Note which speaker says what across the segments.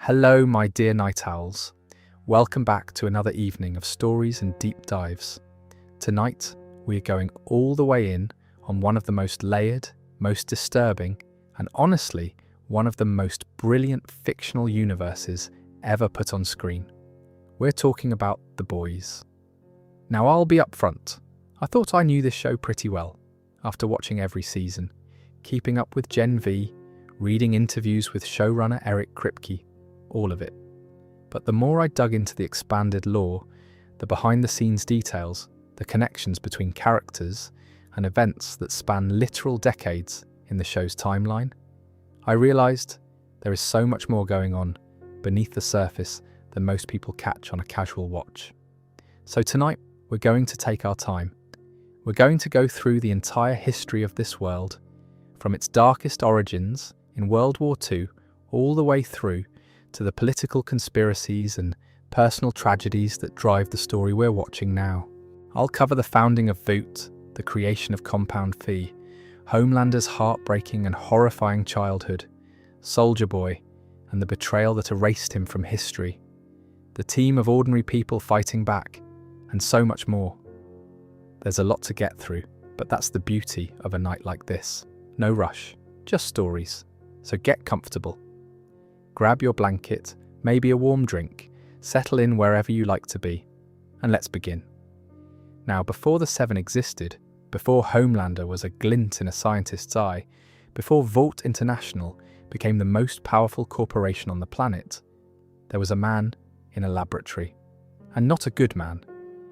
Speaker 1: Hello, my dear night owls. Welcome back to another evening of stories and deep dives. Tonight, we are going all the way in on one of the most layered, most disturbing, and honestly, one of the most brilliant fictional universes ever put on screen. We're talking about The Boys. Now, I'll be upfront. I thought I knew this show pretty well after watching every season, keeping up with Gen V, reading interviews with showrunner Eric Kripke, all of it. But the more I dug into the expanded lore, the behind-the-scenes details, the connections between characters, and events that span literal decades in the show's timeline, I realised there is so much more going on beneath the surface than most people catch on a casual watch. So tonight, we're going to take our time. We're going to go through the entire history of this world, from its darkest origins in World War II all the way through to the political conspiracies and personal tragedies that drive the story we're watching now. I'll cover the founding of Vought, the creation of Compound V, Homelander's heartbreaking and horrifying childhood, Soldier Boy, and the betrayal that erased him from history, the team of ordinary people fighting back, and so much more. There's a lot to get through, but that's the beauty of a night like this. No rush, just stories. So get comfortable. Grab your blanket, maybe a warm drink, settle in wherever you like to be, and let's begin. Now, before the Seven existed, before Homelander was a glint in a scientist's eye, before Vought International became the most powerful corporation on the planet, there was a man in a laboratory. And not a good man,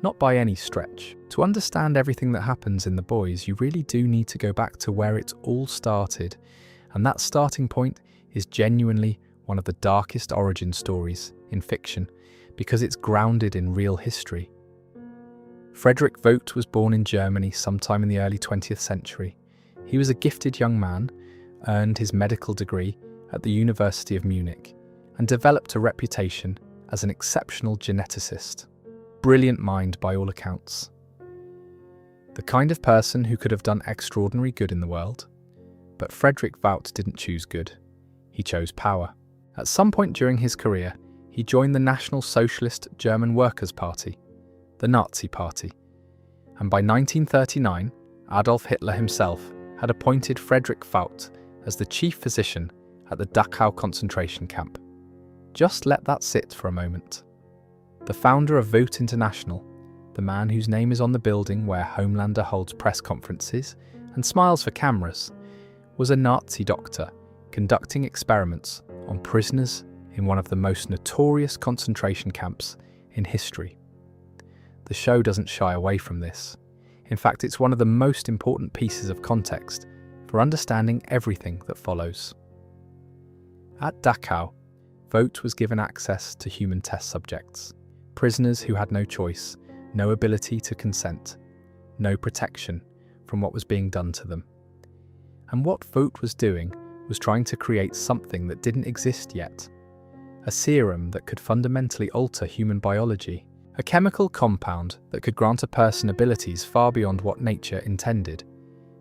Speaker 1: not by any stretch. To understand everything that happens in The Boys, you really do need to go back to where it all started, and that starting point is genuinely one of the darkest origin stories in fiction because it's grounded in real history. Frederick Vought was born in Germany sometime in the early 20th century. He was a gifted young man, earned his medical degree at the University of Munich, and developed a reputation as an exceptional geneticist. Brilliant mind by all accounts. The kind of person who could have done extraordinary good in the world. But Frederick Vought didn't choose good. He chose power. At some point during his career, he joined the National Socialist German Workers' Party, the Nazi Party. And by 1939, Adolf Hitler himself had appointed Frederick Vought as the chief physician at the Dachau concentration camp. Just let that sit for a moment. The founder of Vought International, the man whose name is on the building where Homelander holds press conferences and smiles for cameras, was a Nazi doctor conducting experiments on prisoners in one of the most notorious concentration camps in history. The show doesn't shy away from this. In fact, it's one of the most important pieces of context for understanding everything that follows. At Dachau, Vought was given access to human test subjects, prisoners who had no choice, no ability to consent, no protection from what was being done to them. And what Vought was doing was trying to create something that didn't exist yet. A serum that could fundamentally alter human biology. A chemical compound that could grant a person abilities far beyond what nature intended.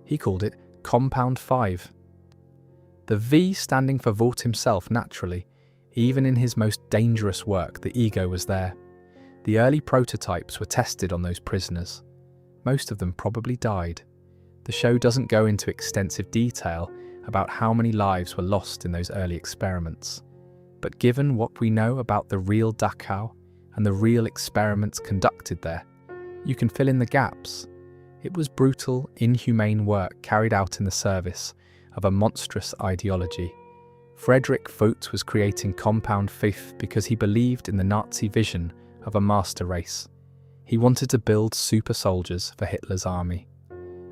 Speaker 1: He called it Compound 5. The V standing for Vought himself naturally. Even in his most dangerous work, the ego was there. The early prototypes were tested on those prisoners. Most of them probably died. The show doesn't go into extensive detail about how many lives were lost in those early experiments. But given what we know about the real Dachau and the real experiments conducted there, you can fill in the gaps. It was brutal, inhumane work carried out in the service of a monstrous ideology. Frederick Vought was creating Compound V because he believed in the Nazi vision of a master race. He wanted to build super soldiers for Hitler's army.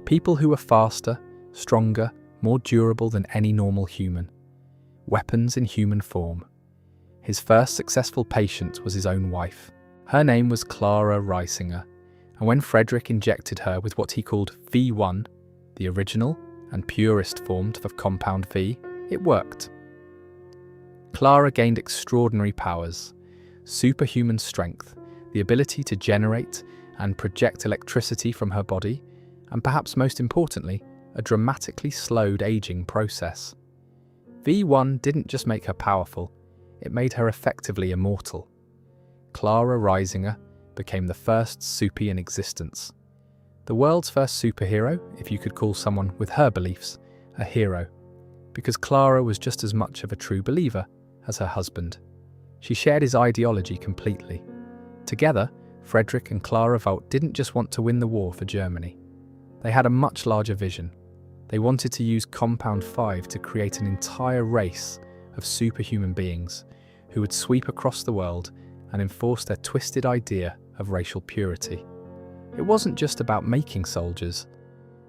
Speaker 1: People who were faster, stronger, more durable than any normal human. Weapons in human form. His first successful patient was his own wife. Her name was Clara Reisinger, and when Frederick injected her with what he called V1, the original and purest form of Compound V, it worked. Clara gained extraordinary powers, superhuman strength, the ability to generate and project electricity from her body, and perhaps most importantly, a dramatically slowed aging process. V1 didn't just make her powerful, It made her effectively immortal. Clara Risinger became the first supie in existence. The world's first superhero, if you could call someone with her beliefs a hero, because Clara was just as much of a true believer as her husband. She shared his ideology completely. Together, Frederick and Clara Vought didn't just want to win the war for Germany. They had a much larger vision. They wanted to use Compound 5 to create an entire race of superhuman beings who would sweep across the world and enforce their twisted idea of racial purity. It wasn't just about making soldiers,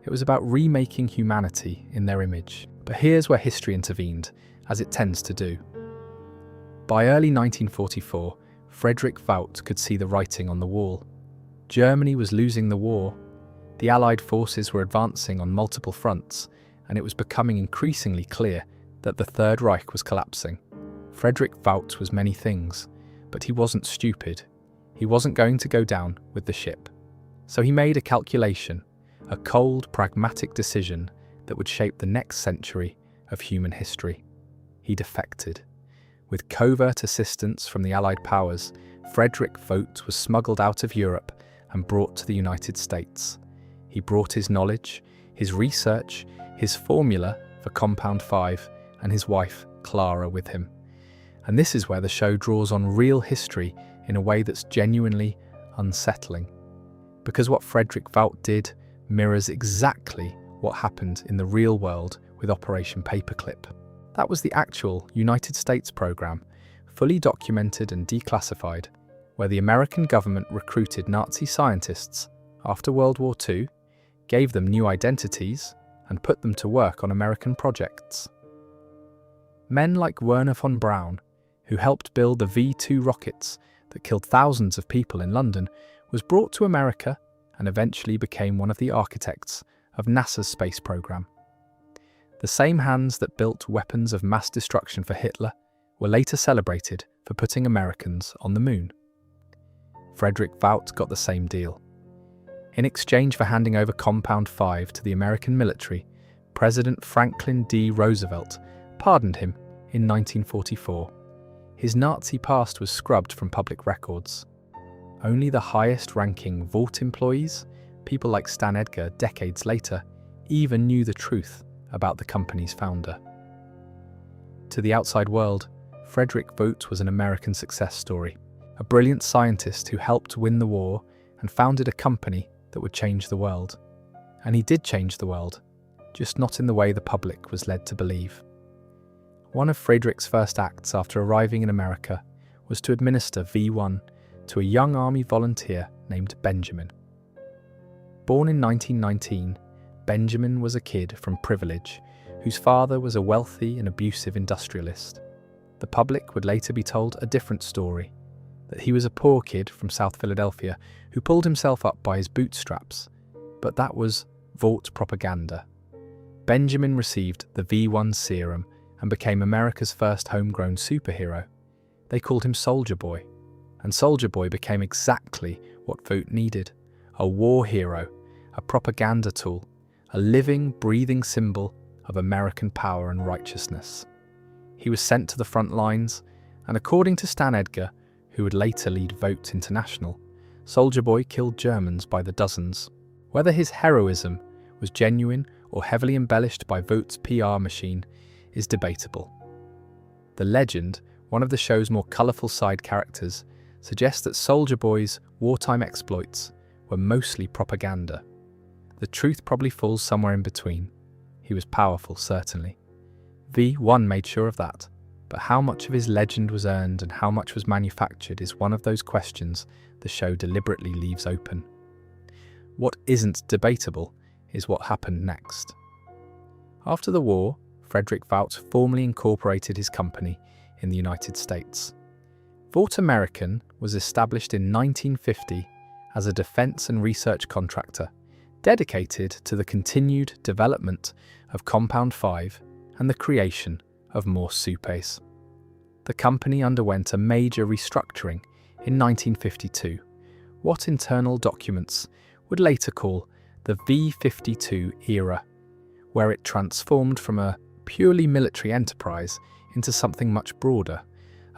Speaker 1: it was about remaking humanity in their image. But here's where history intervened, as it tends to do. By early 1944, Frederick Vought could see the writing on the wall. Germany was losing the war. The Allied forces were advancing on multiple fronts, and it was becoming increasingly clear that the Third Reich was collapsing. Frederick Vought was many things, but he wasn't stupid. He wasn't going to go down with the ship. So he made a calculation, a cold, pragmatic decision that would shape the next century of human history. He defected. With covert assistance from the Allied powers, Frederick Vought was smuggled out of Europe and brought to the United States. He brought his knowledge, his research, his formula for Compound 5, and his wife, Clara, with him. And this is where the show draws on real history in a way that's genuinely unsettling. Because what Frederick Vought did mirrors exactly what happened in the real world with Operation Paperclip. That was the actual United States program, fully documented and declassified, where the American government recruited Nazi scientists after World War II, gave them new identities, and put them to work on American projects. Men like Wernher von Braun, who helped build the V-2 rockets that killed thousands of people in London, was brought to America and eventually became one of the architects of NASA's space program. The same hands that built weapons of mass destruction for Hitler were later celebrated for putting Americans on the moon. Frederick Vought got the same deal. In exchange for handing over Compound 5 to the American military, President Franklin D. Roosevelt pardoned him in 1944. His Nazi past was scrubbed from public records. Only the highest-ranking Vought employees, people like Stan Edgar decades later, even knew the truth about the company's founder. To the outside world, Frederick Vought was an American success story, a brilliant scientist who helped win the war and founded a company that would change the world. And he did change the world, just not in the way the public was led to believe. One of Frederick's first acts after arriving in America was to administer V1 to a young army volunteer named Benjamin. Born in 1919, Benjamin was a kid from privilege whose father was a wealthy and abusive industrialist. The public would later be told a different story, that he was a poor kid from South Philadelphia who pulled himself up by his bootstraps, but that was Vought propaganda. Benjamin received the V1 serum and became America's first homegrown superhero. They called him Soldier Boy, and Soldier Boy became exactly what Vought needed: a war hero, a propaganda tool, a living, breathing symbol of American power and righteousness. He was sent to the front lines, and according to Stan Edgar, who would later lead Vought International, Soldier Boy killed Germans by the dozens. Whether his heroism was genuine or heavily embellished by Vought's PR machine is debatable. The legend, one of the show's more colourful side characters, suggests that Soldier Boy's wartime exploits were mostly propaganda. The truth probably falls somewhere in between. He was powerful, certainly. V1 made sure of that, but how much of his legend was earned and how much was manufactured is one of those questions the show deliberately leaves open. What isn't debatable is what happened next. After the war, Frederick Vought formally incorporated his company in the United States. Vought American was established in 1950 as a defense and research contractor dedicated to the continued development of Compound 5 and the creation of more supes. The company underwent a major restructuring in 1952, what internal documents would later call the V-52 era, where it transformed from a purely military enterprise into something much broader,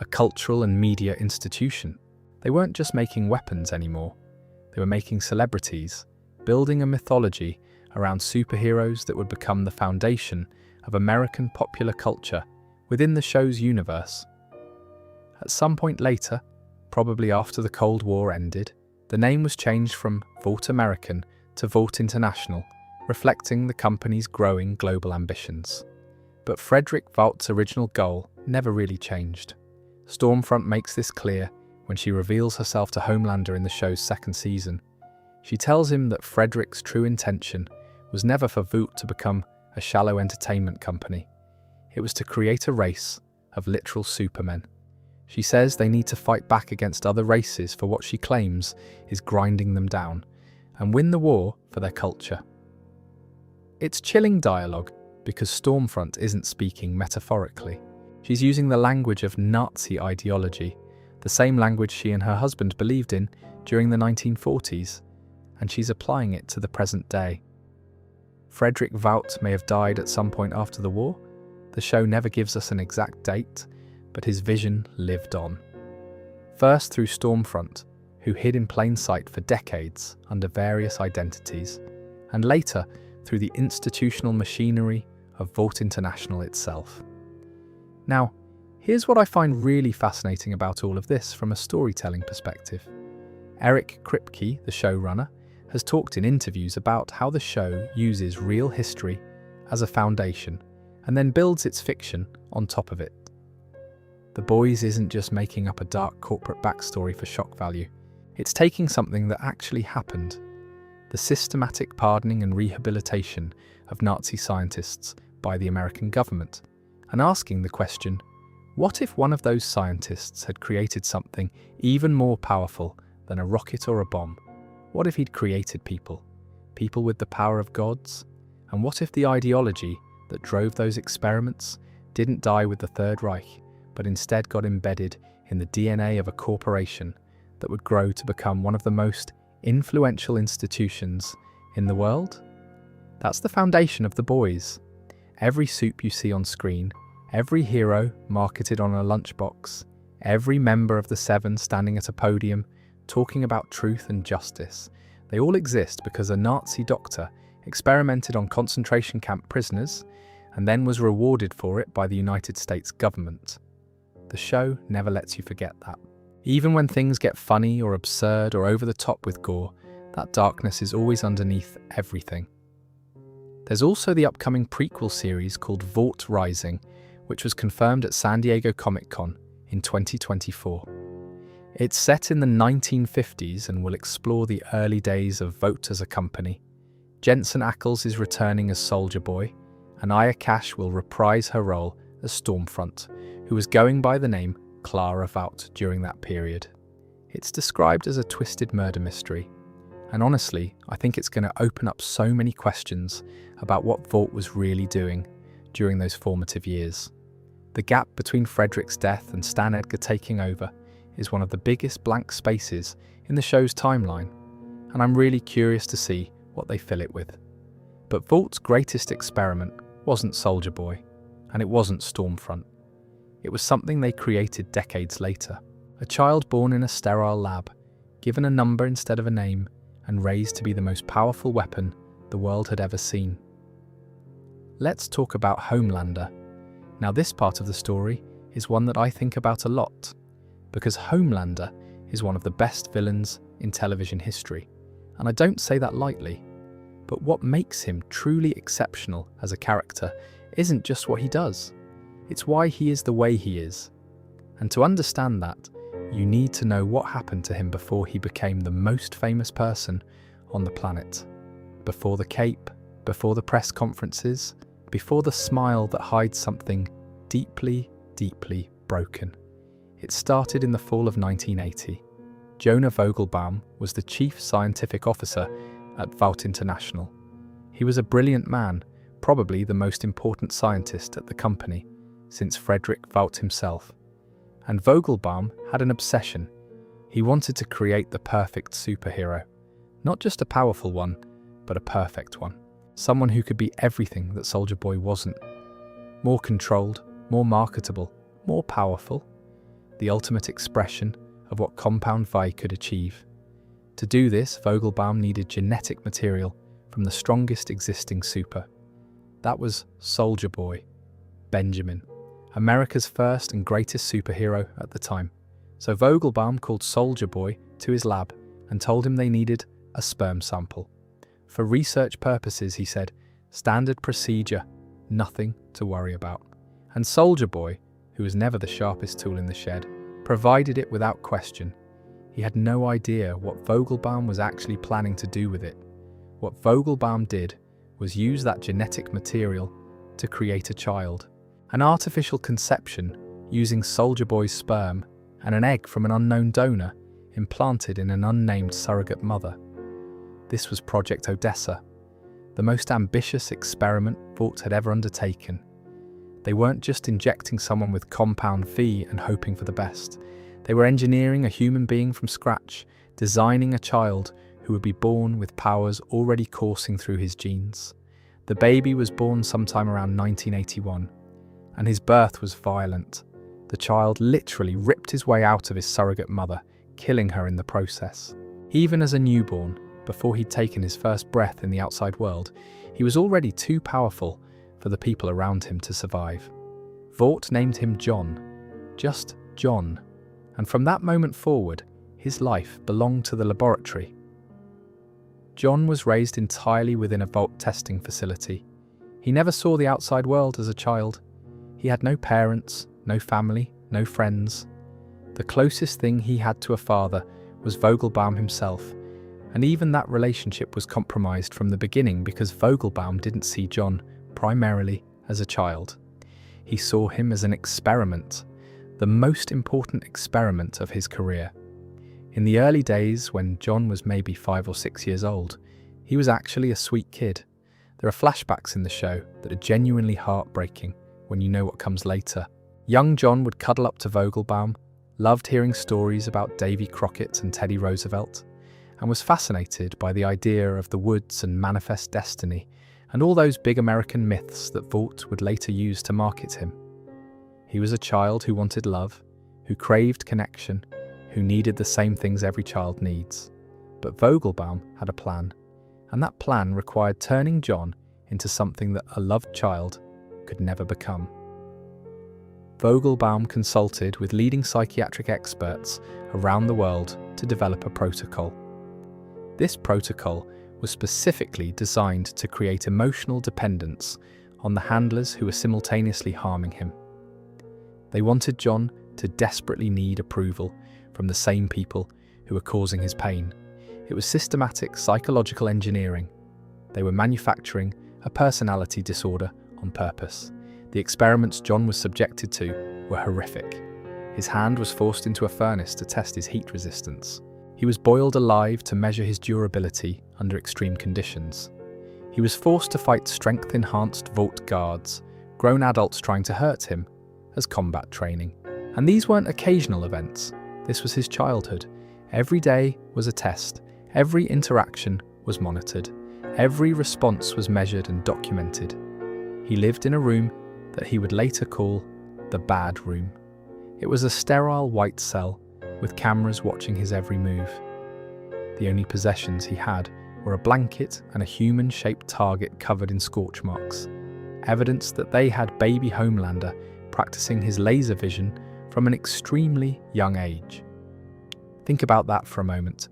Speaker 1: a cultural and media institution. They weren't just making weapons anymore. They were making celebrities, building a mythology around superheroes that would become the foundation of American popular culture within the show's universe. At some point later, probably after the Cold War ended, the name was changed from Vought American to Vought International, reflecting the company's growing global ambitions. But Frederick Vought's original goal never really changed. Stormfront makes this clear when she reveals herself to Homelander in the show's second season. She tells him that Frederick's true intention was never for Vought to become a shallow entertainment company. It was to create a race of literal supermen. She says they need to fight back against other races for what she claims is grinding them down, and win the war for their culture. It's chilling dialogue because Stormfront isn't speaking metaphorically. She's using the language of Nazi ideology, the same language she and her husband believed in during the 1940s, and she's applying it to the present day. Frederick Vought may have died at some point after the war. The show never gives us an exact date, but his vision lived on. First through Stormfront, who hid in plain sight for decades under various identities, and later through the institutional machinery of Vought International itself. Now, here's what I find really fascinating about all of this from a storytelling perspective. Eric Kripke, the showrunner, has talked in interviews about how the show uses real history as a foundation and then builds its fiction on top of it. The Boys isn't just making up a dark corporate backstory for shock value. It's taking something that actually happened, the systematic pardoning and rehabilitation of Nazi scientists by the American government, and asking the question, what if one of those scientists had created something even more powerful than a rocket or a bomb? What if he'd created people with the power of gods? And what if the ideology that drove those experiments didn't die with the Third Reich, but instead got embedded in the DNA of a corporation that would grow to become one of the most influential institutions in the world? That's the foundation of The Boys. Every supe you see on screen, every hero marketed on a lunchbox, every member of the Seven standing at a podium talking about truth and justice, they all exist because a Nazi doctor experimented on concentration camp prisoners and then was rewarded for it by the United States government. The show never lets you forget that. Even when things get funny or absurd or over the top with gore, that darkness is always underneath everything. There's also the upcoming prequel series called Vought Rising, which was confirmed at San Diego Comic-Con in 2024. It's set in the 1950s and will explore the early days of Vought as a company. Jensen Ackles is returning as Soldier Boy, and Aya Cash will reprise her role as Stormfront, who was going by the name Clara Vought during that period. It's described as a twisted murder mystery, and honestly, I think it's going to open up so many questions about what Vought was really doing during those formative years. The gap between Frederick's death and Stan Edgar taking over is one of the biggest blank spaces in the show's timeline, and I'm really curious to see what they fill it with. But Vaught's greatest experiment wasn't Soldier Boy, and it wasn't Stormfront. It was something they created decades later. A child born in a sterile lab, given a number instead of a name, and raised to be the most powerful weapon the world had ever seen. Let's talk about Homelander. Now, this part of the story is one that I think about a lot, because Homelander is one of the best villains in television history, and I don't say that lightly. But what makes him truly exceptional as a character isn't just what he does, it's why he is the way he is. And to understand that, you need to know what happened to him before he became the most famous person on the planet. Before the cape, before the press conferences, before the smile that hides something deeply, deeply broken. It started in the fall of 1980. Jonah Vogelbaum was the chief scientific officer at Vought International. He was a brilliant man, probably the most important scientist at the company since Frederick Vought himself. And Vogelbaum had an obsession. He wanted to create the perfect superhero. Not just a powerful one, but a perfect one. Someone who could be everything that Soldier Boy wasn't. More controlled, more marketable, more powerful. the ultimate expression of what compound V could achieve. To do this, Vogelbaum needed genetic material from the strongest existing super. That was Soldier Boy, Benjamin, America's first and greatest superhero at the time. So Vogelbaum called Soldier Boy to his lab and told him they needed a sperm sample. For research purposes, he said, standard procedure, nothing to worry about. And Soldier Boy, who was never the sharpest tool in the shed, provided it without question. He had no idea what Vogelbaum was actually planning to do with it. What Vogelbaum did was use that genetic material to create a child. An artificial conception using Soldier Boy's sperm and an egg from an unknown donor implanted in an unnamed surrogate mother. This was Project Odessa, the most ambitious experiment Vought had ever undertaken. They weren't just injecting someone with compound V and hoping for the best. They were engineering a human being from scratch, designing a child who would be born with powers already coursing through his genes. The baby was born sometime around 1981, and his birth was violent. The child literally ripped his way out of his surrogate mother, killing her in the process. Even as a newborn, before he'd taken his first breath in the outside world, he was already too powerful for the people around him to survive. Vought named him John, just John, and from that moment forward, his life belonged to the laboratory. John was raised entirely within a Vought testing facility. He never saw the outside world as a child. He had no parents, no family, no friends. The closest thing he had to a father was Vogelbaum himself, and even that relationship was compromised from the beginning because Vogelbaum didn't see John primarily as a child. He saw him as an experiment, the most important experiment of his career. In the early days, when John was maybe 5 or 6 years old, he was actually a sweet kid. There are flashbacks in the show that are genuinely heartbreaking when you know what comes later. Young John would cuddle up to Vogelbaum, loved hearing stories about Davy Crockett and Teddy Roosevelt, and was fascinated by the idea of the woods and manifest destiny and all those big American myths that Vought would later use to market him. He was a child who wanted love, who craved connection, who needed the same things every child needs. But Vogelbaum had a plan, and that plan required turning John into something that a loved child could never become. Vogelbaum consulted with leading psychiatric experts around the world to develop a protocol. This protocol was specifically designed to create emotional dependence on the handlers who were simultaneously harming him. They wanted John to desperately need approval from the same people who were causing his pain. It was systematic psychological engineering. They were manufacturing a personality disorder on purpose. The experiments John was subjected to were horrific. His hand was forced into a furnace to test his heat resistance. He was boiled alive to measure his durability under extreme conditions. He was forced to fight strength-enhanced Vought guards, grown adults trying to hurt him, as combat training. And these weren't occasional events. This was his childhood. Every day was a test. Every interaction was monitored. Every response was measured and documented. He lived in a room that he would later call the bad room. It was a sterile white cell with cameras watching his every move. The only possessions he had were a blanket and a human-shaped target covered in scorch marks, evidence that they had baby Homelander practicing his laser vision from an extremely young age. Think about that for a moment.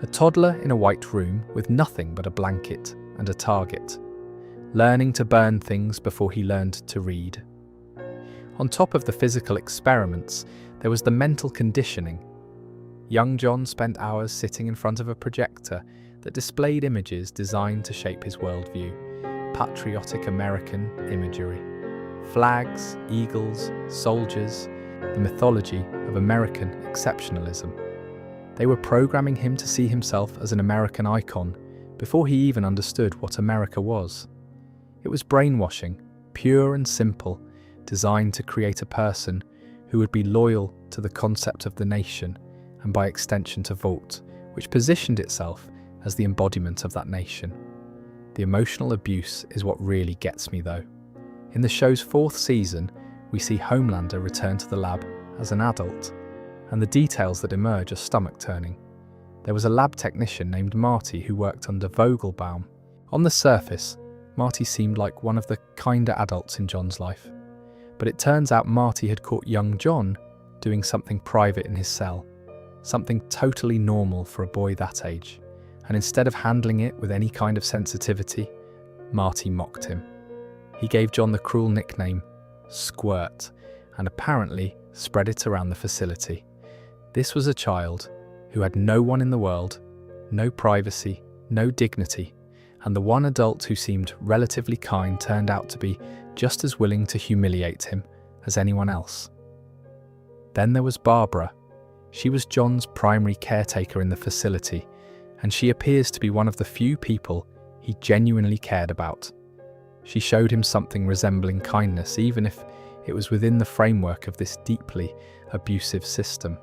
Speaker 1: A toddler in a white room with nothing but a blanket and a target, learning to burn things before he learned to read. On top of the physical experiments, there was the mental conditioning. Young John spent hours sitting in front of a projector that displayed images designed to shape his worldview. Patriotic American imagery. Flags, eagles, soldiers, the mythology of American exceptionalism. They were programming him to see himself as an American icon before he even understood what America was. It was brainwashing, pure and simple, designed to create a person who would be loyal to the concept of the nation and by extension to Vought, which positioned itself as the embodiment of that nation. The emotional abuse is what really gets me though. In the show's 4th season, we see Homelander return to the lab as an adult. and the details that emerge are stomach-turning. There was a lab technician named Marty who worked under Vogelbaum. On the surface, Marty seemed like one of the kinder adults in John's life. But it turns out Marty had caught young John doing something private in his cell, something totally normal for a boy that age. And instead of handling it with any kind of sensitivity, Marty mocked him. He gave John the cruel nickname Squirt, and apparently spread it around the facility. This was a child who had no one in the world, no privacy, no dignity, and the one adult who seemed relatively kind turned out to be just as willing to humiliate him as anyone else. Then there was Barbara. She was John's primary caretaker in the facility, and she appears to be one of the few people he genuinely cared about. She showed him something resembling kindness, even if it was within the framework of this deeply abusive system.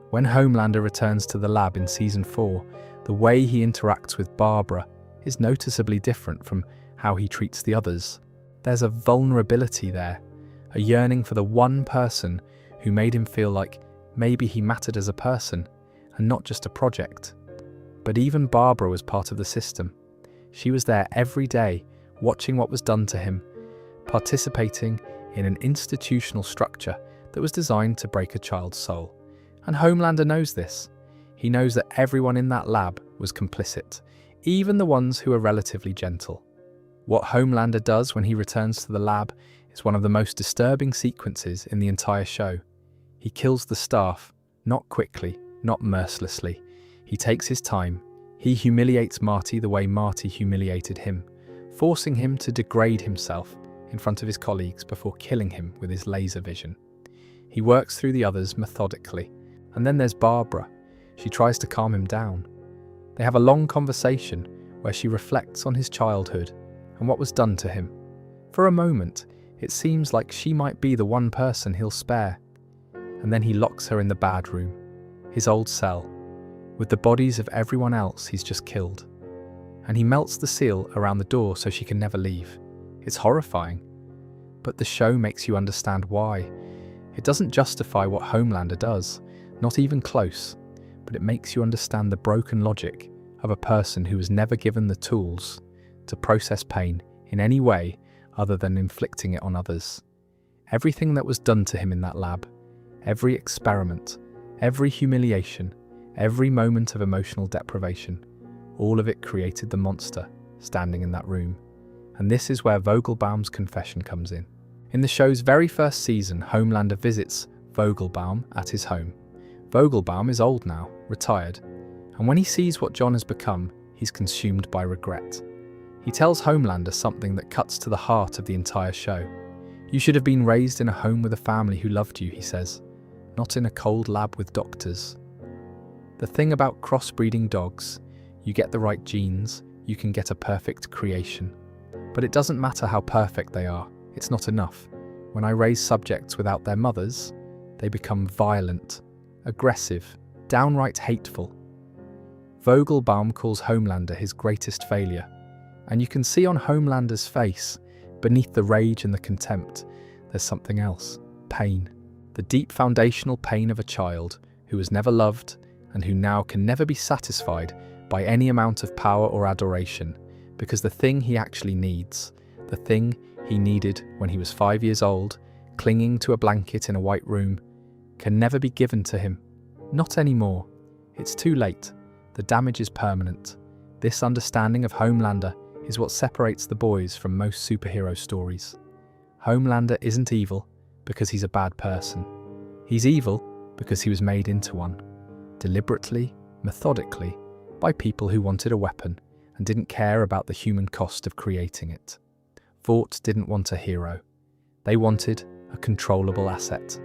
Speaker 1: When Homelander returns to the lab in Season 4, the way he interacts with Barbara is noticeably different from how he treats the others. There's a vulnerability there, a yearning for the one person who made him feel like maybe he mattered as a person and not just a project. But even Barbara was part of the system. She was there every day, watching what was done to him, participating in an institutional structure that was designed to break a child's soul. And Homelander knows this. He knows that everyone in that lab was complicit, even the ones who are relatively gentle. What Homelander does when he returns to the lab is one of the most disturbing sequences in the entire show. He kills the staff, not quickly, not mercilessly. He takes his time. He humiliates Marty the way Marty humiliated him, forcing him to degrade himself in front of his colleagues before killing him with his laser vision. He works through the others methodically. And then there's Barbara. She tries to calm him down. They have a long conversation where she reflects on his childhood and what was done to him. For a moment, it seems like she might be the one person he'll spare. And then he locks her in the bad room, his old cell, with the bodies of everyone else he's just killed. And he melts the seal around the door so she can never leave. It's horrifying. But the show makes you understand why. It doesn't justify what Homelander does, not even close, but it makes you understand the broken logic of a person who was never given the tools to process pain in any way other than inflicting it on others. Everything that was done to him in that lab, every experiment, every humiliation, every moment of emotional deprivation, all of it created the monster standing in that room. And this is where Vogelbaum's confession comes in. In the show's very first season, Homelander visits Vogelbaum at his home. Vogelbaum is old now, retired, and when he sees what John has become, he's consumed by regret. He tells Homelander something that cuts to the heart of the entire show. "You should have been raised in a home with a family who loved you," he says, "not in a cold lab with doctors." The thing about crossbreeding dogs, you get the right genes, you can get a perfect creation. But it doesn't matter how perfect they are, it's not enough. When I raise subjects without their mothers, they become violent, aggressive, downright hateful. Vogelbaum calls Homelander his greatest failure, and you can see on Homelander's face, beneath the rage and the contempt, there's something else: pain. The deep foundational pain of a child who was never loved and who now can never be satisfied by any amount of power or adoration, because the thing he actually needs, the thing he needed when he was 5 years old, clinging to a blanket in a white room, can never be given to him. Not anymore. It's too late. The damage is permanent. This understanding of Homelander is what separates the boys from most superhero stories. Homelander isn't evil because he's a bad person. He's evil because he was made into one, deliberately, methodically, by people who wanted a weapon and didn't care about the human cost of creating it. Vought didn't want a hero. They wanted a controllable asset.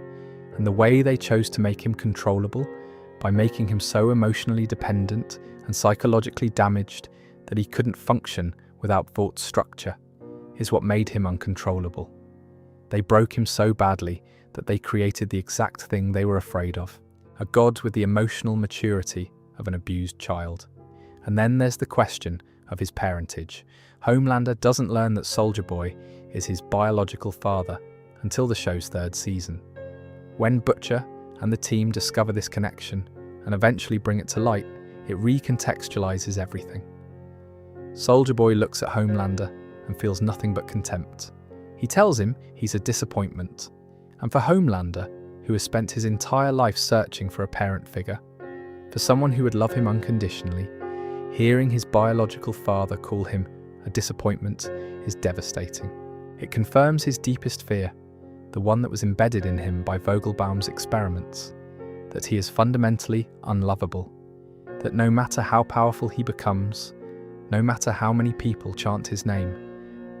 Speaker 1: And the way they chose to make him controllable, by making him so emotionally dependent and psychologically damaged that he couldn't function without Vaught's structure, is what made him uncontrollable. They broke him so badly that they created the exact thing they were afraid of, a god with the emotional maturity of an abused child. And then there's the question of his parentage. Homelander doesn't learn that Soldier Boy is his biological father until the show's third season. When Butcher and the team discover this connection and eventually bring it to light, it recontextualizes everything. Soldier Boy looks at Homelander and feels nothing but contempt. He tells him he's a disappointment. And for Homelander, who has spent his entire life searching for a parent figure, for someone who would love him unconditionally, hearing his biological father call him a disappointment is devastating. It confirms his deepest fear, the one that was embedded in him by Vogelbaum's experiments, that he is fundamentally unlovable, that no matter how powerful he becomes, no matter how many people chant his name,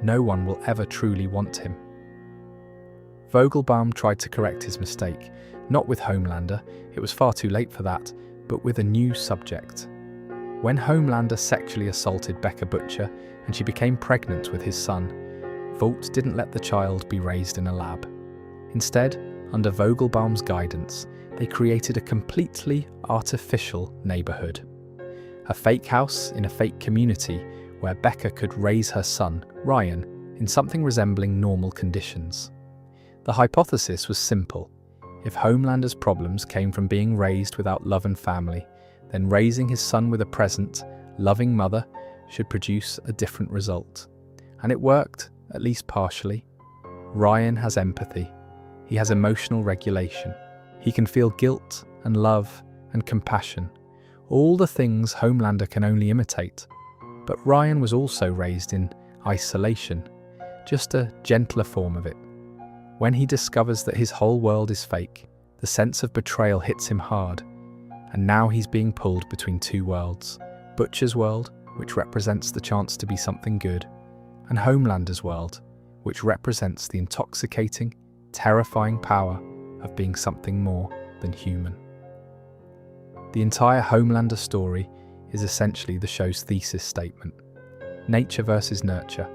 Speaker 1: no one will ever truly want him. Vogelbaum tried to correct his mistake, not with Homelander, it was far too late for that, but with a new subject. When Homelander sexually assaulted Becca Butcher and she became pregnant with his son, Vought didn't let the child be raised in a lab. Instead, under Vogelbaum's guidance, they created a completely artificial neighborhood. A fake house in a fake community where Becca could raise her son, Ryan, in something resembling normal conditions. The hypothesis was simple. If Homelander's problems came from being raised without love and family, then raising his son with a present, loving mother should produce a different result. And it worked, at least partially. Ryan has empathy. He has emotional regulation. He can feel guilt and love and compassion, all the things Homelander can only imitate. But Ryan was also raised in isolation, just a gentler form of it. When he discovers that his whole world is fake, the sense of betrayal hits him hard, and now he's being pulled between two worlds. Butcher's world, which represents the chance to be something good, and Homelander's world, which represents the intoxicating, terrifying power of being something more than human. The entire Homelander story is essentially the show's thesis statement. Nature versus nurture,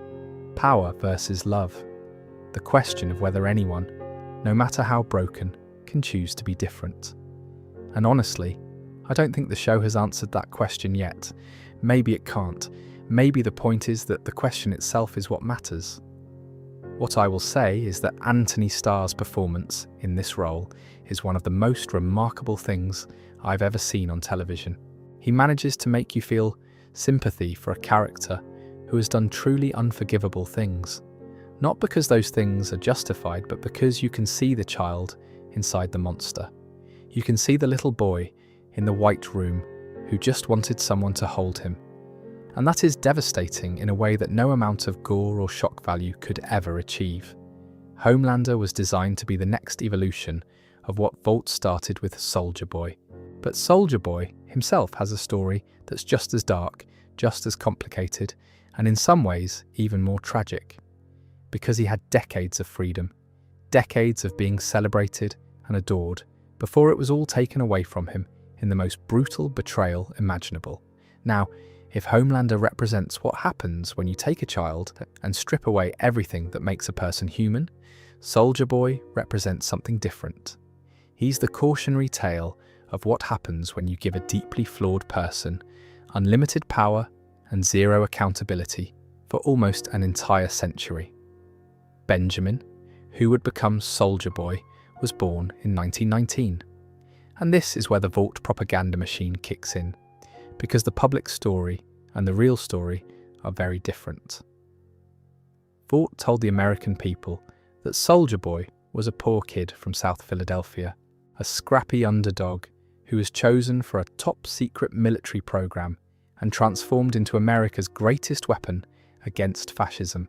Speaker 1: power versus love. The question of whether anyone, no matter how broken, can choose to be different. And honestly, I don't think the show has answered that question yet. Maybe it can't. Maybe the point is that the question itself is what matters. What I will say is that Anthony Starr's performance in this role is one of the most remarkable things I've ever seen on television. He manages to make you feel sympathy for a character who has done truly unforgivable things. Not because those things are justified, but because you can see the child inside the monster. You can see the little boy in the white room who just wanted someone to hold him. And that is devastating in a way that no amount of gore or shock value could ever achieve. Homelander was designed to be the next evolution of what Vought started with Soldier Boy. But Soldier Boy himself has a story that's just as dark, just as complicated, and in some ways even more tragic. Because he had decades of freedom, decades of being celebrated and adored, before it was all taken away from him in the most brutal betrayal imaginable. Now, if Homelander represents what happens when you take a child and strip away everything that makes a person human, Soldier Boy represents something different. He's the cautionary tale of what happens when you give a deeply flawed person unlimited power and zero accountability for almost an entire century. Benjamin, who would become Soldier Boy, was born in 1919. And this is where the Vought propaganda machine kicks in, because the public story and the real story are very different. Vought told the American people that Soldier Boy was a poor kid from South Philadelphia, a scrappy underdog who was chosen for a top-secret military program and transformed into America's greatest weapon against fascism.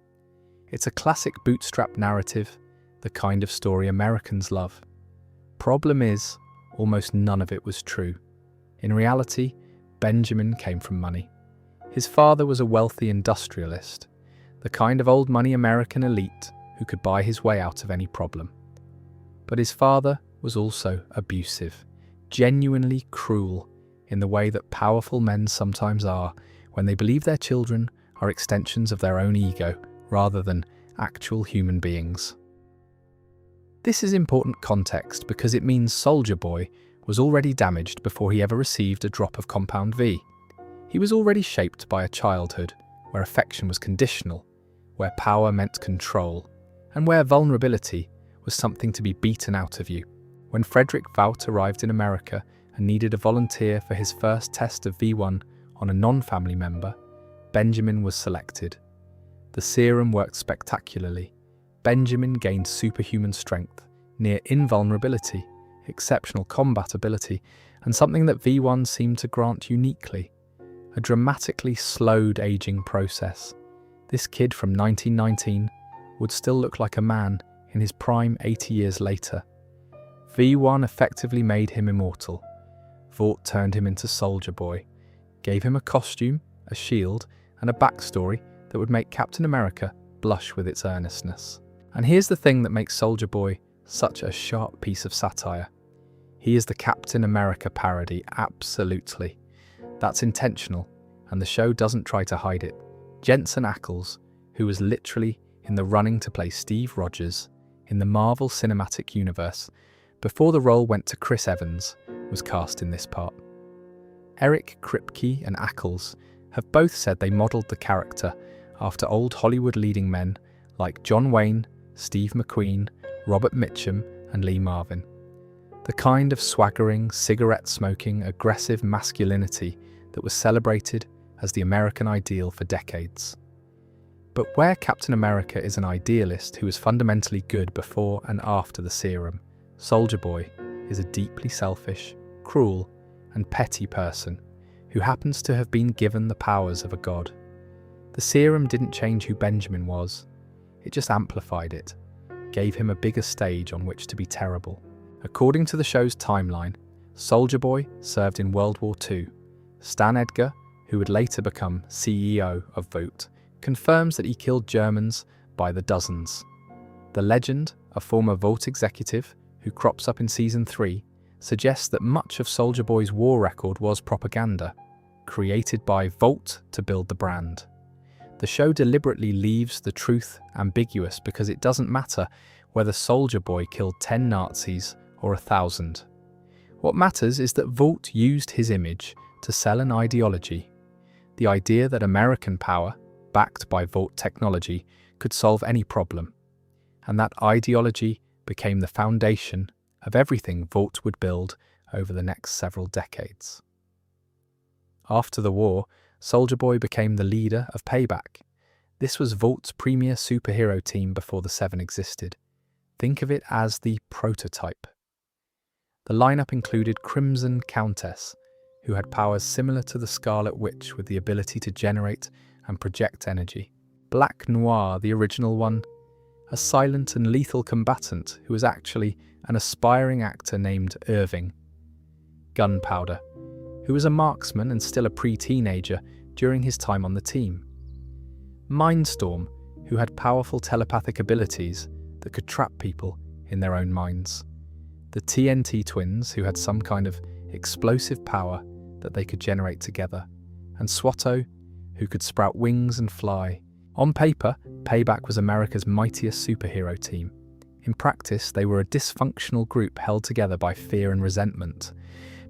Speaker 1: It's a classic bootstrap narrative, the kind of story Americans love. Problem is, almost none of it was true. In reality, Benjamin came from money. His father was a wealthy industrialist, the kind of old money American elite who could buy his way out of any problem. But his father was also abusive, genuinely cruel in the way that powerful men sometimes are when they believe their children are extensions of their own ego rather than actual human beings. This is important context because it means Soldier Boy was already damaged before he ever received a drop of Compound V. He was already shaped by a childhood where affection was conditional, where power meant control, and where vulnerability was something to be beaten out of you, When Frederick Vought arrived in America and needed a volunteer for his first test of V1 on a non-family member, Benjamin was selected. The serum worked spectacularly. Benjamin gained superhuman strength, near invulnerability, exceptional combat ability, and something that V1 seemed to grant uniquely: a dramatically slowed aging process. This kid from 1919 would still look like a man in his prime 80 years later. V1 effectively made him immortal. Vought turned him into Soldier Boy, gave him a costume, a shield, and a backstory that would make Captain America blush with its earnestness. And here's the thing that makes Soldier Boy such a sharp piece of satire. He is the Captain America parody, absolutely. That's intentional, and the show doesn't try to hide it. Jensen Ackles, who was literally in the running to play Steve Rogers in the Marvel Cinematic Universe before the role went to Chris Evans, was cast in this part. Eric Kripke and Ackles have both said they modelled the character after old Hollywood leading men like John Wayne, Steve McQueen, Robert Mitchum, and Lee Marvin. The kind of swaggering, cigarette-smoking, aggressive masculinity that was celebrated as the American ideal for decades. But where Captain America is an idealist who is fundamentally good before and after the serum, Soldier Boy is a deeply selfish, cruel, and petty person who happens to have been given the powers of a god. The serum didn't change who Benjamin was, it just amplified it, gave him a bigger stage on which to be terrible. According to the show's timeline, Soldier Boy served in World War II. Stan Edgar, who would later become CEO of Vought, confirms that he killed Germans by the dozens. The legend, a former Vought executive who crops up in Season 3, suggests that much of Soldier Boy's war record was propaganda, created by Vought to build the brand. The show deliberately leaves the truth ambiguous because it doesn't matter whether Soldier Boy killed 10 Nazis or 1,000. What matters is that Vought used his image to sell an ideology, the idea that American power, backed by Vought technology, could solve any problem. And that ideology became the foundation of everything Vought would build over the next several decades. After the war, Soldier Boy became the leader of Payback. This was Vaught's premier superhero team before the Seven existed. Think of it as the prototype. The lineup included Crimson Countess, who had powers similar to the Scarlet Witch with the ability to generate and project energy. Black Noir, the original one, a silent and lethal combatant who was actually an aspiring actor named Irving. Gunpowder, who was a marksman and still a pre-teenager during his time on the team. Mindstorm, who had powerful telepathic abilities that could trap people in their own minds. The TNT twins, who had some kind of explosive power that they could generate together. And Swatto, who could sprout wings and fly. On paper, Payback was America's mightiest superhero team. In practice, they were a dysfunctional group held together by fear and resentment,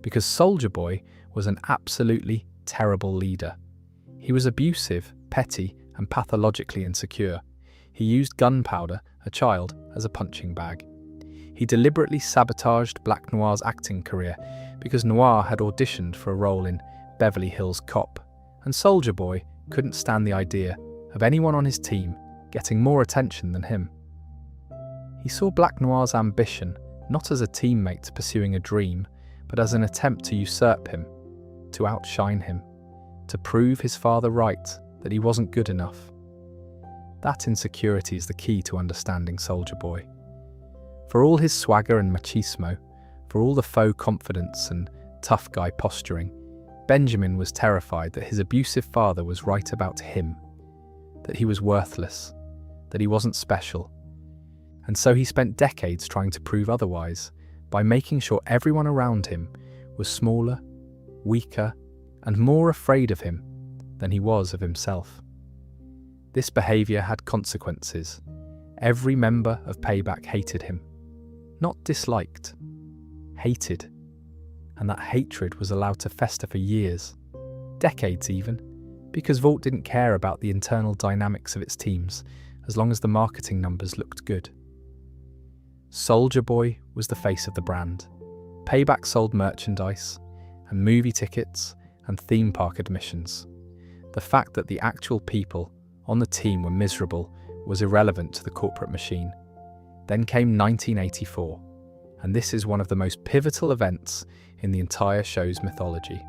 Speaker 1: because Soldier Boy was an absolutely terrible leader. He was abusive, petty, and pathologically insecure. He used Gunpowder, a child, as a punching bag. He deliberately sabotaged Black Noir's acting career because Noir had auditioned for a role in Beverly Hills Cop, and Soldier Boy couldn't stand the idea of anyone on his team getting more attention than him. He saw Black Noir's ambition not as a teammate pursuing a dream, but as an attempt to usurp him, to outshine him, to prove his father right, that he wasn't good enough. That insecurity is the key to understanding Soldier Boy. For all his swagger and machismo, for all the faux confidence and tough guy posturing, Benjamin was terrified that his abusive father was right about him, that he was worthless, that he wasn't special. And so he spent decades trying to prove otherwise, by making sure everyone around him was smaller, weaker, and more afraid of him than he was of himself. This behaviour had consequences. Every member of Payback hated him. Not disliked, hated. And that hatred was allowed to fester for years, decades even, because Vought didn't care about the internal dynamics of its teams as long as the marketing numbers looked good. Soldier Boy was the face of the brand. Payback sold merchandise and movie tickets and theme park admissions. The fact that the actual people on the team were miserable was irrelevant to the corporate machine. Then came 1984, and this is one of the most pivotal events in the entire show's mythology.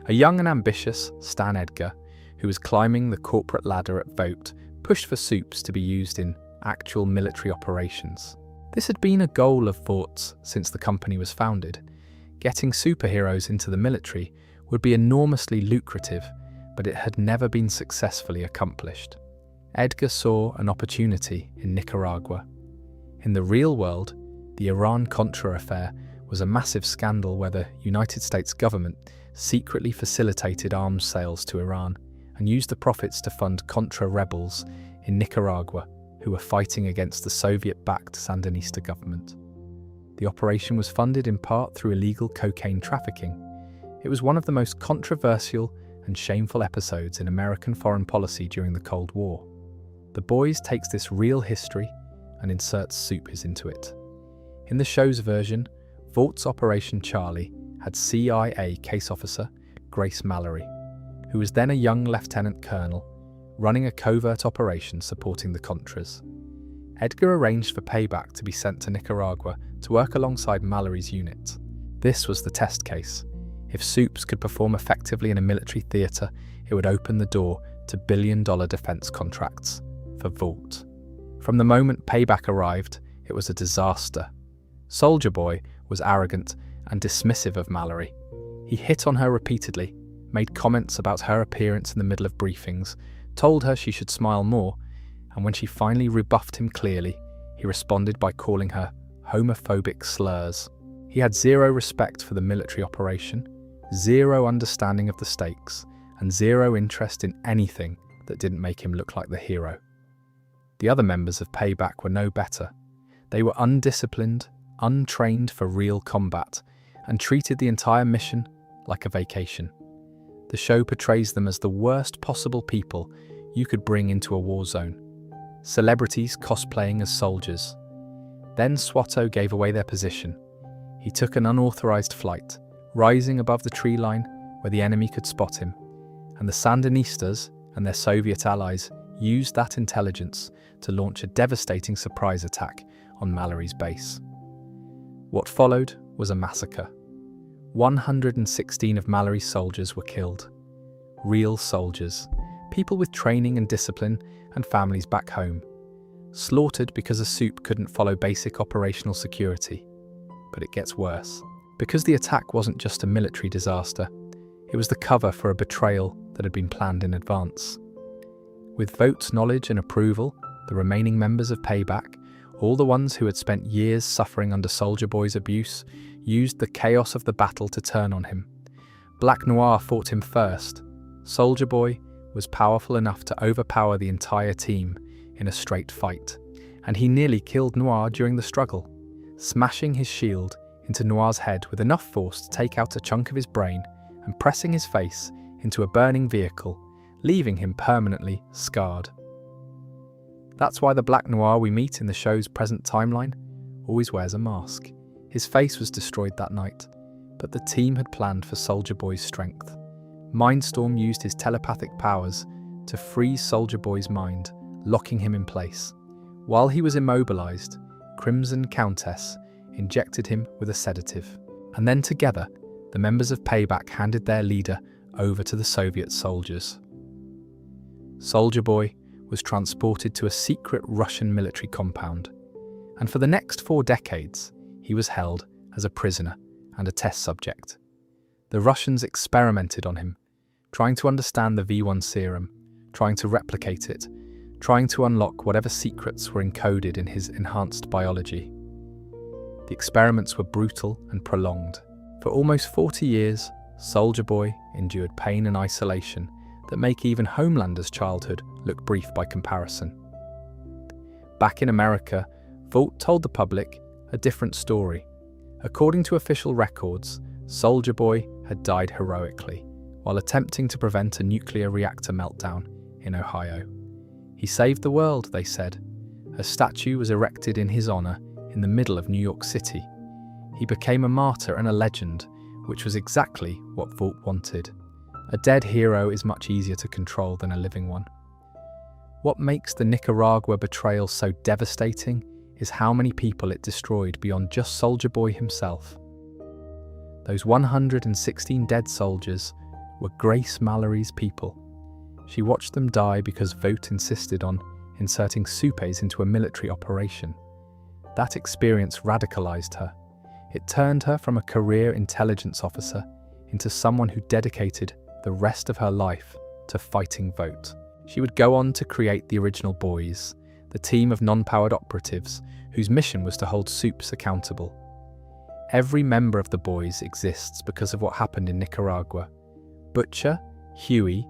Speaker 1: A young and ambitious Stan Edgar, who was climbing the corporate ladder at Vought, pushed for supes to be used in actual military operations. This had been a goal of Vought's since the company was founded. Getting superheroes into the military would be enormously lucrative, but it had never been successfully accomplished. Edgar saw an opportunity in Nicaragua. In the real world, the Iran-Contra affair was a massive scandal where the United States government secretly facilitated arms sales to Iran and used the profits to fund Contra rebels in Nicaragua who were fighting against the Soviet-backed Sandinista government. The operation was funded in part through illegal cocaine trafficking. It was one of the most controversial and shameful episodes in American foreign policy during the Cold War. The Boys takes this real history and inserts supes into it. In the show's version, Vought's Operation Charlie had CIA case officer Grace Mallory, who was then a young lieutenant colonel, running a covert operation supporting the Contras. Edgar arranged for Payback to be sent to Nicaragua to work alongside Mallory's unit. This was the test case. If supes could perform effectively in a military theatre, it would open the door to billion-dollar defense contracts for Vought. From the moment Payback arrived, it was a disaster. Soldier Boy was arrogant and dismissive of Mallory. He hit on her repeatedly, made comments about her appearance in the middle of briefings, told her she should smile more, and when she finally rebuffed him clearly, he responded by calling her homophobic slurs. He had zero respect for the military operation, zero understanding of the stakes, and zero interest in anything that didn't make him look like the hero. The other members of Payback were no better. They were undisciplined, untrained for real combat, and treated the entire mission like a vacation. The show portrays them as the worst possible people you could bring into a war zone. Celebrities cosplaying as soldiers. Then Swatto gave away their position. He took an unauthorized flight, rising above the tree line where the enemy could spot him, and the Sandinistas and their Soviet allies used that intelligence to launch a devastating surprise attack on Mallory's base. What followed was a massacre. 116 of Mallory's soldiers were killed. Real soldiers, people with training and discipline and families back home. Slaughtered because a supe couldn't follow basic operational security. But it gets worse. Because the attack wasn't just a military disaster, it was the cover for a betrayal that had been planned in advance. With Vought's knowledge and approval, the remaining members of Payback, all the ones who had spent years suffering under Soldier Boy's abuse, used the chaos of the battle to turn on him. Black Noir fought him first. Soldier Boy was powerful enough to overpower the entire team in a straight fight, and he nearly killed Noir during the struggle, smashing his shield into Noir's head with enough force to take out a chunk of his brain and pressing his face into a burning vehicle, leaving him permanently scarred. That's why the Black Noir we meet in the show's present timeline always wears a mask. His face was destroyed that night, but the team had planned for Soldier Boy's strength. Mindstorm used his telepathic powers to freeze Soldier Boy's mind, locking him in place. While he was immobilized, Crimson Countess injected him with a sedative, and then together, the members of Payback handed their leader over to the Soviet soldiers. Soldier Boy was transported to a secret Russian military compound, and for the next 4 decades, he was held as a prisoner and a test subject. The Russians experimented on him, trying to understand the V1 serum, trying to replicate it, trying to unlock whatever secrets were encoded in his enhanced biology. The experiments were brutal and prolonged. For almost 40 years, Soldier Boy endured pain and isolation that make even Homelander's childhood look brief by comparison. Back in America, Vought told the public a different story. According to official records, Soldier Boy had died heroically while attempting to prevent a nuclear reactor meltdown in Ohio. He saved the world, they said. A statue was erected in his honor in the middle of New York City. He became a martyr and a legend, which was exactly what Vought wanted. A dead hero is much easier to control than a living one. What makes the Nicaragua betrayal so devastating is how many people it destroyed beyond just Soulja Boy himself. Those 116 dead soldiers were Grace Mallory's people. She watched them die because Vought insisted on inserting supes into a military operation. That experience radicalized her. It turned her from a career intelligence officer into someone who dedicated the rest of her life to fighting Vought. She would go on to create the original Boys, the team of non-powered operatives whose mission was to hold supes accountable. Every member of the Boys exists because of what happened in Nicaragua. Butcher, Huey,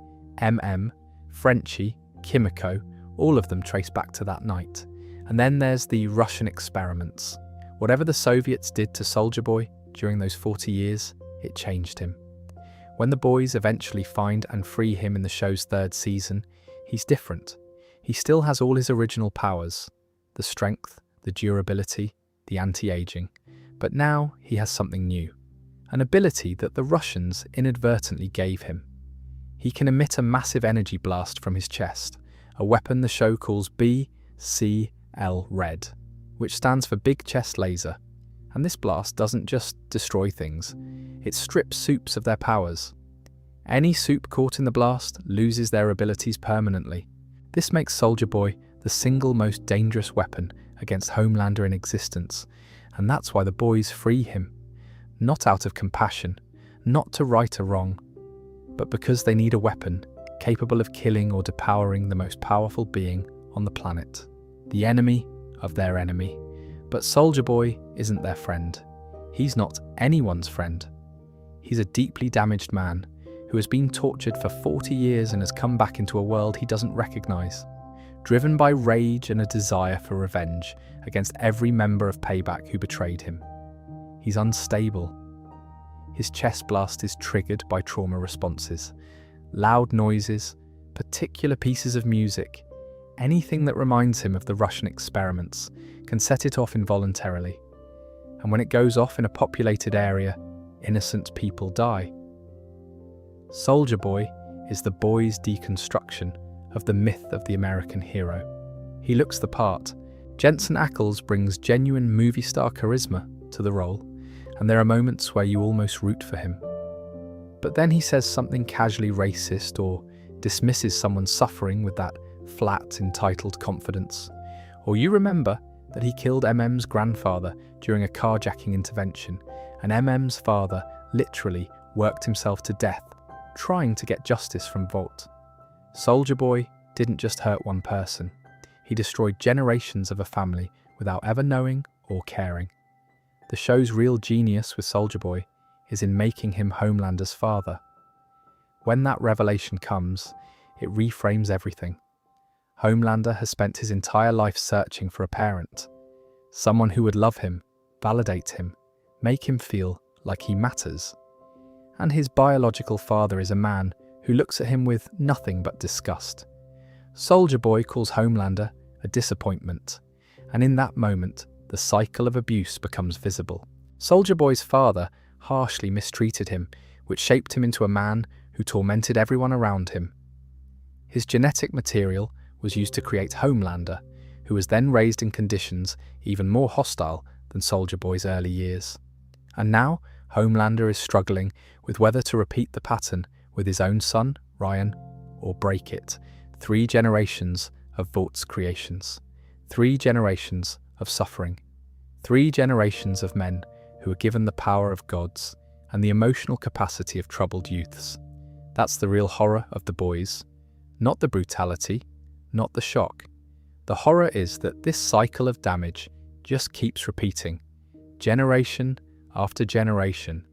Speaker 1: Frenchie, Kimiko, all of them trace back to that night. And then there's the Russian experiments. Whatever the Soviets did to Soulja Boy during those 40 years, it changed him. When the Boys eventually find and free him in the show's third season, he's different. He still has all his original powers, the strength, the durability, the anti-aging. But now he has something new, an ability that the Russians inadvertently gave him. He can emit a massive energy blast from his chest, a weapon the show calls BCL Red, which stands for Big Chest Laser. And this blast doesn't just destroy things, it strips supes of their powers. Any supe caught in the blast loses their abilities permanently. This makes Soulja Boy the single most dangerous weapon against Homelander in existence, and that's why the Boys free him. Not out of compassion, not to right a wrong, but because they need a weapon capable of killing or depowering the most powerful being on the planet, the enemy of their enemy. But Soulja Boy isn't their friend. He's not anyone's friend. He's a deeply damaged man who has been tortured for 40 years and has come back into a world he doesn't recognize, driven by rage and a desire for revenge against every member of Payback who betrayed him. He's unstable. His chest blast is triggered by trauma responses, loud noises, particular pieces of music. Anything that reminds him of the Russian experiments can set it off involuntarily. And when it goes off in a populated area, innocent people die. Soulja Boy is the Boys' deconstruction of the myth of the American hero. He looks the part. Jensen Ackles brings genuine movie star charisma to the role, and there are moments where you almost root for him. But then he says something casually racist or dismisses someone's suffering with that flat, entitled confidence. Or you remember that he killed MM's grandfather during a carjacking intervention, and MM's father literally worked himself to death trying to get justice from Vought. Soulja Boy didn't just hurt one person. He destroyed generations of a family without ever knowing or caring. The show's real genius with Soulja Boy is in making him Homelander's father. When that revelation comes, it reframes everything. Homelander has spent his entire life searching for a parent, someone who would love him, validate him, make him feel like he matters. And his biological father is a man who looks at him with nothing but disgust. Soulja Boy calls Homelander a disappointment, and in that moment, the cycle of abuse becomes visible. Soulja Boy's father harshly mistreated him, which shaped him into a man who tormented everyone around him. His genetic material was used to create Homelander, who was then raised in conditions even more hostile than Soulja Boy's early years. And now, Homelander is struggling with whether to repeat the pattern with his own son, Ryan, or break it. 3 generations of Vaught's creations. 3 generations of suffering. 3 generations of men who are given the power of gods and the emotional capacity of troubled youths. That's the real horror of the Boys. Not the brutality, not the shock. The horror is that this cycle of damage just keeps repeating, generation after generation,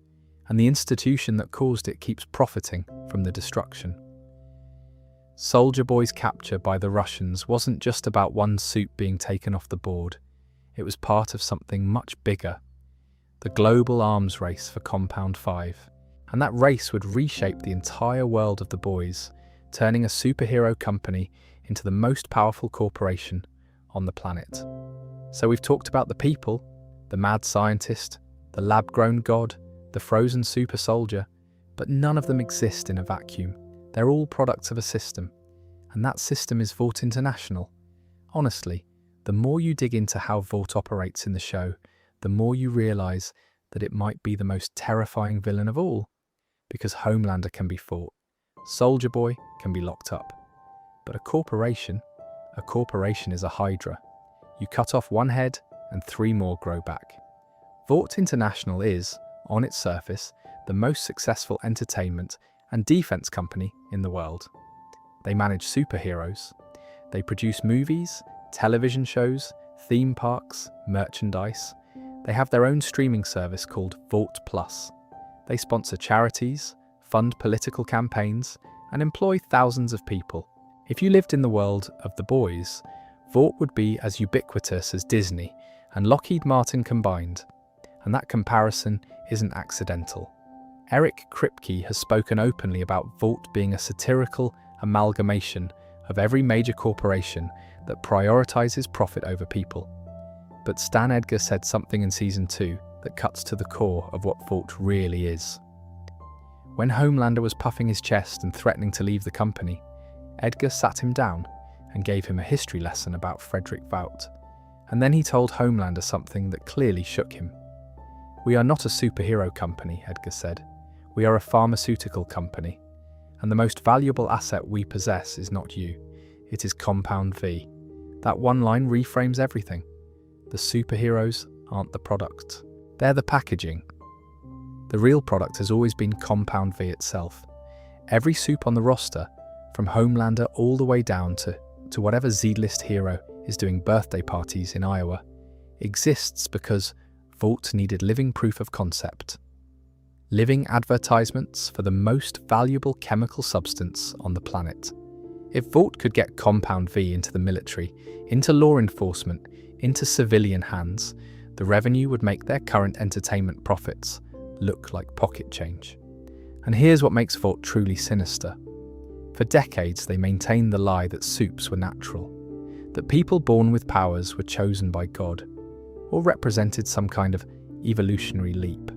Speaker 1: and the institution that caused it keeps profiting from the destruction. Soulja Boy's capture by the Russians wasn't just about one suit being taken off the board. It was part of something much bigger, the global arms race for Compound 5. And that race would reshape the entire world of the Boys, turning a superhero company into the most powerful corporation on the planet. So we've talked about the people, the mad scientist, the lab-grown god, the frozen super soldier, but none of them exist in a vacuum. They're all products of a system, and that system is Vought International. Honestly, the more you dig into how Vought operates in the show, the more you realise that it might be the most terrifying villain of all, because Homelander can be fought, Soldier Boy can be locked up. But a corporation is a hydra. You cut off one head and 3 more grow back. Vought International is, on its surface, the most successful entertainment and defense company in the world. They manage superheroes. They produce movies, television shows, theme parks, merchandise. They have their own streaming service called Vought Plus. They sponsor charities, fund political campaigns, and employ thousands of people. If you lived in the world of The Boys, Vought would be as ubiquitous as Disney and Lockheed Martin combined. And that comparison isn't accidental. Eric Kripke has spoken openly about Vought being a satirical amalgamation of every major corporation that prioritizes profit over people. But Stan Edgar said something in Season 2 that cuts to the core of what Vought really is. When Homelander was puffing his chest and threatening to leave the company, Edgar sat him down and gave him a history lesson about Frederick Vought. And then he told Homelander something that clearly shook him. "We are not a superhero company," Edgar said. "We are a pharmaceutical company. And the most valuable asset we possess is not you. It is Compound V." That one line reframes everything. The superheroes aren't the product. They're the packaging. The real product has always been Compound V itself. Every supe on the roster, from Homelander all the way down to whatever Z-list hero is doing birthday parties in Iowa, exists because Vought needed living proof of concept. Living advertisements for the most valuable chemical substance on the planet. If Vought could get Compound V into the military, into law enforcement, into civilian hands, the revenue would make their current entertainment profits look like pocket change. And here's what makes Vought truly sinister. For decades, they maintained the lie that supes were natural, that people born with powers were chosen by God, or represented some kind of evolutionary leap.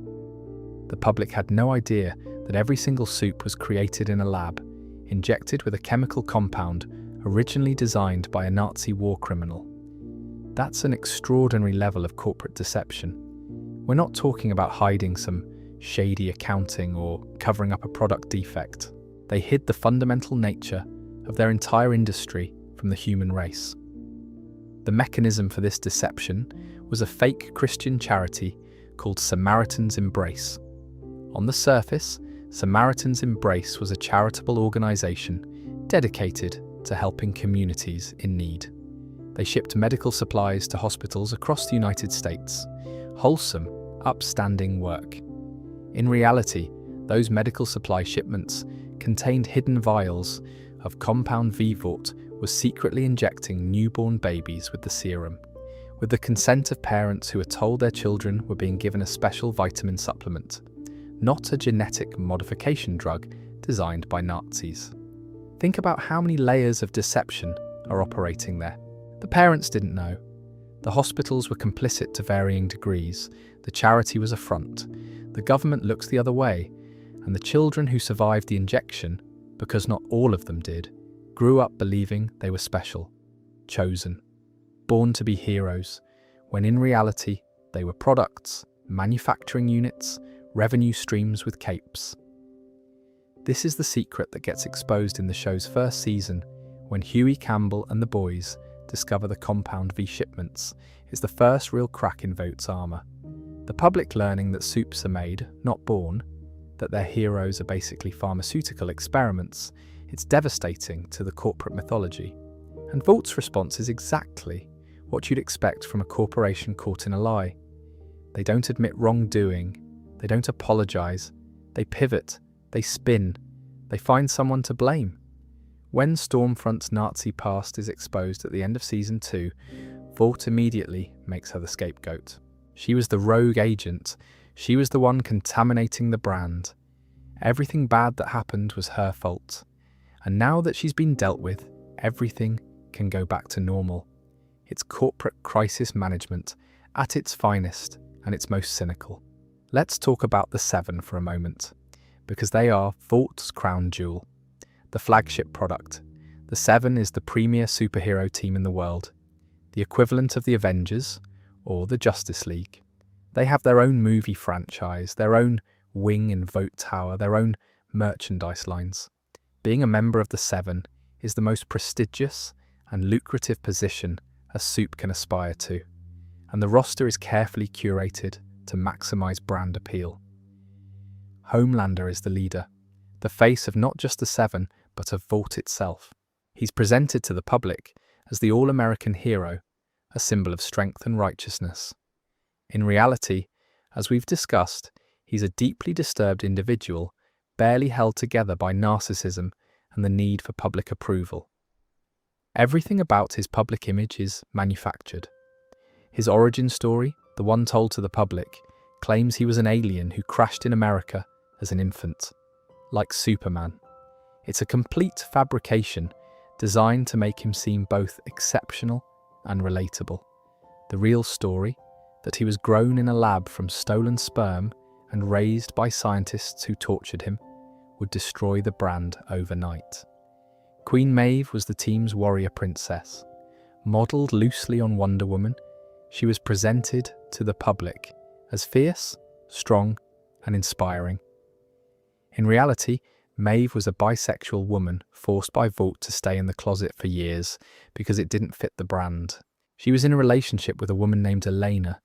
Speaker 1: The public had no idea that every single supe was created in a lab, injected with a chemical compound originally designed by a Nazi war criminal. That's an extraordinary level of corporate deception. We're not talking about hiding some shady accounting or covering up a product defect. They hid the fundamental nature of their entire industry from the human race. The mechanism for this deception was a fake Christian charity called Samaritan's Embrace. On the surface, Samaritan's Embrace was a charitable organisation dedicated to helping communities in need. They shipped medical supplies to hospitals across the United States. Wholesome, upstanding work. In reality, those medical supply shipments contained hidden vials of Compound V. Vought was secretly injecting newborn babies with the serum, with the consent of parents who were told their children were being given a special vitamin supplement, not a genetic modification drug designed by Nazis. Think about how many layers of deception are operating there. The parents didn't know. The hospitals were complicit to varying degrees. The charity was a front. The government looks the other way. And the children who survived the injection, because not all of them did, grew up believing they were special, chosen, born to be heroes, when in reality they were products, manufacturing units, revenue streams with capes. This is the secret that gets exposed in the show's first season, when Huey Campbell and the boys discover the Compound V shipments. Is the first real crack in Vought's armour. The public learning that supes are made, not born, that their heroes are basically pharmaceutical experiments, it's devastating to the corporate mythology. And Vaught's response is exactly what you'd expect from a corporation caught in a lie. They don't admit wrongdoing, they don't apologise, they pivot, they spin, they find someone to blame. When Stormfront's Nazi past is exposed at the end of Season 2, Vought immediately makes her the scapegoat. She was the rogue agent. She was the one contaminating the brand. Everything bad that happened was her fault. And now that she's been dealt with, everything can go back to normal. It's corporate crisis management at its finest and its most cynical. Let's talk about the Seven for a moment, because they are Vaught's crown jewel, the flagship product. The Seven is the premier superhero team in the world, the equivalent of the Avengers or the Justice League. They have their own movie franchise, their own wing in Vought Tower, their own merchandise lines. Being a member of the Seven is the most prestigious and lucrative position a soup can aspire to, and the roster is carefully curated to maximize brand appeal. Homelander is the leader, the face of not just the Seven, but of Vought itself. He's presented to the public as the all-American hero, a symbol of strength and righteousness. In reality, as we've discussed, he's a deeply disturbed individual, barely held together by narcissism and the need for public approval. Everything about his public image is manufactured. His origin story, the one told to the public, claims he was an alien who crashed in America as an infant, like Superman. It's a complete fabrication designed to make him seem both exceptional and relatable. The real story, that he was grown in a lab from stolen sperm and raised by scientists who tortured him, would destroy the brand overnight. Queen Maeve was the team's warrior princess. Modelled loosely on Wonder Woman, she was presented to the public as fierce, strong, and inspiring. In reality, Maeve was a bisexual woman forced by Vought to stay in the closet for years because it didn't fit the brand. She was in a relationship with a woman named Elena,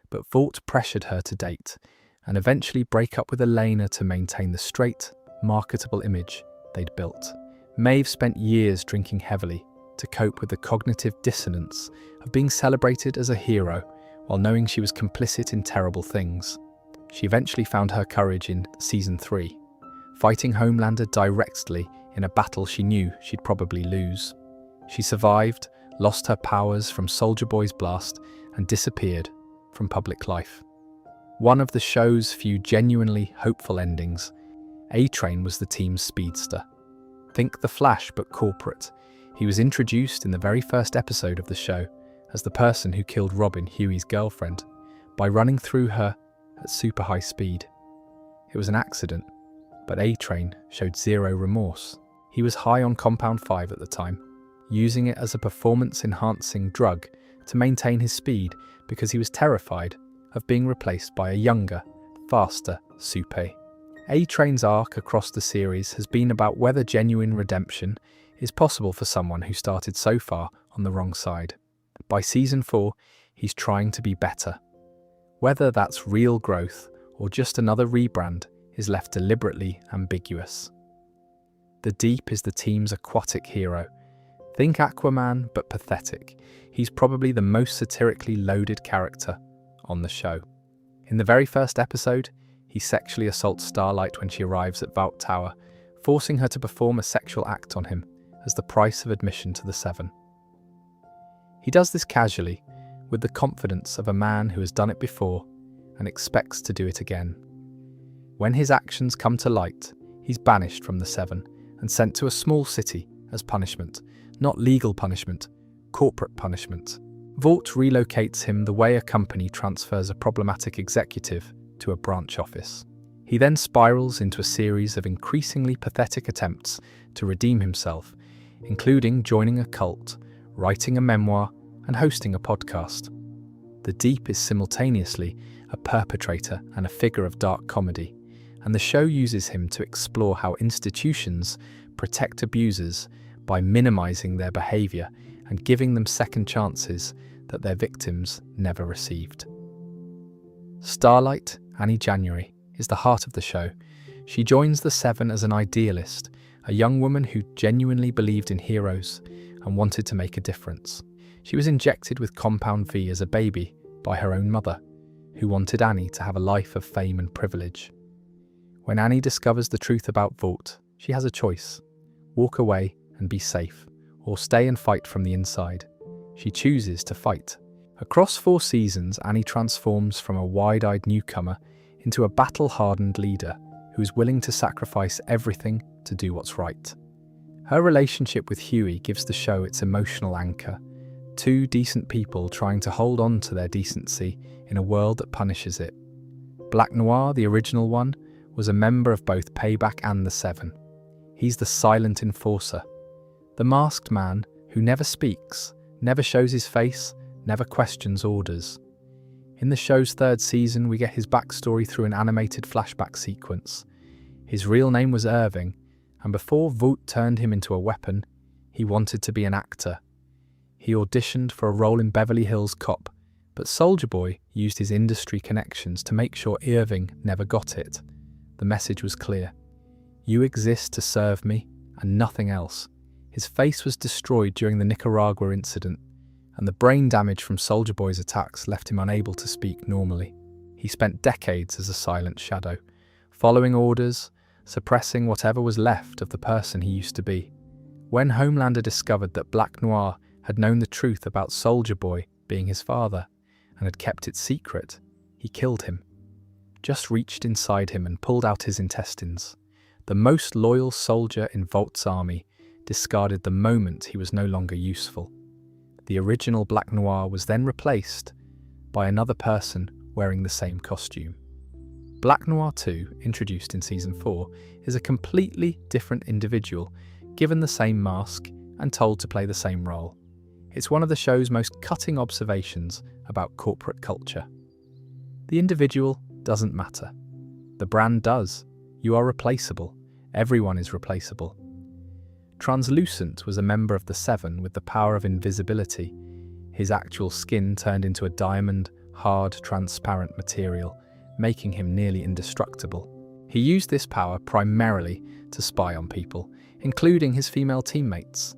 Speaker 1: but Vought pressured her to date and eventually break up with Elena to maintain the straight, marketable image they'd built. Maeve spent years drinking heavily to cope with the cognitive dissonance of being celebrated as a hero while knowing she was complicit in terrible things. She eventually found her courage in Season 3, fighting Homelander directly in a battle she knew she'd probably lose. She survived, lost her powers from Soldier Boy's blast, and disappeared from public life. One of the show's few genuinely hopeful endings, A-Train was the team's speedster. Think The Flash, but corporate. He was introduced in the very first episode of the show as the person who killed Robin, Huey's girlfriend, by running through her at super high speed. It was an accident, but A-Train showed zero remorse. He was high on Compound 5 at the time, using it as a performance-enhancing drug to maintain his speed because he was terrified of being replaced by a younger, faster Supe. A-Train's arc across the series has been about whether genuine redemption is possible for someone who started so far on the wrong side. By Season 4, he's trying to be better. Whether that's real growth or just another rebrand is left deliberately ambiguous. The Deep is the team's aquatic hero. Think Aquaman, but pathetic. He's probably the most satirically loaded character on the show. In the very first episode, he sexually assaults Starlight when she arrives at Vought Tower, forcing her to perform a sexual act on him as the price of admission to the Seven. He does this casually, with the confidence of a man who has done it before and expects to do it again. When his actions come to light, he's banished from the Seven and sent to a small city as punishment, not legal punishment, corporate punishment. Vought relocates him the way a company transfers a problematic executive to a branch office. He then spirals into a series of increasingly pathetic attempts to redeem himself, including joining a cult, writing a memoir, and hosting a podcast. The Deep is simultaneously a perpetrator and a figure of dark comedy, and the show uses him to explore how institutions protect abusers by minimizing their behavior and giving them second chances that their victims never received. Starlight, Annie January, is the heart of the show. She joins the Seven as an idealist, a young woman who genuinely believed in heroes and wanted to make a difference. She was injected with Compound V as a baby by her own mother, who wanted Annie to have a life of fame and privilege. When Annie discovers the truth about Vought, she has a choice: walk away and be safe, or stay and fight from the inside. She chooses to fight. Across 4 seasons, Annie transforms from a wide-eyed newcomer into a battle-hardened leader who is willing to sacrifice everything to do what's right. Her relationship with Huey gives the show its emotional anchor. two decent people trying to hold on to their decency in a world that punishes it. Black Noir, the original one, was a member of both Payback and the Seven. He's the silent enforcer, the masked man who never speaks, never shows his face, never questions orders. In the show's third season, we get his backstory through an animated flashback sequence. His real name was Irving, and before Vought turned him into a weapon, he wanted to be an actor. He auditioned for a role in Beverly Hills Cop, but Soulja Boy used his industry connections to make sure Irving never got it. The message was clear. You exist to serve me, and nothing else. His face was destroyed during the Nicaragua incident, and the brain damage from Soulja Boy's attacks left him unable to speak normally. He spent decades as a silent shadow, following orders, suppressing whatever was left of the person he used to be. When Homelander discovered that Black Noir had known the truth about Soulja Boy being his father and had kept it secret, he killed him. Just reached inside him and pulled out his intestines. The most loyal soldier in Vaught's army discarded the moment he was no longer useful. The original Black Noir was then replaced by another person wearing the same costume. Black Noir 2, introduced in Season 4, is a completely different individual, given the same mask and told to play the same role. It's one of the show's most cutting observations about corporate culture. The individual doesn't matter. The brand does. You are replaceable. Everyone is replaceable. Translucent was a member of the Seven with the power of invisibility. His actual skin turned into a diamond, hard, transparent material, making him nearly indestructible. He used this power primarily to spy on people, including his female teammates.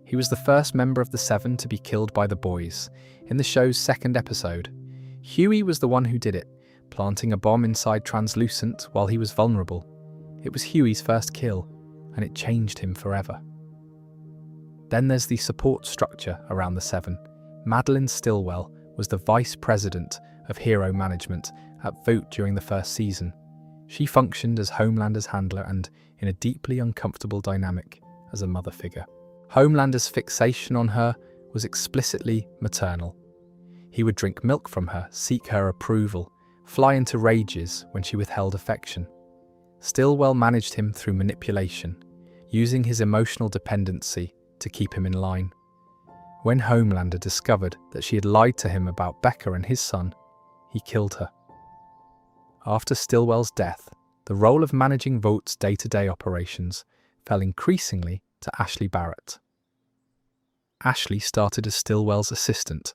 Speaker 1: He was the first member of the Seven to be killed by the boys. In the show's second episode, Huey was the one who did it, planting a bomb inside Translucent while he was vulnerable. It was Huey's first kill, and it changed him forever. Then there's the support structure around the Seven. Madeline Stillwell was the vice president of hero management at Vought during the first season. She functioned as Homelander's handler and in a deeply uncomfortable dynamic as a mother figure. Homelander's fixation on her was explicitly maternal. He would drink milk from her, seek her approval, fly into rages when she withheld affection. Stillwell managed him through manipulation, using his emotional dependency to keep him in line. When Homelander discovered that she had lied to him about Becca and his son, he killed her. After Stillwell's death, the role of managing Vaught's day-to-day operations fell increasingly to Ashley Barrett. Ashley started as Stillwell's assistant,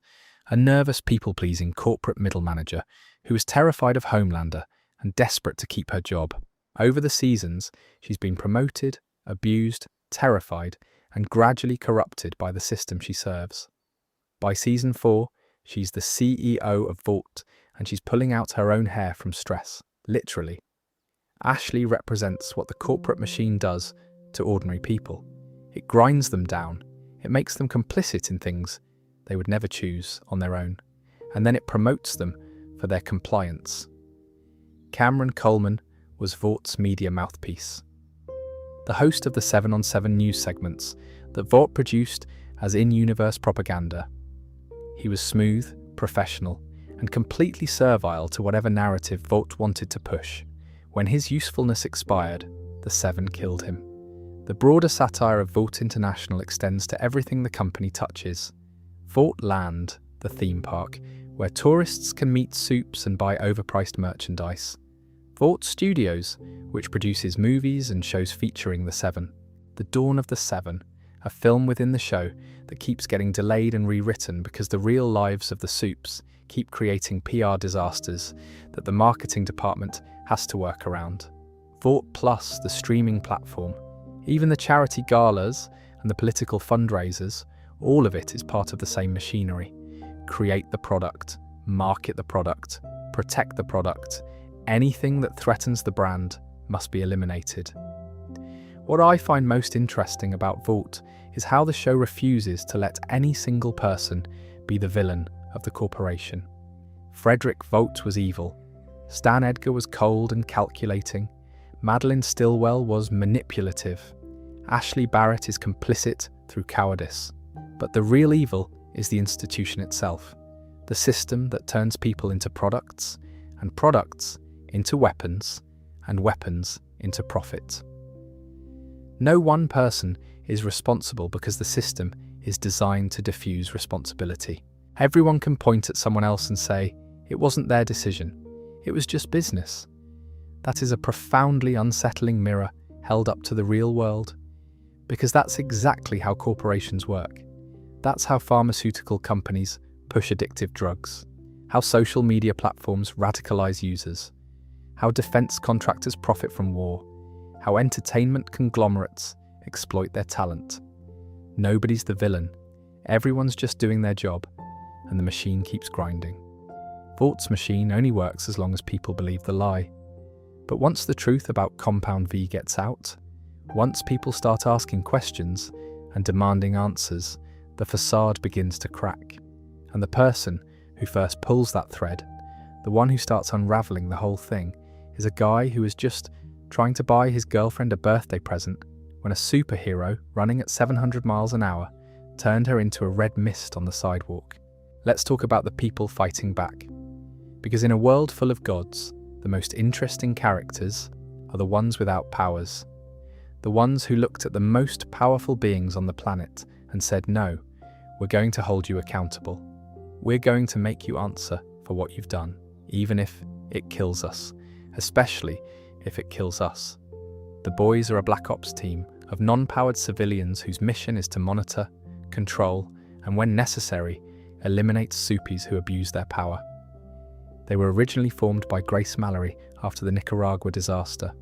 Speaker 1: a nervous people-pleasing corporate middle manager who was terrified of Homelander and desperate to keep her job. Over the seasons, she's been promoted, abused, terrified, and gradually corrupted by the system she serves. By Season 4, she's the CEO of Vought, and she's pulling out her own hair from stress, literally. Ashley represents what the corporate machine does to ordinary people. It grinds them down, it makes them complicit in things they would never choose on their own, and then it promotes them for their compliance. Cameron Coleman was Vaught's media mouthpiece, the host of the 7-on-7 news segments that Vought produced as in-universe propaganda. He was smooth, professional, and completely servile to whatever narrative Vought wanted to push. When his usefulness expired, the Seven killed him. The broader satire of Vought International extends to everything the company touches. Vought Land, the theme park, where tourists can meet supes and buy overpriced merchandise. Vought Studios, which produces movies and shows featuring the Seven. The Dawn of the Seven, a film within the show that keeps getting delayed and rewritten because the real lives of the supes keep creating PR disasters that the marketing department has to work around. Vought Plus, the streaming platform, even the charity galas and the political fundraisers, all of it is part of the same machinery. Create the product, market the product, protect the product. Anything that threatens the brand must be eliminated. What I find most interesting about Vought is how the show refuses to let any single person be the villain of the corporation. Frederick Vought was evil. Stan Edgar was cold and calculating. Madeline Stillwell was manipulative. Ashley Barrett is complicit through cowardice. But the real evil is the institution itself, the system that turns people into products, and products into weapons, and weapons into profit. No one person is responsible because the system is designed to diffuse responsibility. Everyone can point at someone else and say, it wasn't their decision, it was just business. That is a profoundly unsettling mirror held up to the real world, because that's exactly how corporations work. That's how pharmaceutical companies push addictive drugs, how social media platforms radicalize users, how defense contractors profit from war, how entertainment conglomerates exploit their talent. Nobody's the villain, everyone's just doing their job, and the machine keeps grinding. Vaught's machine only works as long as people believe the lie. But once the truth about Compound V gets out, once people start asking questions and demanding answers, the facade begins to crack. And the person who first pulls that thread, the one who starts unraveling the whole thing, is a guy who is just trying to buy his girlfriend a birthday present when a superhero running at 700 miles an hour turned her into a red mist on the sidewalk. Let's talk about the people fighting back. Because in a world full of gods, the most interesting characters are the ones without powers. The ones who looked at the most powerful beings on the planet and said, no, we're going to hold you accountable. We're going to make you answer for what you've done, even if it kills us, especially if it kills us. The boys are a Black Ops team of non-powered civilians whose mission is to monitor, control, and when necessary, eliminate supes who abuse their power. They were originally formed by Grace Mallory after the Nicaragua disaster.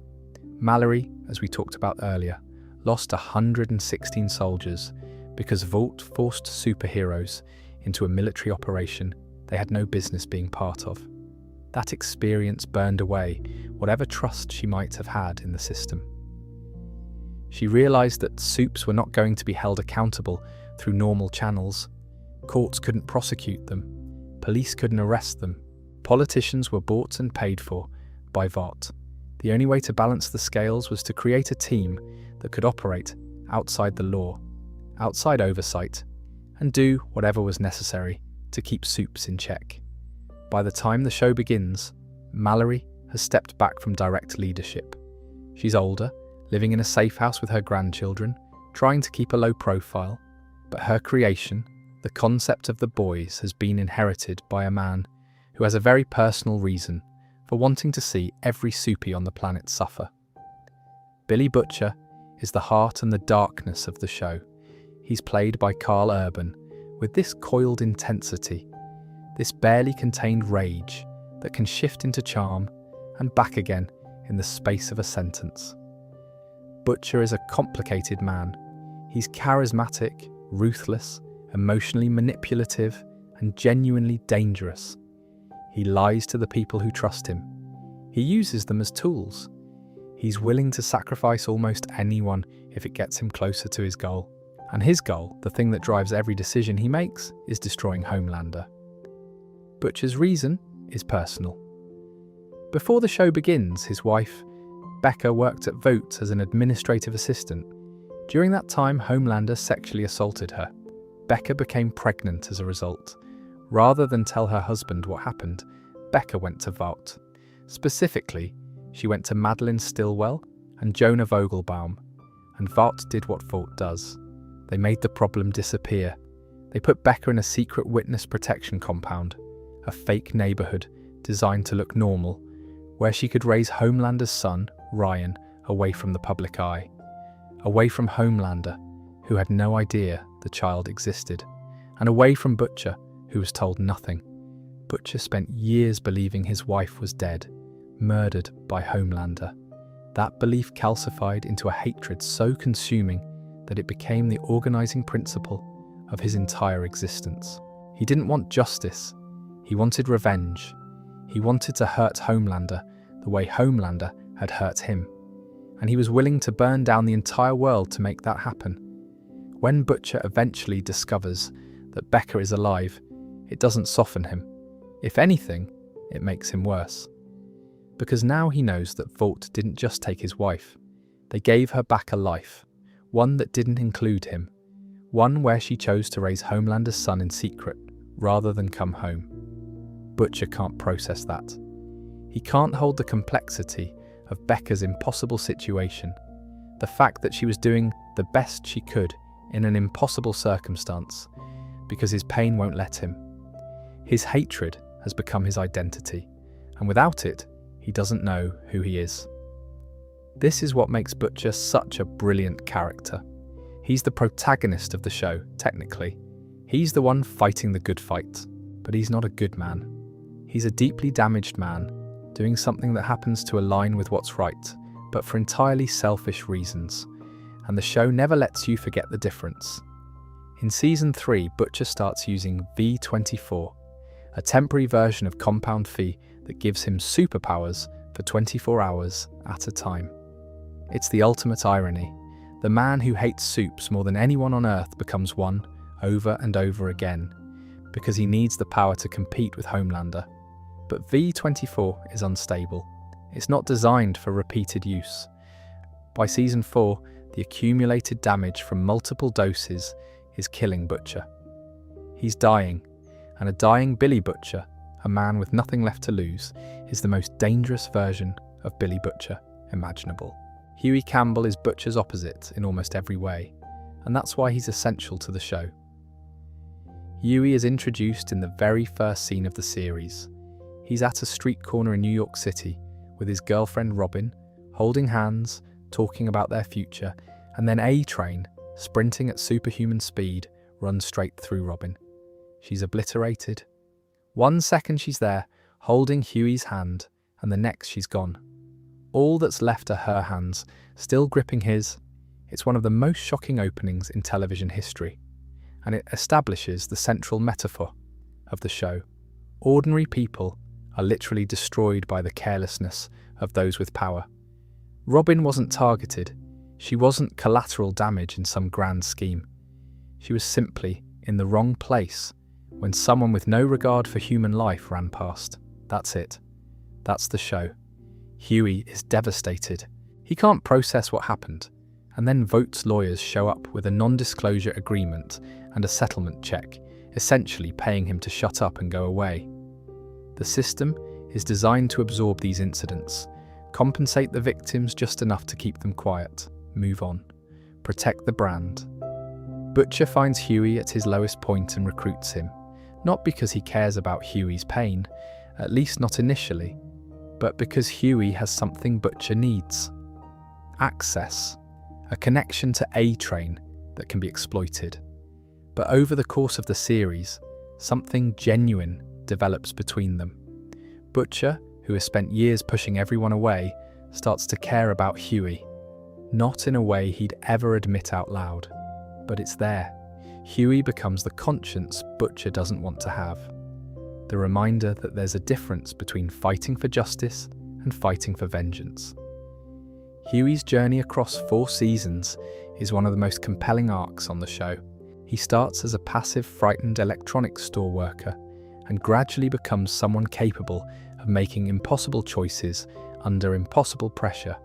Speaker 1: Mallory, as we talked about earlier, lost 116 soldiers because Vought forced superheroes into a military operation they had no business being part of. That experience burned away whatever trust she might have had in the system. She realized that supes were not going to be held accountable through normal channels. Courts couldn't prosecute them. Police couldn't arrest them. Politicians were bought and paid for by Vought. The only way to balance the scales was to create a team that could operate outside the law, outside oversight, and do whatever was necessary to keep supes in check. By the time the show begins, Mallory has stepped back from direct leadership. She's older, living in a safe house with her grandchildren, trying to keep a low profile, but her creation, the concept of the boys, has been inherited by a man who has a very personal reason for wanting to see every supie on the planet suffer. Billy Butcher is the heart and the darkness of the show. He's played by Carl Urban with this coiled intensity, this barely contained rage that can shift into charm and back again in the space of a sentence. Butcher is a complicated man. He's charismatic, ruthless, emotionally manipulative, and genuinely dangerous. He lies to the people who trust him. He uses them as tools. He's willing to sacrifice almost anyone if it gets him closer to his goal. And his goal, the thing that drives every decision he makes, is destroying Homelander. Butcher's reason is personal. Before the show begins, his wife, Becca, worked at Vought as an administrative assistant. During that time, Homelander sexually assaulted her. Becca became pregnant as a result. Rather than tell her husband what happened, Becca went to Vought. Specifically, she went to Madeline Stillwell and Jonah Vogelbaum, and Vought did what Vought does. They made the problem disappear. They put Becca in a secret witness protection compound, a fake neighborhood designed to look normal, where she could raise Homelander's son, Ryan, away from the public eye, away from Homelander, who had no idea the child existed, and away from Butcher, who was told nothing. Butcher spent years believing his wife was dead, murdered by Homelander. That belief calcified into a hatred so consuming that it became the organizing principle of his entire existence. He didn't want justice. He wanted revenge. He wanted to hurt Homelander the way Homelander had hurt him. And he was willing to burn down the entire world to make that happen. When Butcher eventually discovers that Becca is alive, it doesn't soften him. If anything, it makes him worse. Because now he knows that Vought didn't just take his wife. They gave her back a life, one that didn't include him, one where she chose to raise Homelander's son in secret rather than come home. Butcher can't process that. He can't hold the complexity of Becca's impossible situation, the fact that she was doing the best she could in an impossible circumstance, because his pain won't let him. His hatred has become his identity, and without it, he doesn't know who he is. This is what makes Butcher such a brilliant character. He's the protagonist of the show, technically. He's the one fighting the good fight, but he's not a good man. He's a deeply damaged man, doing something that happens to align with what's right, but for entirely selfish reasons. And the show never lets you forget the difference. In Season 3, Butcher starts using V24, a temporary version of Compound V that gives him superpowers for 24 hours at a time. It's the ultimate irony. The man who hates supes more than anyone on Earth becomes one over and over again, because he needs the power to compete with Homelander. But V24 is unstable. It's not designed for repeated use. By Season 4, the accumulated damage from multiple doses is killing Butcher. He's dying, and a dying Billy Butcher, a man with nothing left to lose, is the most dangerous version of Billy Butcher imaginable. Huey Campbell is Butcher's opposite in almost every way, and that's why he's essential to the show. Huey is introduced in the very first scene of the series. He's at a street corner in New York City with his girlfriend Robin, holding hands, talking about their future, and then A-Train, sprinting at superhuman speed, runs straight through Robin. She's obliterated. 1 second she's there, holding Huey's hand, and the next she's gone. All that's left are her hands, still gripping his. It's one of the most shocking openings in television history, and it establishes the central metaphor of the show. Ordinary people are literally destroyed by the carelessness of those with power. Robin wasn't targeted. She wasn't collateral damage in some grand scheme. She was simply in the wrong place when someone with no regard for human life ran past. That's it. That's the show. Huey is devastated. He can't process what happened, and then Vought's lawyers show up with a non-disclosure agreement and a settlement check, essentially paying him to shut up and go away. The system is designed to absorb these incidents, compensate the victims just enough to keep them quiet, move on, protect the brand. Butcher finds Huey at his lowest point and recruits him, not because he cares about Huey's pain, at least not initially, but because Huey has something Butcher needs. Access, a connection to A-Train that can be exploited. But over the course of the series, something genuine develops between them. Butcher, who has spent years pushing everyone away, starts to care about Huey, not in a way he'd ever admit out loud. But it's there. Huey becomes the conscience Butcher doesn't want to have. The reminder that there's a difference between fighting for justice and fighting for vengeance. Huey's journey across 4 seasons is one of the most compelling arcs on the show. He starts as a passive, frightened electronics store worker and gradually becomes someone capable of making impossible choices under impossible pressure.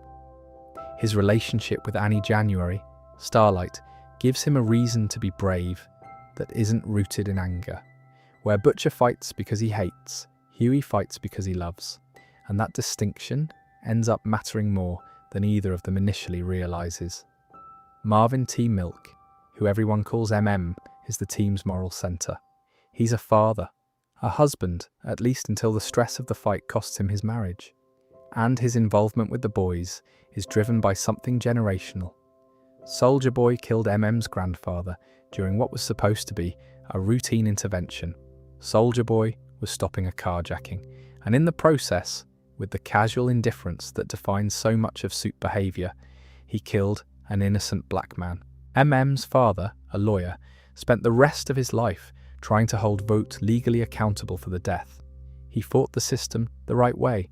Speaker 1: His relationship with Annie January, Starlight, gives him a reason to be brave that isn't rooted in anger. Where Butcher fights because he hates, Huey fights because he loves. And that distinction ends up mattering more than either of them initially realizes. Marvin T. Milk, who everyone calls MM, is the team's moral center. He's a father, a husband, at least until the stress of the fight costs him his marriage. And his involvement with the boys is driven by something generational. Soldier Boy killed MM's grandfather during what was supposed to be a routine intervention. Soldier Boy was stopping a carjacking, and in the process, with the casual indifference that defines so much of suit behaviour, he killed an innocent black man. MM's father, a lawyer, spent the rest of his life trying to hold Vought legally accountable for the death. He fought the system the right way,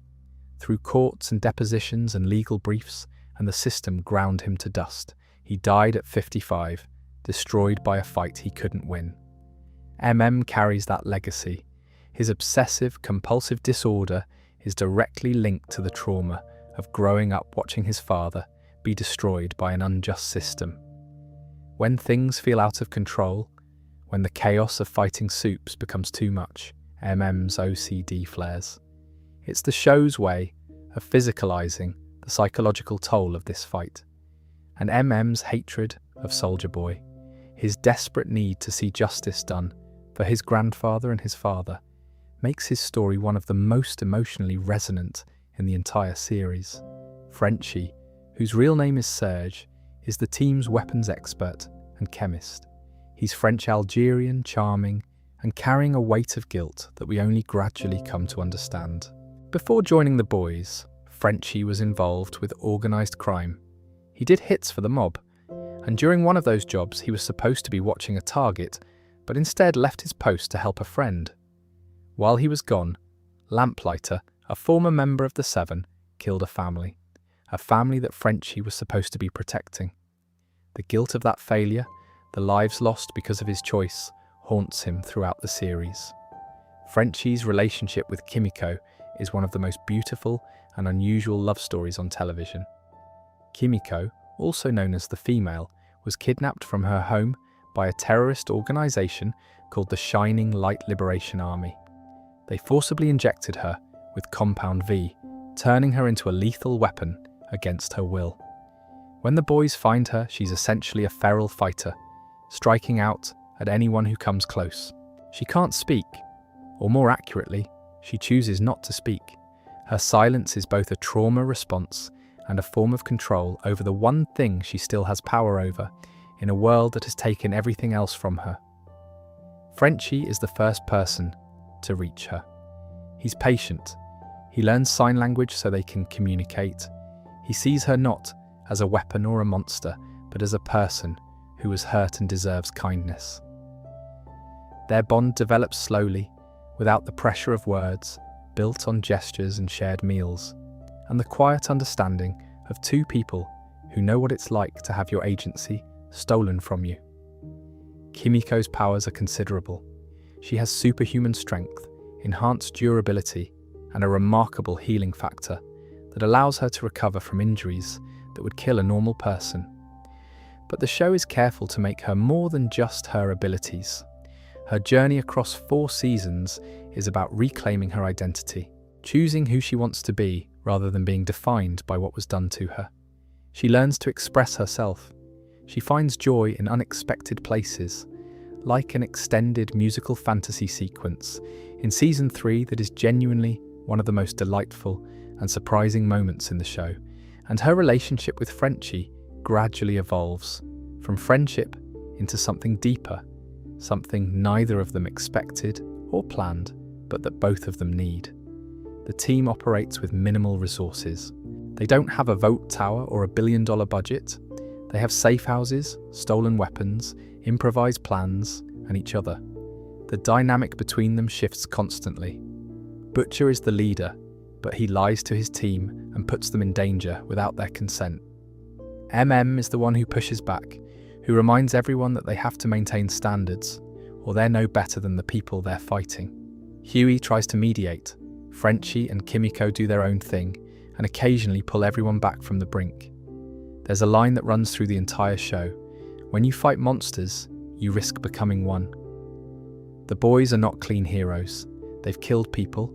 Speaker 1: through courts and depositions and legal briefs, and the system ground him to dust. He died at 55, destroyed by a fight he couldn't win. MM carries that legacy. His obsessive, compulsive disorder is directly linked to the trauma of growing up watching his father be destroyed by an unjust system. When things feel out of control, when the chaos of fighting supes becomes too much, MM's OCD flares. It's the show's way of physicalizing the psychological toll of this fight. And MM's hatred of Soldier Boy, his desperate need to see justice done for his grandfather and his father, makes his story one of the most emotionally resonant in the entire series. Frenchie, whose real name is Serge, is the team's weapons expert and chemist. He's French-Algerian, charming, and carrying a weight of guilt that we only gradually come to understand. Before joining the boys, Frenchie was involved with organised crime. He did hits for the mob, and during one of those jobs he was supposed to be watching a target, but instead left his post to help a friend. While he was gone, Lamplighter, a former member of the Seven, killed a family that Frenchie was supposed to be protecting. The guilt of that failure, the lives lost because of his choice, haunts him throughout the series. Frenchie's relationship with Kimiko is one of the most beautiful and unusual love stories on television. Kimiko, also known as the Female, was kidnapped from her home by a terrorist organization called the Shining Light Liberation Army. They forcibly injected her with Compound V, turning her into a lethal weapon against her will. When the boys find her, she's essentially a feral fighter, striking out at anyone who comes close. She can't speak, or more accurately, she chooses not to speak. Her silence is both a trauma response and a form of control over the one thing she still has power over in a world that has taken everything else from her. Frenchie is the first person to reach her. He's patient. He learns sign language so they can communicate. He sees her not as a weapon or a monster, but as a person who was hurt and deserves kindness. Their bond develops slowly, without the pressure of words, built on gestures and shared meals, and the quiet understanding of two people who know what it's like to have your agency stolen from you. Kimiko's powers are considerable. She has superhuman strength, enhanced durability, and a remarkable healing factor that allows her to recover from injuries that would kill a normal person. But the show is careful to make her more than just her abilities. Her journey across 4 seasons is about reclaiming her identity, choosing who she wants to be rather than being defined by what was done to her. She learns to express herself. She finds joy in unexpected places, like an extended musical fantasy sequence in Season 3 that is genuinely one of the most delightful and surprising moments in the show, and her relationship with Frenchie gradually evolves from friendship into something deeper, something neither of them expected or planned, but that both of them need. The team operates with minimal resources. They don't have a Vought tower or a $1 billion budget. They have safe houses, stolen weapons, improvised plans, and each other. The dynamic between them shifts constantly. Butcher is the leader, but he lies to his team and puts them in danger without their consent. MM is the one who pushes back, who reminds everyone that they have to maintain standards, or they're no better than the people they're fighting. Huey tries to mediate. Frenchie and Kimiko do their own thing, and occasionally pull everyone back from the brink. There's a line that runs through the entire show. When you fight monsters, you risk becoming one. The boys are not clean heroes. They've killed people.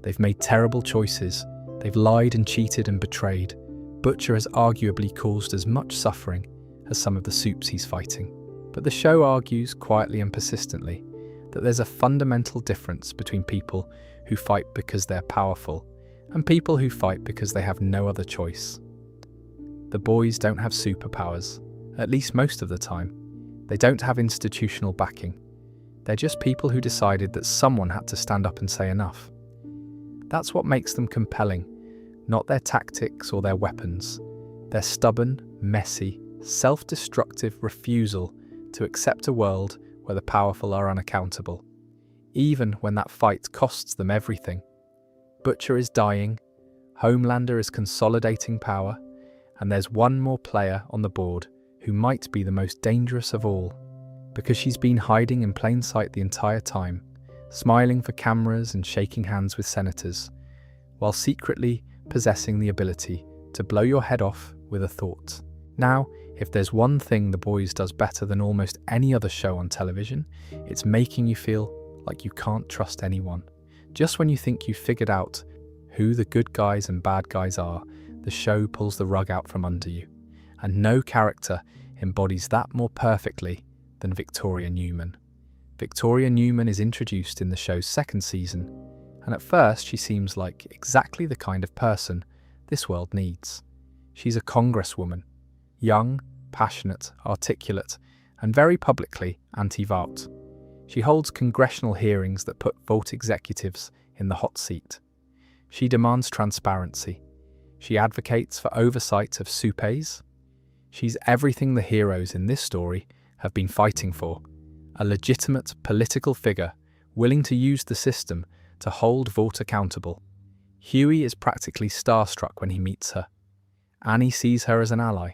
Speaker 1: They've made terrible choices. They've lied and cheated and betrayed. Butcher has arguably caused as much suffering as some of the supes he's fighting. But the show argues quietly and persistently that there's a fundamental difference between people who fight because they're powerful and people who fight because they have no other choice. The boys don't have superpowers, at least most of the time. They don't have institutional backing. They're just people who decided that someone had to stand up and say enough. That's what makes them compelling, not their tactics or their weapons. Their stubborn, messy, self-destructive refusal to accept a world where the powerful are unaccountable, even when that fight costs them everything. Butcher is dying, Homelander is consolidating power, and there's one more player on the board who might be the most dangerous of all, because she's been hiding in plain sight the entire time, smiling for cameras and shaking hands with senators, while secretly possessing the ability to blow your head off with a thought. Now, If there's one thing The Boys does better than almost any other show on television, it's making you feel like you can't trust anyone. Just when you think you've figured out who the good guys and bad guys are, the show pulls the rug out from under you. And no character embodies that more perfectly than Victoria Newman. Victoria Newman is introduced in the show's second season, and at first she seems like exactly the kind of person this world needs. She's a congresswoman, young, passionate, articulate, and very publicly anti-Vought. She holds congressional hearings that put Vought executives in the hot seat. She demands transparency. She advocates for oversight of supes. She's everything the heroes in this story have been fighting for, a legitimate political figure willing to use the system to hold Vought accountable. Huey is practically starstruck when he meets her. Annie sees her as an ally.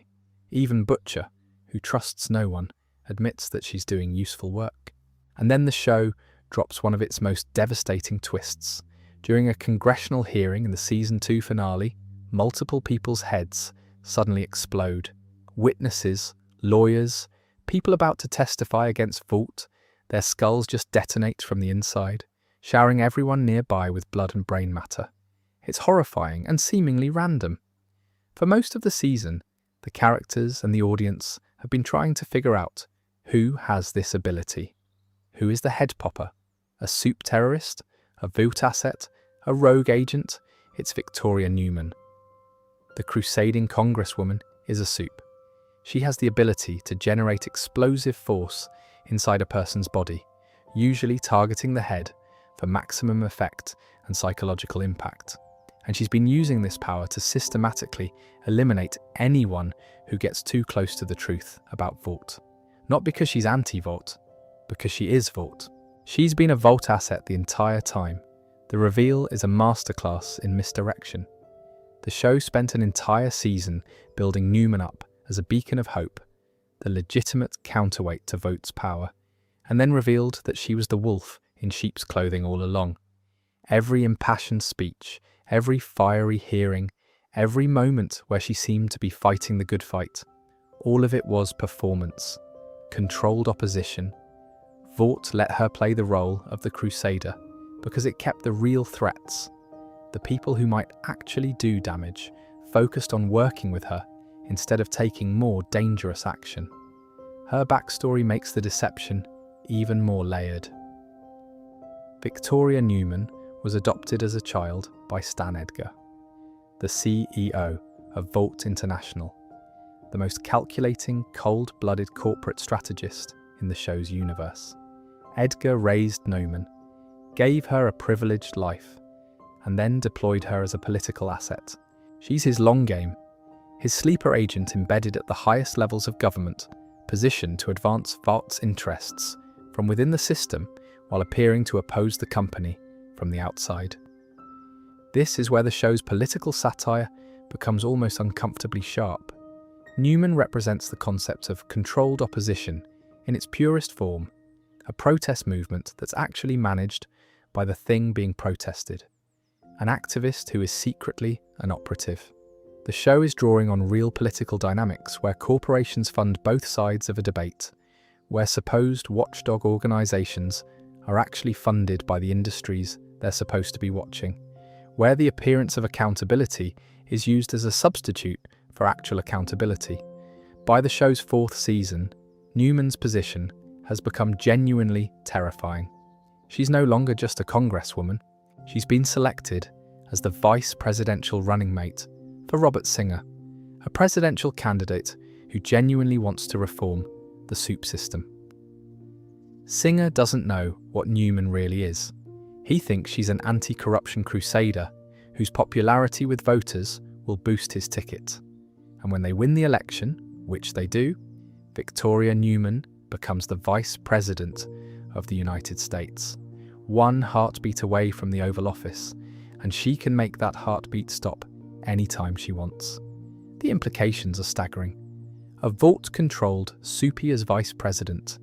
Speaker 1: Even Butcher, who trusts no one, admits that she's doing useful work. And then the show drops one of its most devastating twists. During a congressional hearing in the season 2 finale, multiple people's heads suddenly explode. Witnesses, lawyers, people about to testify against Vought, their skulls just detonate from the inside, showering everyone nearby with blood and brain matter. It's horrifying and seemingly random. For most of the season, the characters and the audience have been trying to figure out who has this ability. Who is the head popper? A soup terrorist? A Vought asset? A rogue agent? It's Victoria Newman. The crusading congresswoman is a soup. She has the ability to generate explosive force inside a person's body, usually targeting the head for maximum effect and psychological impact. And she's been using this power to systematically eliminate anyone who gets too close to the truth about Vought. Not because she's anti-Vought, because she is Vought. She's been a Vought asset the entire time. The reveal is a masterclass in misdirection. The show spent an entire season building Newman up as a beacon of hope, the legitimate counterweight to Vought's power, and then revealed that she was the wolf in sheep's clothing all along. Every impassioned speech, every fiery hearing, every moment where she seemed to be fighting the good fight, all of it was performance, controlled opposition. Vought let her play the role of the crusader because it kept the real threats, the people who might actually do damage, focused on working with her instead of taking more dangerous action. Her backstory makes the deception even more layered. Victoria Newman was adopted as a child by Stan Edgar, the CEO of Vought International, the most calculating, cold-blooded corporate strategist in the show's universe. Edgar raised Newman, gave her a privileged life, and then deployed her as a political asset. She's his long game, his sleeper agent embedded at the highest levels of government, positioned to advance Vought's interests from within the system while appearing to oppose the company from the outside. This is where the show's political satire becomes almost uncomfortably sharp. Newman represents the concept of controlled opposition in its purest form, a protest movement that's actually managed by the thing being protested, an activist who is secretly an operative. The show is drawing on real political dynamics where corporations fund both sides of a debate, where supposed watchdog organizations are actually funded by the industries they're supposed to be watching, where the appearance of accountability is used as a substitute for actual accountability. By the show's fourth season, Newman's position has become genuinely terrifying. She's no longer just a congresswoman. She's been selected as the vice presidential running mate for Robert Singer, a presidential candidate who genuinely wants to reform the soup system. Singer doesn't know what Newman really is. He thinks she's an anti-corruption crusader whose popularity with voters will boost his ticket. And when they win the election, which they do, Victoria Newman becomes the Vice President of the United States, one heartbeat away from the Oval Office, and she can make that heartbeat stop anytime she wants. The implications are staggering. A Vought-controlled soupy as Vice President.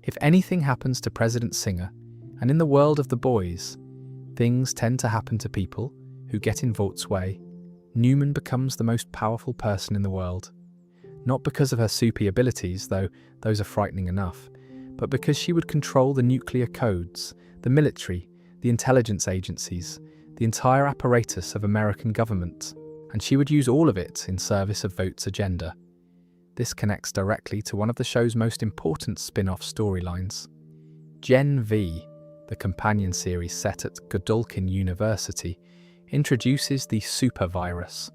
Speaker 1: If anything happens to President Singer, and in the world of The Boys, things tend to happen to people who get in Vought's way, Newman becomes the most powerful person in the world. not because of her soupy abilities, though those are frightening enough, but because she would control the nuclear codes, the military, the intelligence agencies, the entire apparatus of American government, and she would use all of it in service of Vought's agenda. This connects directly to one of the show's most important spin-off storylines. Gen V, the companion series set at Godolphin University, introduces the super virus.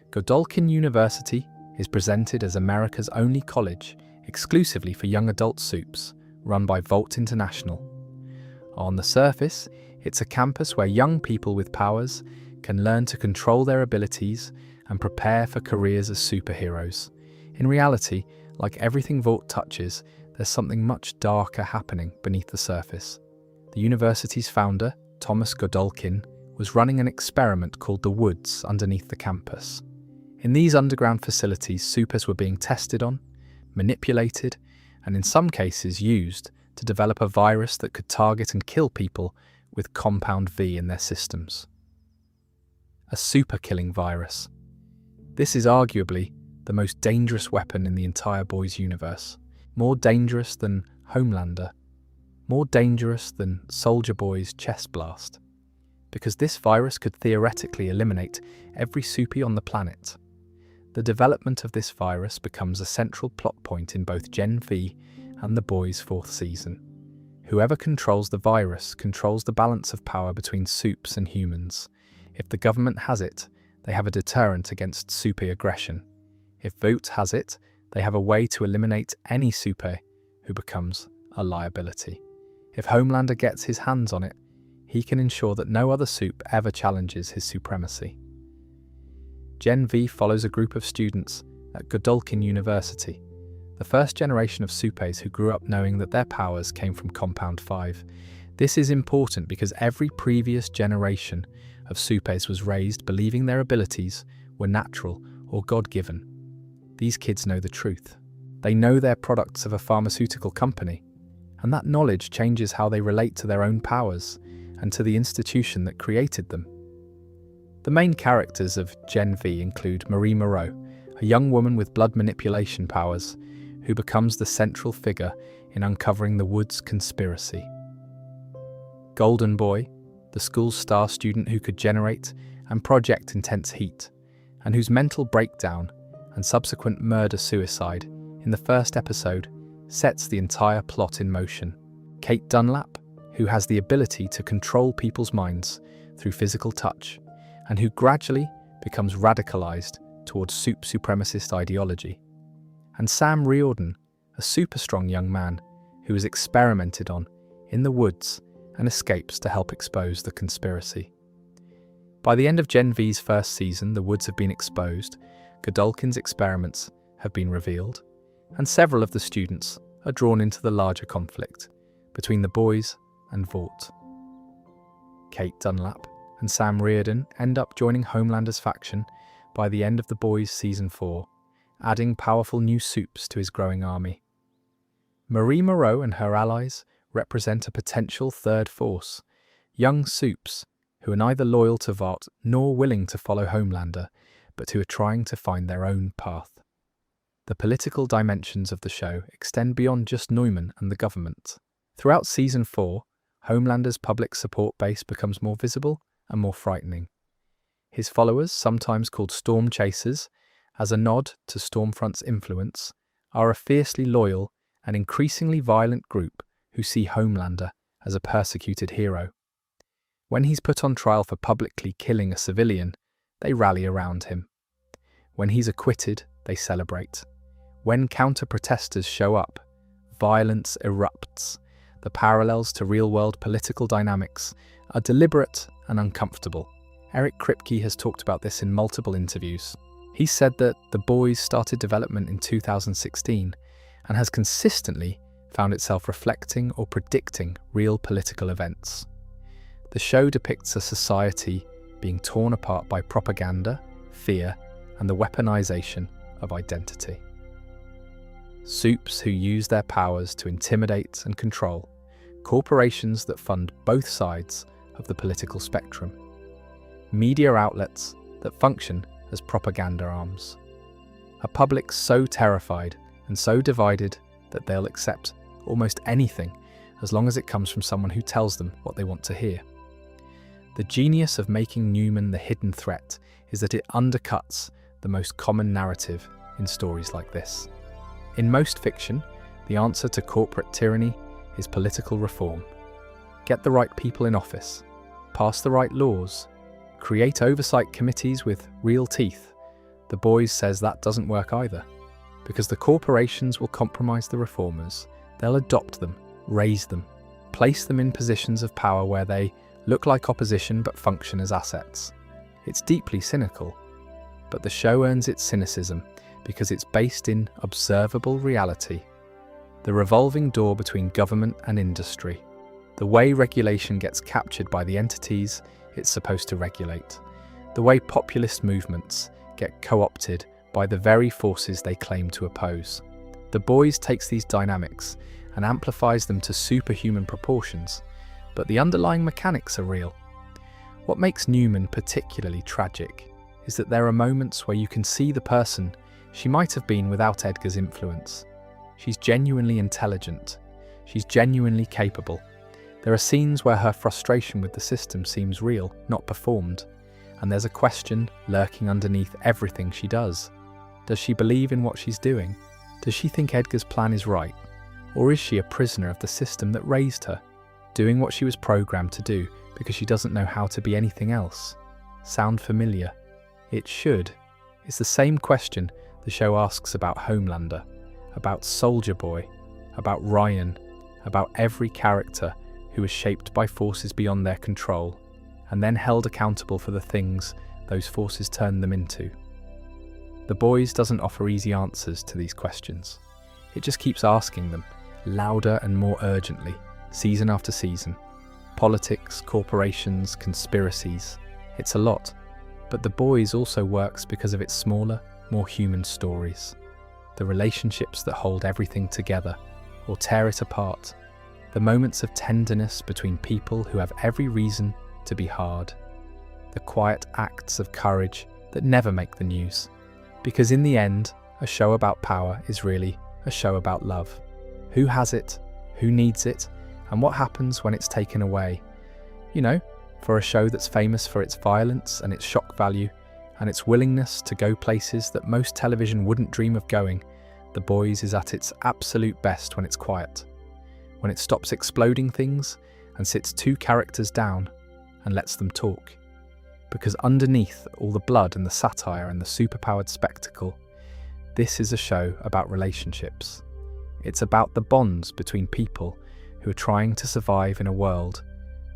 Speaker 1: Godolphin University is presented as America's only college exclusively for young adult supes, run by Vought International. On the surface, it's a campus where young people with powers can learn to control their abilities and prepare for careers as superheroes. In reality, like everything Vought touches, there's something much darker happening beneath the surface. The university's founder, Thomas Godolphin, was running an experiment called the Woods underneath the campus. In these underground facilities, supers were being tested on, manipulated, and in some cases used to develop a virus that could target and kill people with compound V in their systems. A super-killing virus. This is arguably the most dangerous weapon in the entire boys' universe. More dangerous than Homelander. More dangerous than Soldier Boy's chest blast. Because this virus could theoretically eliminate every supie on the planet. The development of this virus becomes a central plot point in both Gen V and the boys' 4th season. Whoever controls the virus controls the balance of power between supes and humans. If the government has it, they have a deterrent against supie aggression. If Vought has it, they have a way to eliminate any super who becomes a liability. If Homelander gets his hands on it, he can ensure that no other supe ever challenges his supremacy. Gen V follows a group of students at Godolphin University, the first generation of supes who grew up knowing that their powers came from Compound 5. This is important because every previous generation of supes was raised believing their abilities were natural or God-given. These kids know the truth. They know they're products of a pharmaceutical company, and that knowledge changes how they relate to their own powers and to the institution that created them. The main characters of Gen V include Marie Moreau, a young woman with blood manipulation powers, who becomes the central figure in uncovering the Woods conspiracy. Golden Boy, the school's star student who could generate and project intense heat, and whose mental breakdown and subsequent murder-suicide in the first episode sets the entire plot in motion. Kate Dunlap, who has the ability to control people's minds through physical touch, and who gradually becomes radicalized towards supe supremacist ideology. And Sam Riordan, a super strong young man who is experimented on in the Woods and escapes to help expose the conspiracy. By the end of Gen V's first season, the Woods have been exposed, Godolphin's experiments have been revealed, and several of the students are drawn into the larger conflict between the boys and Vought. Kate Dunlap and Sam Riordan end up joining Homelander's faction by the end of the boys' season 4, adding powerful new supes to his growing army. Marie Moreau and her allies represent a potential third force, young supes who are neither loyal to Vought nor willing to follow Homelander, but who are trying to find their own path. The political dimensions of the show extend beyond just Neumann and the government. Throughout season 4, Homelander's public support base becomes more visible and more frightening. His followers, sometimes called Storm Chasers, as a nod to Stormfront's influence, are a fiercely loyal and increasingly violent group who see Homelander as a persecuted hero. When he's put on trial for publicly killing a civilian, they rally around him. When he's acquitted, they celebrate. When counter-protesters show up, violence erupts. The parallels to real-world political dynamics are deliberate and uncomfortable. Eric Kripke has talked about this in multiple interviews. He said that The Boys started development in 2016 and has consistently found itself reflecting or predicting real political events. The show depicts a society being torn apart by propaganda, fear, and the weaponization of identity. Supes who use their powers to intimidate and control, corporations that fund both sides of the political spectrum, media outlets that function as propaganda arms. A public so terrified and so divided that they'll accept almost anything as long as it comes from someone who tells them what they want to hear. The genius of making Newman the hidden threat is that it undercuts the most common narrative in stories like this. In most fiction, the answer to corporate tyranny is political reform. Get the right people in office, pass the right laws, create oversight committees with real teeth. The Boys says that doesn't work either, because the corporations will compromise the reformers. They'll adopt them, raise them, place them in positions of power where they look like opposition but function as assets. It's deeply cynical, but the show earns its cynicism because it's based in observable reality. The revolving door between government and industry. The way regulation gets captured by the entities it's supposed to regulate. The way populist movements get co-opted by the very forces they claim to oppose. The Boys takes these dynamics and amplifies them to superhuman proportions, but the underlying mechanics are real. What makes Newman particularly tragic is that there are moments where you can see the person she might have been without Edgar's influence. She's genuinely intelligent. She's genuinely capable. There are scenes where her frustration with the system seems real, not performed, and there's a question lurking underneath everything she does. Does she believe in what she's doing? Does she think Edgar's plan is right? Or is she a prisoner of the system that raised her, doing what she was programmed to do because she doesn't know how to be anything else? Sound familiar? It should. It's the same question the show asks about Homelander, about Soldier Boy, about Ryan, about every character who is shaped by forces beyond their control, and then held accountable for the things those forces turn them into. The Boys doesn't offer easy answers to these questions. It just keeps asking them, louder and more urgently, season after season. Politics, corporations, conspiracies. It's a lot. But The Boys also works because of its smaller, more human stories. The relationships that hold everything together, or tear it apart. The moments of tenderness between people who have every reason to be hard. The quiet acts of courage that never make the news. Because in the end, a show about power is really a show about love. Who has it? Who needs it? And what happens when it's taken away? You know, for a show that's famous for its violence and its shock value, and its willingness to go places that most television wouldn't dream of going, The Boys is at its absolute best when it's quiet. When it stops exploding things and sits two characters down and lets them talk. Because underneath all the blood and the satire and the superpowered spectacle, this is a show about relationships. It's about the bonds between people who are trying to survive in a world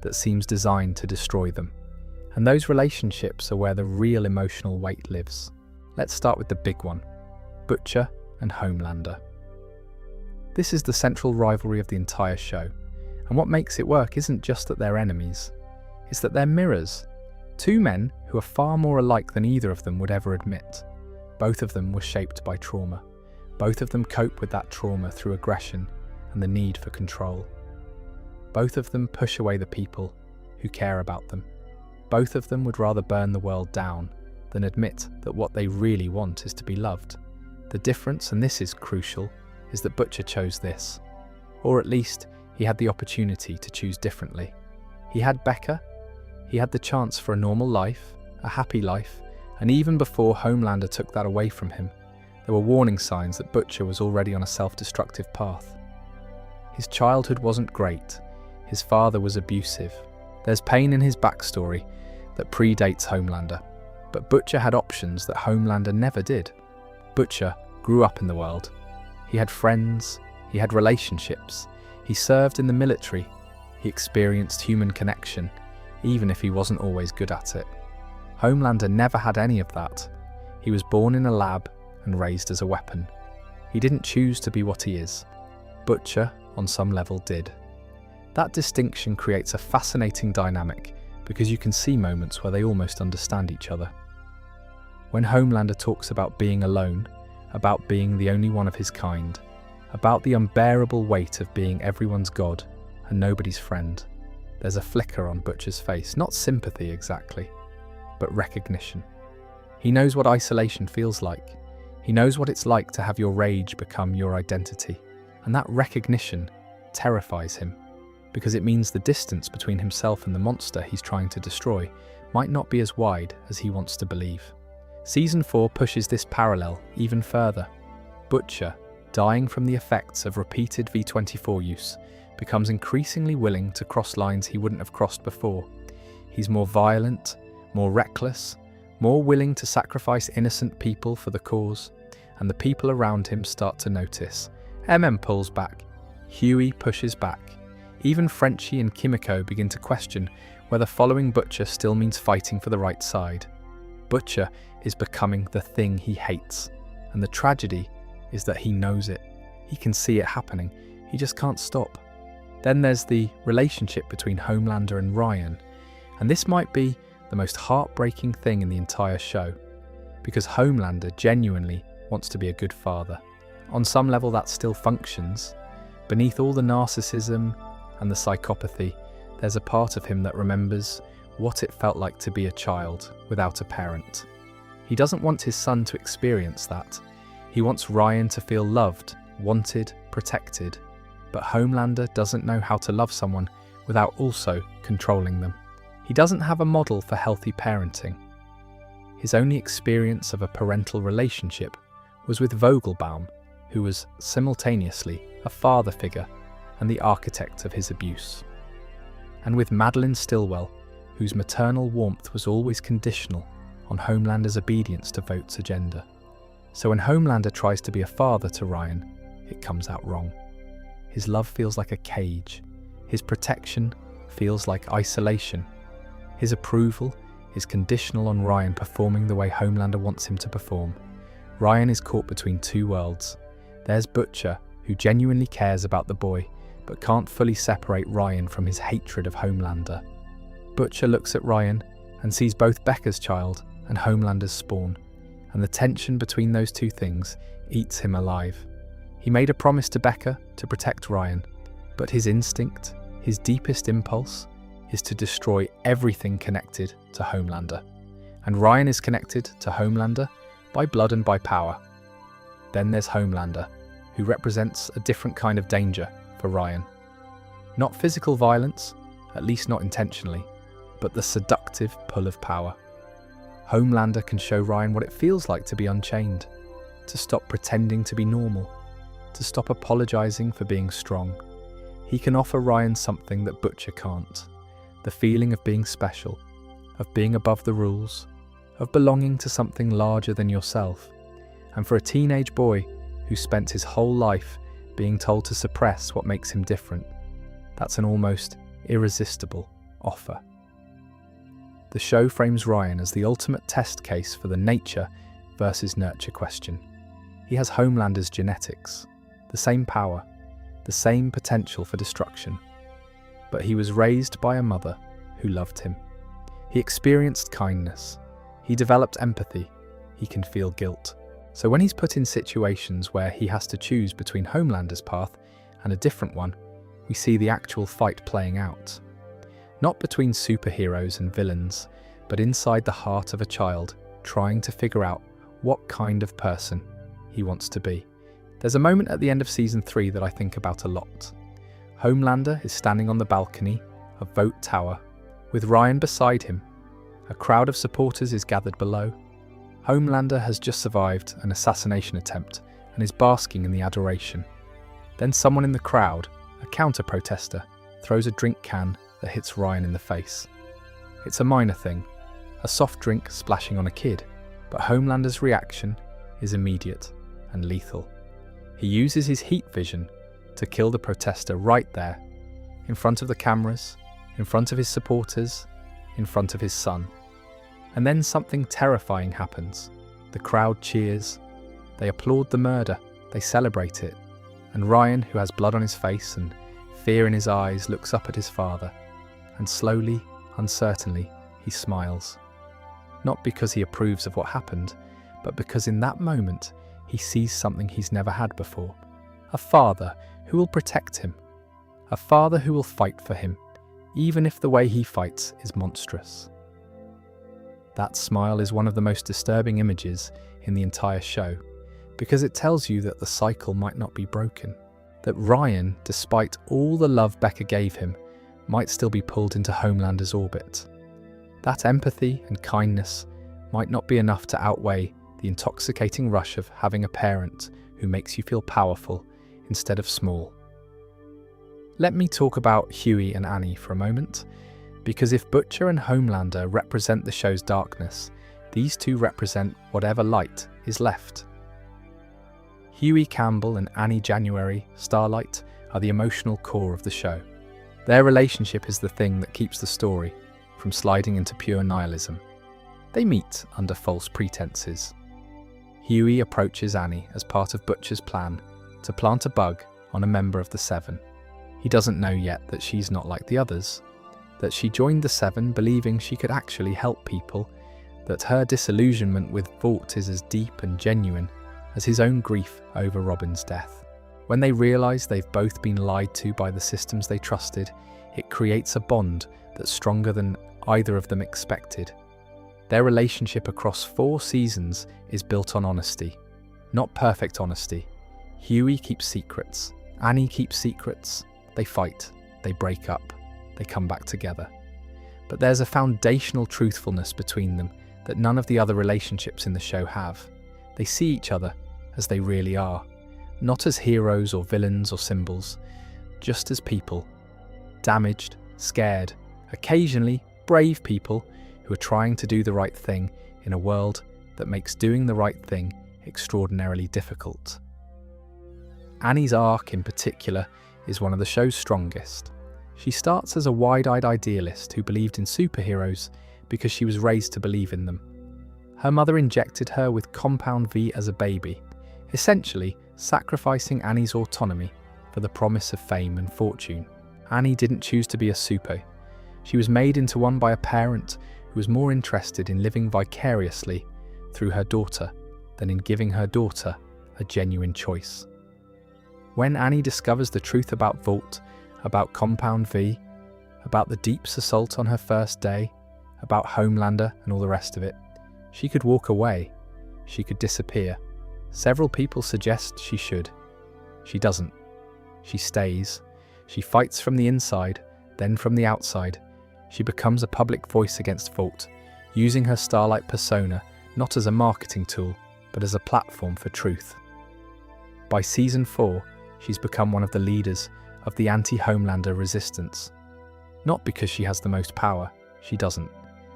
Speaker 1: that seems designed to destroy them. And those relationships are where the real emotional weight lives. Let's start with the big one, Butcher and Homelander. This is the central rivalry of the entire show, and what makes it work isn't just that they're enemies, it's that they're mirrors. Two men who are far more alike than either of them would ever admit. Both of them were shaped by trauma. Both of them cope with that trauma through aggression and the need for control. Both of them push away the people who care about them. Both of them would rather burn the world down than admit that what they really want is to be loved. The difference, and this is crucial, is that Butcher chose this. Or at least, he had the opportunity to choose differently. He had Becca, he had the chance for a normal life, a happy life, and even before Homelander took that away from him, there were warning signs that Butcher was already on a self-destructive path. His childhood wasn't great. His father was abusive. There's pain in his backstory that predates Homelander, but Butcher had options that Homelander never did. Butcher grew up in the world. He had friends, he had relationships, he served in the military, he experienced human connection, even if he wasn't always good at it. Homelander never had any of that. He was born in a lab and raised as a weapon. He didn't choose to be what he is. Butcher, on some level, did. That distinction creates a fascinating dynamic because you can see moments where they almost understand each other. When Homelander talks about being alone, about being the only one of his kind, about the unbearable weight of being everyone's god and nobody's friend, there's a flicker on Butcher's face, not sympathy exactly, but recognition. He knows what isolation feels like. He knows what it's like to have your rage become your identity, and that recognition terrifies him, because it means the distance between himself and the monster he's trying to destroy might not be as wide as he wants to believe. Season 4 pushes this parallel even further. Butcher, dying from the effects of repeated V24 use, becomes increasingly willing to cross lines he wouldn't have crossed before. He's more violent, more reckless, more willing to sacrifice innocent people for the cause, and the people around him start to notice. Pulls back. Huey pushes back. Even Frenchie and Kimiko begin to question whether following Butcher still means fighting for the right side. Butcher is becoming the thing he hates, and the tragedy is that he knows it. He can see it happening. He just can't stop. Then there's the relationship between Homelander and Ryan, and this might be the most heartbreaking thing in the entire show, because Homelander genuinely wants to be a good father. On some level that still functions. Beneath all the narcissism and the psychopathy, there's a part of him that remembers what it felt like to be a child without a parent. He doesn't want his son to experience that. He wants Ryan to feel loved, wanted, protected. But Homelander doesn't know how to love someone without also controlling them. He doesn't have a model for healthy parenting. His only experience of a parental relationship was with Vogelbaum, who was simultaneously a father figure and the architect of his abuse. And with Madeline Stillwell, whose maternal warmth was always conditional on Homelander's obedience to Vought's agenda. So when Homelander tries to be a father to Ryan, it comes out wrong. His love feels like a cage. His protection feels like isolation. His approval is conditional on Ryan performing the way Homelander wants him to perform. Ryan is caught between two worlds. There's Butcher, who genuinely cares about the boy, but can't fully separate Ryan from his hatred of Homelander. Butcher looks at Ryan and sees both Becca's child and Homelander's spawn, and the tension between those two things eats him alive. He made a promise to Becca to protect Ryan, but his instinct, his deepest impulse, is to destroy everything connected to Homelander. And Ryan is connected to Homelander by blood and by power. Then there's Homelander, who represents a different kind of danger for Ryan. Not physical violence, at least not intentionally, but the seductive pull of power. Homelander can show Ryan what it feels like to be unchained, to stop pretending to be normal, to stop apologizing for being strong. He can offer Ryan something that Butcher can't, the feeling of being special, of being above the rules, of belonging to something larger than yourself. And for a teenage boy who spent his whole life being told to suppress what makes him different, that's an almost irresistible offer. The show frames Ryan as the ultimate test case for the nature versus nurture question. He has Homelander's genetics, the same power, the same potential for destruction. But he was raised by a mother who loved him. He experienced kindness. He developed empathy. He can feel guilt. So when he's put in situations where he has to choose between Homelander's path and a different one, we see the actual fight playing out. Not between superheroes and villains, but inside the heart of a child trying to figure out what kind of person he wants to be. There's a moment at the end of Season 3 that I think about a lot. Homelander is standing on the balcony of Vought Tower, with Ryan beside him. A crowd of supporters is gathered below. Homelander has just survived an assassination attempt and is basking in the adoration. Then someone in the crowd, a counter-protester, throws a drink can that hits Ryan in the face. It's a minor thing, a soft drink splashing on a kid, but Homelander's reaction is immediate and lethal. He uses his heat vision to kill the protester right there, in front of the cameras, in front of his supporters, in front of his son. And then something terrifying happens. The crowd cheers, they applaud the murder, they celebrate it, and Ryan, who has blood on his face and fear in his eyes, looks up at his father, and slowly, uncertainly, he smiles. Not because he approves of what happened, but because in that moment he sees something he's never had before. A father who will protect him. A father who will fight for him, even if the way he fights is monstrous. That smile is one of the most disturbing images in the entire show, because it tells you that the cycle might not be broken, that Ryan, despite all the love Becca gave him, might still be pulled into Homelander's orbit. That empathy and kindness might not be enough to outweigh the intoxicating rush of having a parent who makes you feel powerful instead of small. Let me talk about Huey and Annie for a moment, because if Butcher and Homelander represent the show's darkness, these two represent whatever light is left. Huey Campbell and Annie January Starlight are the emotional core of the show. Their relationship is the thing that keeps the story from sliding into pure nihilism. They meet under false pretenses. Huey approaches Annie as part of Butcher's plan to plant a bug on a member of the Seven. He doesn't know yet that she's not like the others, that she joined the Seven believing she could actually help people, that her disillusionment with Vought is as deep and genuine as his own grief over Robin's death. When they realise they've both been lied to by the systems they trusted, it creates a bond that's stronger than either of them expected. Their relationship across 4 seasons is built on honesty. Not perfect honesty. Huey keeps secrets. Annie keeps secrets. They fight. They break up. They come back together. But there's a foundational truthfulness between them that none of the other relationships in the show have. They see each other as they really are. Not as heroes or villains or symbols, just as people. Damaged, scared, occasionally brave people who are trying to do the right thing in a world that makes doing the right thing extraordinarily difficult. Annie's arc in particular is one of the show's strongest. She starts as a wide-eyed idealist who believed in superheroes because she was raised to believe in them. Her mother injected her with Compound V as a baby, essentially sacrificing Annie's autonomy for the promise of fame and fortune. Annie didn't choose to be a super. She was made into one by a parent who was more interested in living vicariously through her daughter than in giving her daughter a genuine choice. When Annie discovers the truth about Vought, about Compound V, about the Deep's assault on her first day, about Homelander and all the rest of it, she could walk away. She could disappear. Several people suggest she should. She doesn't. She stays. She fights from the inside, then from the outside. She becomes a public voice against Vought, using her Starlight persona not as a marketing tool, but as a platform for truth. By season 4, she's become one of the leaders of the anti-Homelander resistance. Not because she has the most power, she doesn't.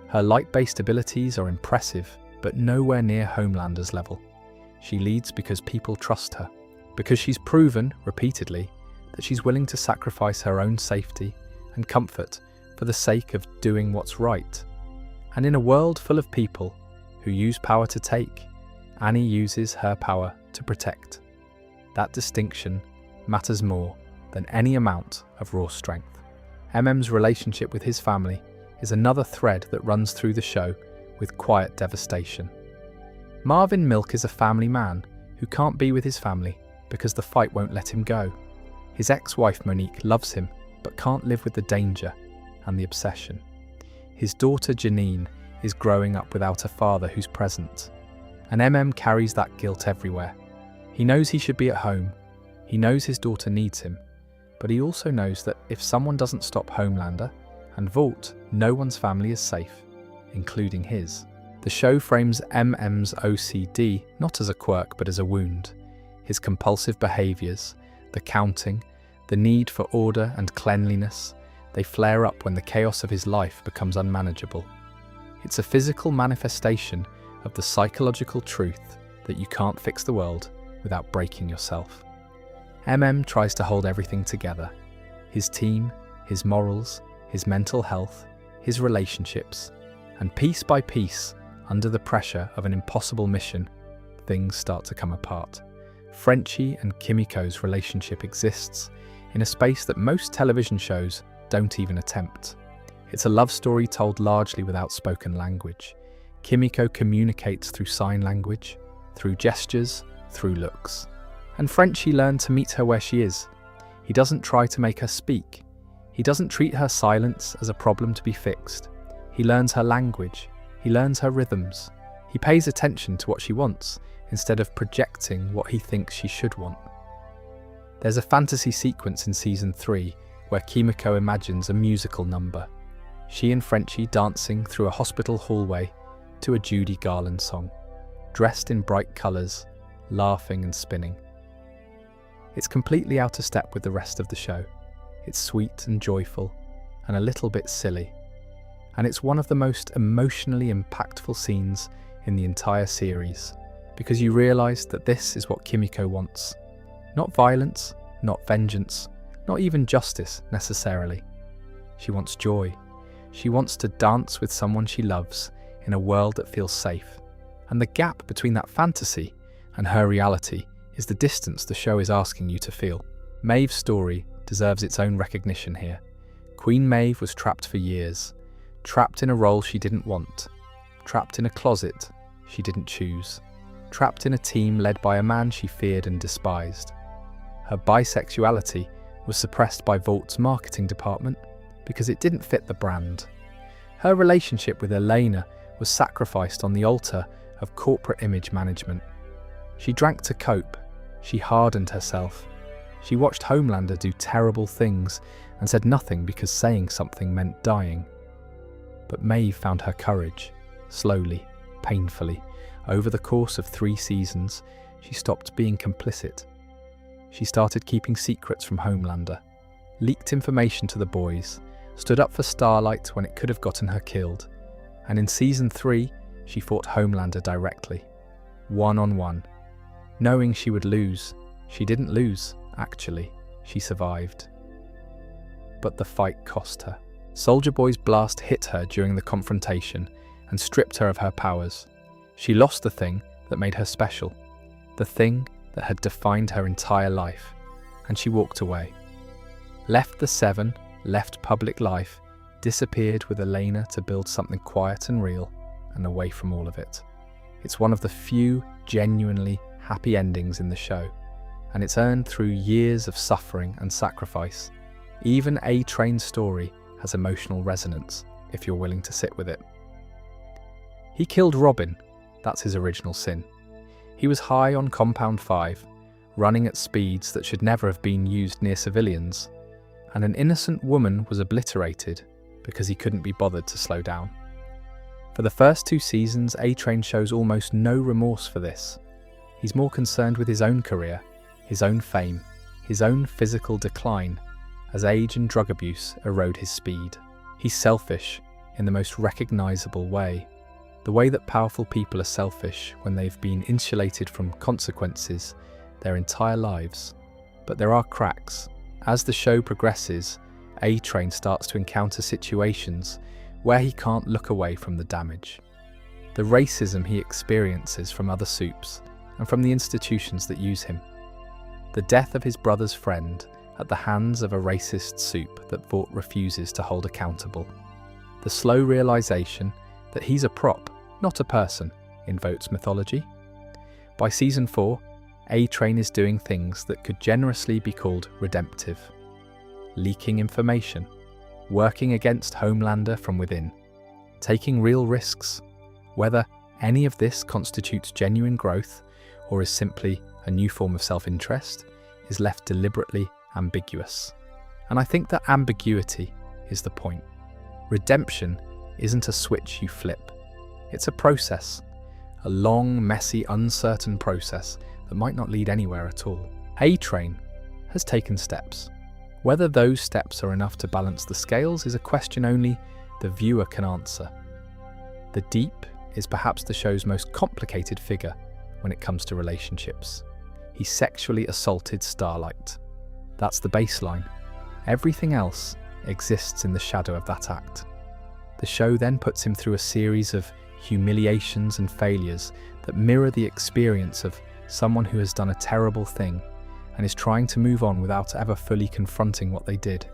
Speaker 1: Her light-based abilities are impressive, but nowhere near Homelander's level. She leads because people trust her, because she's proven, repeatedly, that she's willing to sacrifice her own safety and comfort for the sake of doing what's right. And in a world full of people who use power to take, Annie uses her power to protect. That distinction matters more than any amount of raw strength. MM's relationship with his family is another thread that runs through the show with quiet devastation. Marvin Milk is a family man who can't be with his family because the fight won't let him go. His ex-wife Monique loves him but can't live with the danger and the obsession. His daughter Janine is growing up without a father who's present, and MM carries that guilt everywhere. He knows he should be at home. He knows his daughter needs him, but he also knows that if someone doesn't stop Homelander and Vought, no one's family is safe, including his. The show frames MM's OCD not as a quirk but as a wound. His compulsive behaviours, the counting, the need for order and cleanliness, they flare up when the chaos of his life becomes unmanageable. It's a physical manifestation of the psychological truth that you can't fix the world without breaking yourself. MM tries to hold everything together. His team, his morals, his mental health, his relationships, and piece by piece, under the pressure of an impossible mission, things start to come apart. Frenchie and Kimiko's relationship exists in a space that most television shows don't even attempt. It's a love story told largely without spoken language. Kimiko communicates through sign language, through gestures, through looks. And Frenchie learned to meet her where she is. He doesn't try to make her speak. He doesn't treat her silence as a problem to be fixed. He learns her language. He learns her rhythms. He pays attention to what she wants instead of projecting what he thinks she should want. There's a fantasy sequence in season 3 where Kimiko imagines a musical number. She and Frenchie dancing through a hospital hallway to a Judy Garland song, dressed in bright colours, laughing and spinning. It's completely out of step with the rest of the show. It's sweet and joyful, and a little bit silly. And it's one of the most emotionally impactful scenes in the entire series, because you realise that this is what Kimiko wants. Not violence, not vengeance, not even justice necessarily. She wants joy. She wants to dance with someone she loves in a world that feels safe. And the gap between that fantasy and her reality is the distance the show is asking you to feel. Maeve's story deserves its own recognition here. Queen Maeve was trapped for years, trapped in a role she didn't want, trapped in a closet she didn't choose, trapped in a team led by a man she feared and despised. Her bisexuality was suppressed by Vaught's marketing department because it didn't fit the brand. Her relationship with Elena was sacrificed on the altar of corporate image management. She drank to cope. She hardened herself. She watched Homelander do terrible things and said nothing because saying something meant dying. But Maeve found her courage, slowly, painfully. Over the course of 3 seasons, she stopped being complicit. She started keeping secrets from Homelander, leaked information to the boys, stood up for Starlight when it could have gotten her killed. And in season 3, she fought Homelander directly, one-on-one. Knowing she would lose, she didn't lose, actually. She survived. But the fight cost her. Soldier Boy's blast hit her during the confrontation and stripped her of her powers. She lost the thing that made her special, the thing that had defined her entire life, and she walked away. Left the Seven, left public life, disappeared with Elena to build something quiet and real, and away from all of it. It's one of the few genuinely happy endings in the show, and it's earned through years of suffering and sacrifice. Even A-Train's story has emotional resonance, if you're willing to sit with it. He killed Robin, that's his original sin. He was high on Compound 5, running at speeds that should never have been used near civilians, and an innocent woman was obliterated because he couldn't be bothered to slow down. For the first 2 seasons, A-Train shows almost no remorse for this. He's more concerned with his own career, his own fame, his own physical decline, as age and drug abuse erode his speed. He's selfish in the most recognisable way, the way that powerful people are selfish when they've been insulated from consequences their entire lives. But there are cracks. As the show progresses, A-Train starts to encounter situations where he can't look away from the damage. The racism he experiences from other supes and from the institutions that use him. The death of his brother's friend at the hands of a racist supe that Vought refuses to hold accountable. The slow realisation that he's a prop, not a person, in Vaught's mythology. By season 4, A-Train is doing things that could generously be called redemptive. Leaking information, working against Homelander from within, taking real risks. Whether any of this constitutes genuine growth or is simply a new form of self-interest is left deliberately ambiguous. And I think that ambiguity is the point. Redemption isn't a switch you flip. It's a process, a long, messy, uncertain process that might not lead anywhere at all. A-Train has taken steps. Whether those steps are enough to balance the scales is a question only the viewer can answer. The Deep is perhaps the show's most complicated figure when it comes to relationships. He sexually assaulted Starlight. That's the baseline. Everything else exists in the shadow of that act. The show then puts him through a series of humiliations and failures that mirror the experience of someone who has done a terrible thing and is trying to move on without ever fully confronting what they did.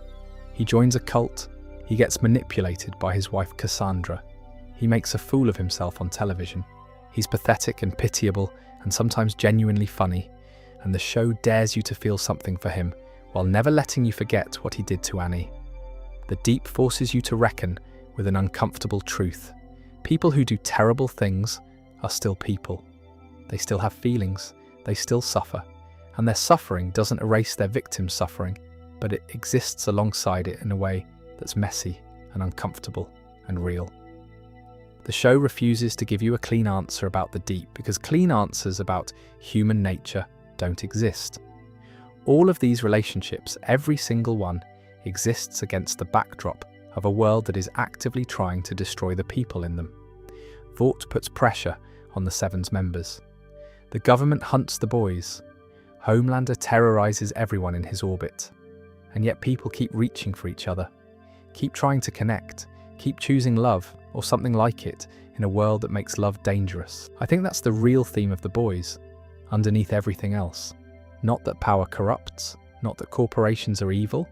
Speaker 1: He joins a cult, he gets manipulated by his wife Cassandra, he makes a fool of himself on television. He's pathetic and pitiable and sometimes genuinely funny, and the show dares you to feel something for him while never letting you forget what he did to Annie. The Deep forces you to reckon with an uncomfortable truth. People who do terrible things are still people. They still have feelings, they still suffer, and their suffering doesn't erase their victim's suffering, but it exists alongside it in a way that's messy and uncomfortable and real. The show refuses to give you a clean answer about the deep because clean answers about human nature don't exist. All of these relationships, every single one, exists against the backdrop of a world that is actively trying to destroy the people in them. Vought puts pressure on the Seven's members. The government hunts the boys. Homelander terrorizes everyone in his orbit. And yet people keep reaching for each other, keep trying to connect, keep choosing love or something like it in a world that makes love dangerous. I think that's the real theme of The Boys, underneath everything else. Not that power corrupts, not that corporations are evil,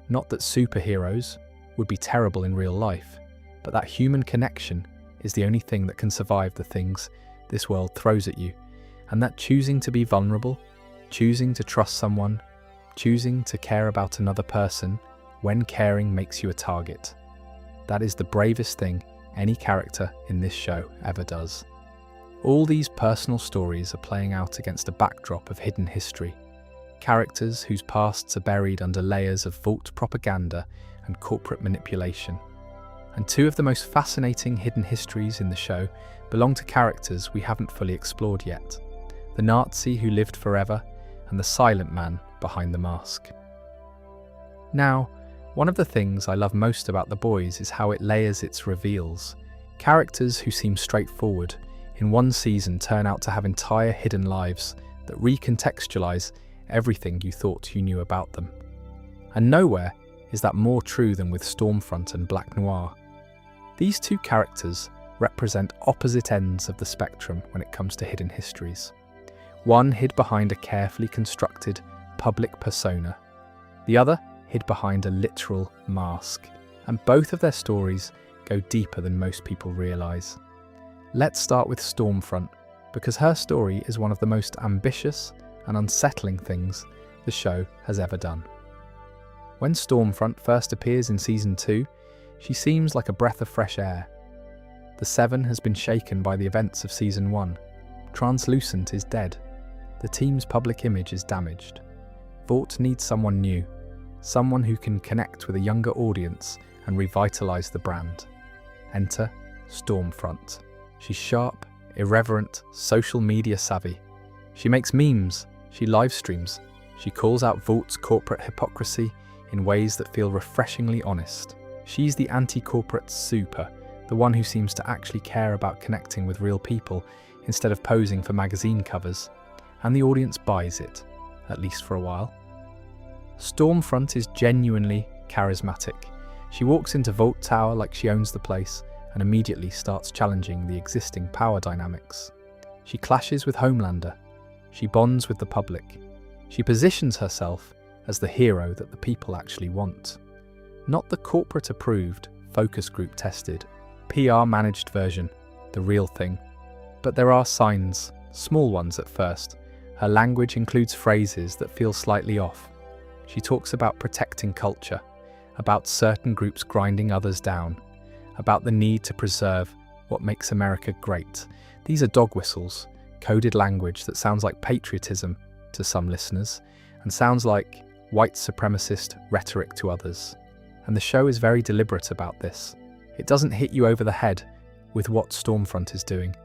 Speaker 1: not that superheroes would be terrible in real life, but that human connection is the only thing that can survive the things this world throws at you, and that choosing to be vulnerable, choosing to trust someone, choosing to care about another person when caring makes you a target. That is the bravest thing any character in this show ever does. All these personal stories are playing out against a backdrop of hidden history. Characters whose pasts are buried under layers of Vought propaganda and corporate manipulation. And two of the most fascinating hidden histories in the show belong to characters we haven't fully explored yet. The Nazi who lived forever and the silent man behind the mask. Now, one of the things I love most about The Boys is how it layers its reveals. Characters who seem straightforward in one season turn out to have entire hidden lives that recontextualize everything you thought you knew about them. And nowhere is that more true than with Stormfront and Black Noir. These two characters represent opposite ends of the spectrum when it comes to hidden histories. One hid behind a carefully constructed public persona, the other hid behind a literal mask, and both of their stories go deeper than most people realise. Let's start with Stormfront, because her story is one of the most ambitious and unsettling things the show has ever done. When Stormfront first appears in Season 2, she seems like a breath of fresh air. The Seven has been shaken by the events of Season 1. Translucent is dead. The team's public image is damaged. Vought needs someone new, someone who can connect with a younger audience and revitalise the brand. Enter Stormfront. She's sharp, irreverent, social media savvy. She makes memes, she live streams, she calls out Vaught's corporate hypocrisy in ways that feel refreshingly honest. She's the anti-corporate super, the one who seems to actually care about connecting with real people instead of posing for magazine covers, and the audience buys it, at least for a while. Stormfront is genuinely charismatic. She walks into Vought Tower like she owns the place and immediately starts challenging the existing power dynamics. She clashes with Homelander. She bonds with the public. She positions herself as the hero that the people actually want. Not the corporate-approved, focus group tested, PR-managed version, the real thing. But there are signs, small ones at first. Her language includes phrases that feel slightly off. She talks about protecting culture, about certain groups grinding others down, about the need to preserve what makes America great. These are dog whistles, coded language that sounds like patriotism to some listeners, and sounds like white supremacist rhetoric to others. And the show is very deliberate about this. It doesn't hit you over the head with what Stormfront is doing.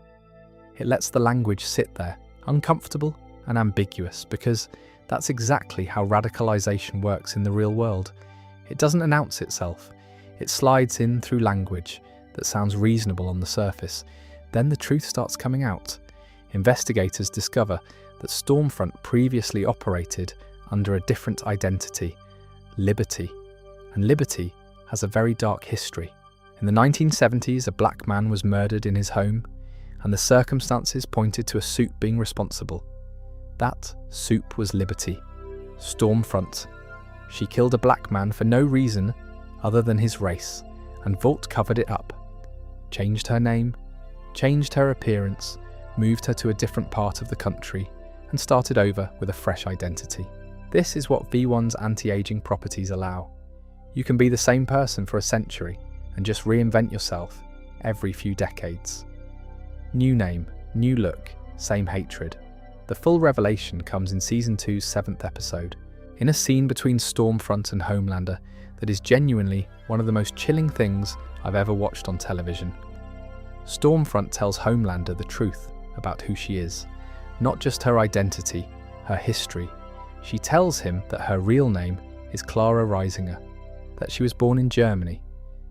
Speaker 1: It lets the language sit there, uncomfortable and ambiguous, because that's exactly how radicalization works in the real world. It doesn't announce itself. It slides in through language that sounds reasonable on the surface. Then the truth starts coming out. Investigators discover that Stormfront previously operated under a different identity, Liberty. And Liberty has a very dark history. In the 1970s, a black man was murdered in his home, and the circumstances pointed to a supe being responsible. That supe was Liberty, Stormfront. She killed a black man for no reason other than his race, and Vought covered it up. Changed her name, changed her appearance, moved her to a different part of the country, and started over with a fresh identity. This is what V1's anti-aging properties allow. You can be the same person for a century and just reinvent yourself every few decades. New name, new look, same hatred. The full revelation comes in Season 2's 7th episode, in a scene between Stormfront and Homelander that is genuinely one of the most chilling things I've ever watched on television. Stormfront tells Homelander the truth about who she is, not just her identity, her history. She tells him that her real name is Clara Reisinger, that she was born in Germany,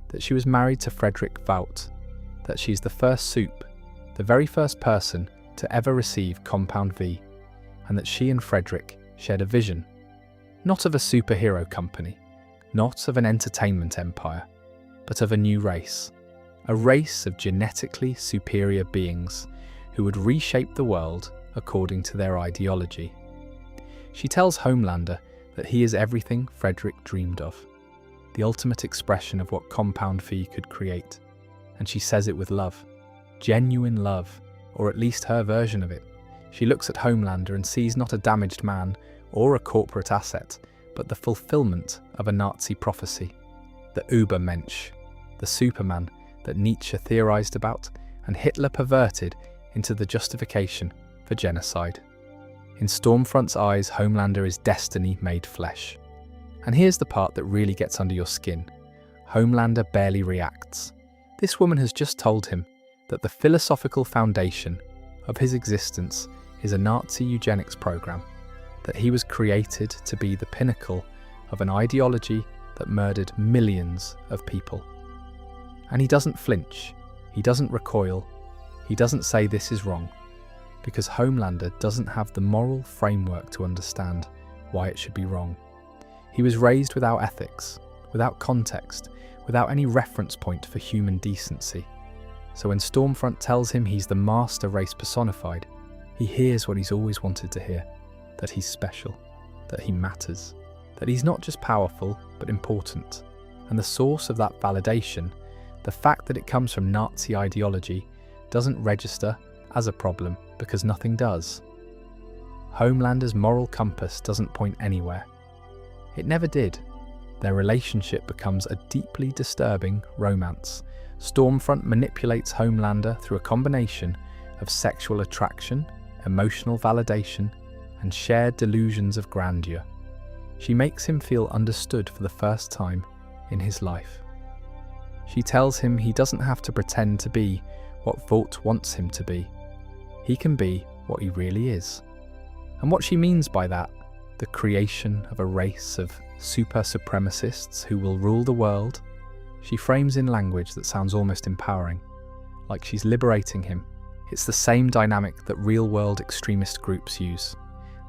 Speaker 1: that she was married to Frederick Vought, that she's the first supe, the very first person to ever receive Compound V, and that she and Frederick shared a vision, not of a superhero company, not of an entertainment empire, but of a new race, a race of genetically superior beings who would reshape the world according to their ideology. She tells Homelander that he is everything Frederick dreamed of, the ultimate expression of what Compound V could create, and she says it with love, genuine love, or at least her version of it. She looks at Homelander and sees not a damaged man or a corporate asset, but the fulfillment of a Nazi prophecy, the Übermensch, the Superman that Nietzsche theorized about and Hitler perverted into the justification for genocide. In Stormfront's eyes, Homelander is destiny made flesh. And here's the part that really gets under your skin. Homelander barely reacts. This woman has just told him that the philosophical foundation of his existence is a Nazi eugenics program, that he was created to be the pinnacle of an ideology that murdered millions of people. And he doesn't flinch, he doesn't recoil, he doesn't say this is wrong, because Homelander doesn't have the moral framework to understand why it should be wrong. He was raised without ethics, without context, without any reference point for human decency. So when Stormfront tells him he's the master race personified, he hears what he's always wanted to hear, that he's special, that he matters, that he's not just powerful, but important. And the source of that validation, the fact that it comes from Nazi ideology, doesn't register as a problem because nothing does. Homelander's moral compass doesn't point anywhere. It never did. Their relationship becomes a deeply disturbing romance. Stormfront manipulates Homelander through a combination of sexual attraction, emotional validation, and shared delusions of grandeur. She makes him feel understood for the first time in his life. She tells him he doesn't have to pretend to be what Vought wants him to be. He can be what he really is. And what she means by that, the creation of a race of super supremacists who will rule the world, she frames in language that sounds almost empowering, like she's liberating him. It's the same dynamic that real-world extremist groups use.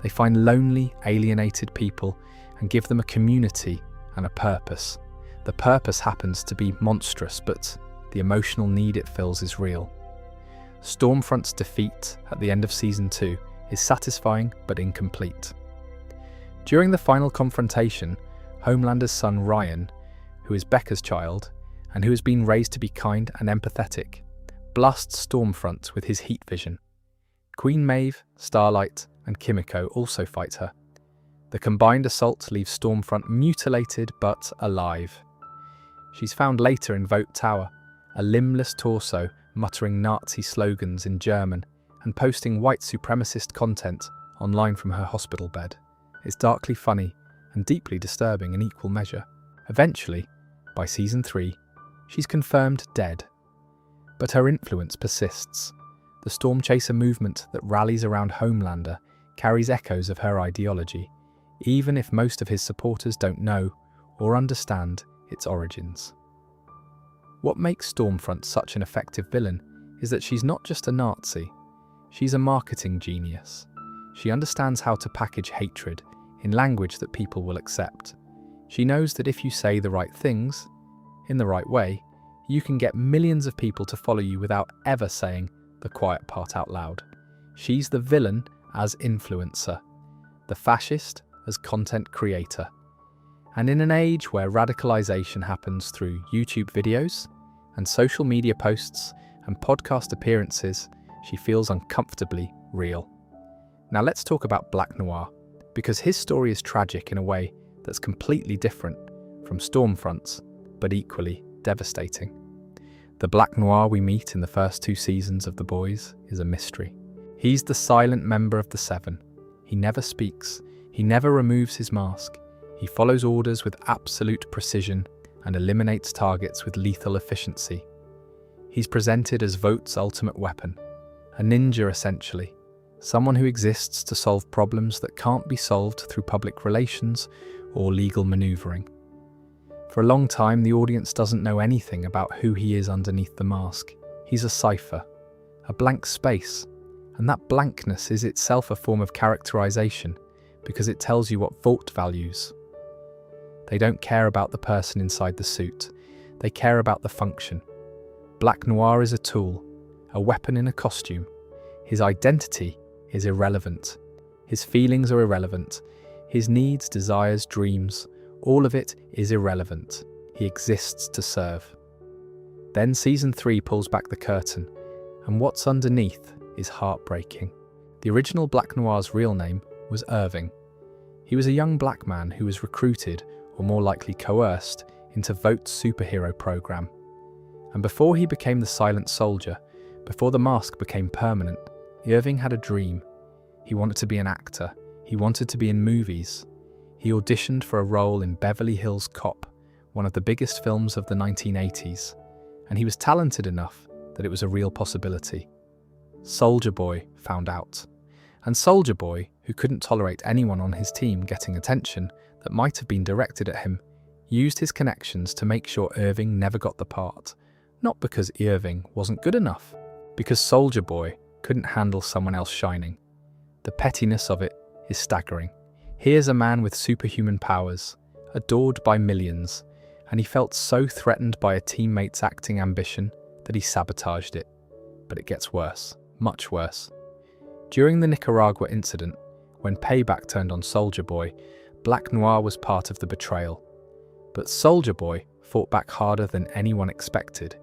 Speaker 1: They find lonely, alienated people and give them a community and a purpose. The purpose happens to be monstrous, but the emotional need it fills is real. Stormfront's defeat at the end of Season 2 is satisfying but incomplete. During the final confrontation, Homelander's son Ryan, who is Becca's child, and who has been raised to be kind and empathetic, blasts Stormfront with his heat vision. Queen Maeve, Starlight, and Kimiko also fight her. The combined assault leaves Stormfront mutilated but alive. She's found later in Vought Tower, a limbless torso muttering Nazi slogans in German and posting white supremacist content online from her hospital bed. It's darkly funny and deeply disturbing in equal measure. Eventually, by Season 3, she's confirmed dead. But her influence persists. The Storm Chaser movement that rallies around Homelander carries echoes of her ideology, even if most of his supporters don't know or understand its origins. What makes Stormfront such an effective villain is that she's not just a Nazi, she's a marketing genius. She understands how to package hatred in language that people will accept. She knows that if you say the right things, in the right way, you can get millions of people to follow you without ever saying the quiet part out loud. She's the villain as influencer, the fascist as content creator. And in an age where radicalization happens through YouTube videos and social media posts and podcast appearances, she feels uncomfortably real. Now let's talk about Black Noir, because his story is tragic in a way that's completely different from Stormfront's, but equally devastating. The Black Noir we meet in the first 2 seasons of The Boys is a mystery. He's the silent member of the Seven. He never speaks. He never removes his mask. He follows orders with absolute precision and eliminates targets with lethal efficiency. He's presented as Vought's ultimate weapon, a ninja essentially, someone who exists to solve problems that can't be solved through public relations or legal maneuvering. For a long time, the audience doesn't know anything about who he is underneath the mask. He's a cipher, a blank space, and that blankness is itself a form of characterization because it tells you what Vought values. They don't care about the person inside the suit, they care about the function. Black Noir is a tool, a weapon in a costume. His identity is irrelevant. His feelings are irrelevant. His needs, desires, dreams, all of it is irrelevant. He exists to serve. Then season 3 pulls back the curtain, and what's underneath is heartbreaking. The original Black Noir's real name was Irving. He was a young black man who was recruited, or more likely coerced, into Vought's superhero program. And before he became the Silent Soldier, before the mask became permanent, Irving had a dream. He wanted to be an actor. He wanted to be in movies. He auditioned for a role in Beverly Hills Cop, one of the biggest films of the 1980s, and he was talented enough that it was a real possibility. Soldier Boy found out. And Soldier Boy, who couldn't tolerate anyone on his team getting attention that might have been directed at him, used his connections to make sure Irving never got the part. Not because Irving wasn't good enough, because Soldier Boy couldn't handle someone else shining. The pettiness of it is staggering. Here's a man with superhuman powers, adored by millions, and he felt so threatened by a teammate's acting ambition that he sabotaged it. But it gets worse, much worse. During the Nicaragua incident, when payback turned on Soldier Boy, Black Noir was part of the betrayal. But Soldier Boy fought back harder than anyone expected.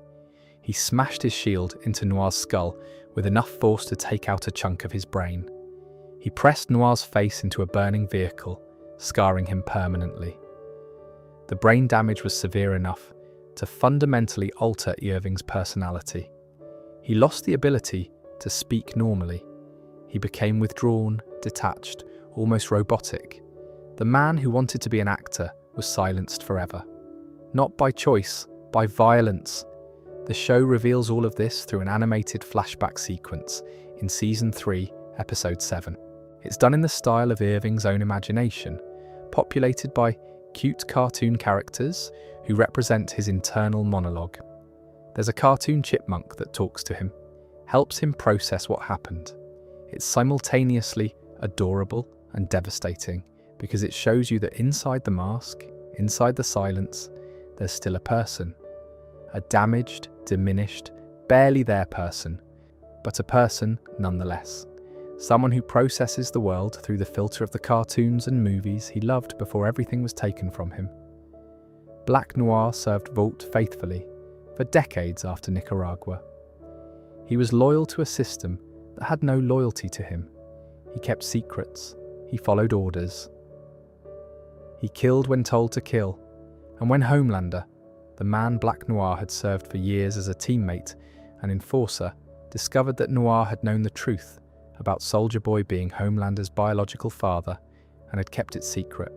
Speaker 1: He smashed his shield into Noir's skull with enough force to take out a chunk of his brain. He pressed Noir's face into a burning vehicle, scarring him permanently. The brain damage was severe enough to fundamentally alter Irving's personality. He lost the ability to speak normally. He became withdrawn, detached, almost robotic. The man who wanted to be an actor was silenced forever. Not by choice, by violence. The show reveals all of this through an animated flashback sequence in Season 3, Episode 7. It's done in the style of Irving's own imagination, populated by cute cartoon characters who represent his internal monologue. There's a cartoon chipmunk that talks to him, helps him process what happened. It's simultaneously adorable and devastating because it shows you that inside the mask, inside the silence, there's still a person. A damaged, diminished, barely there person, but a person nonetheless. Someone who processes the world through the filter of the cartoons and movies he loved before everything was taken from him. Black Noir served Vought faithfully for decades after Nicaragua. He was loyal to a system that had no loyalty to him. He kept secrets. He followed orders. He killed when told to kill, and when Homelander, the man Black Noir had served for years as a teammate and enforcer, discovered that Noir had known the truth about Soldier Boy being Homelander's biological father and had kept it secret,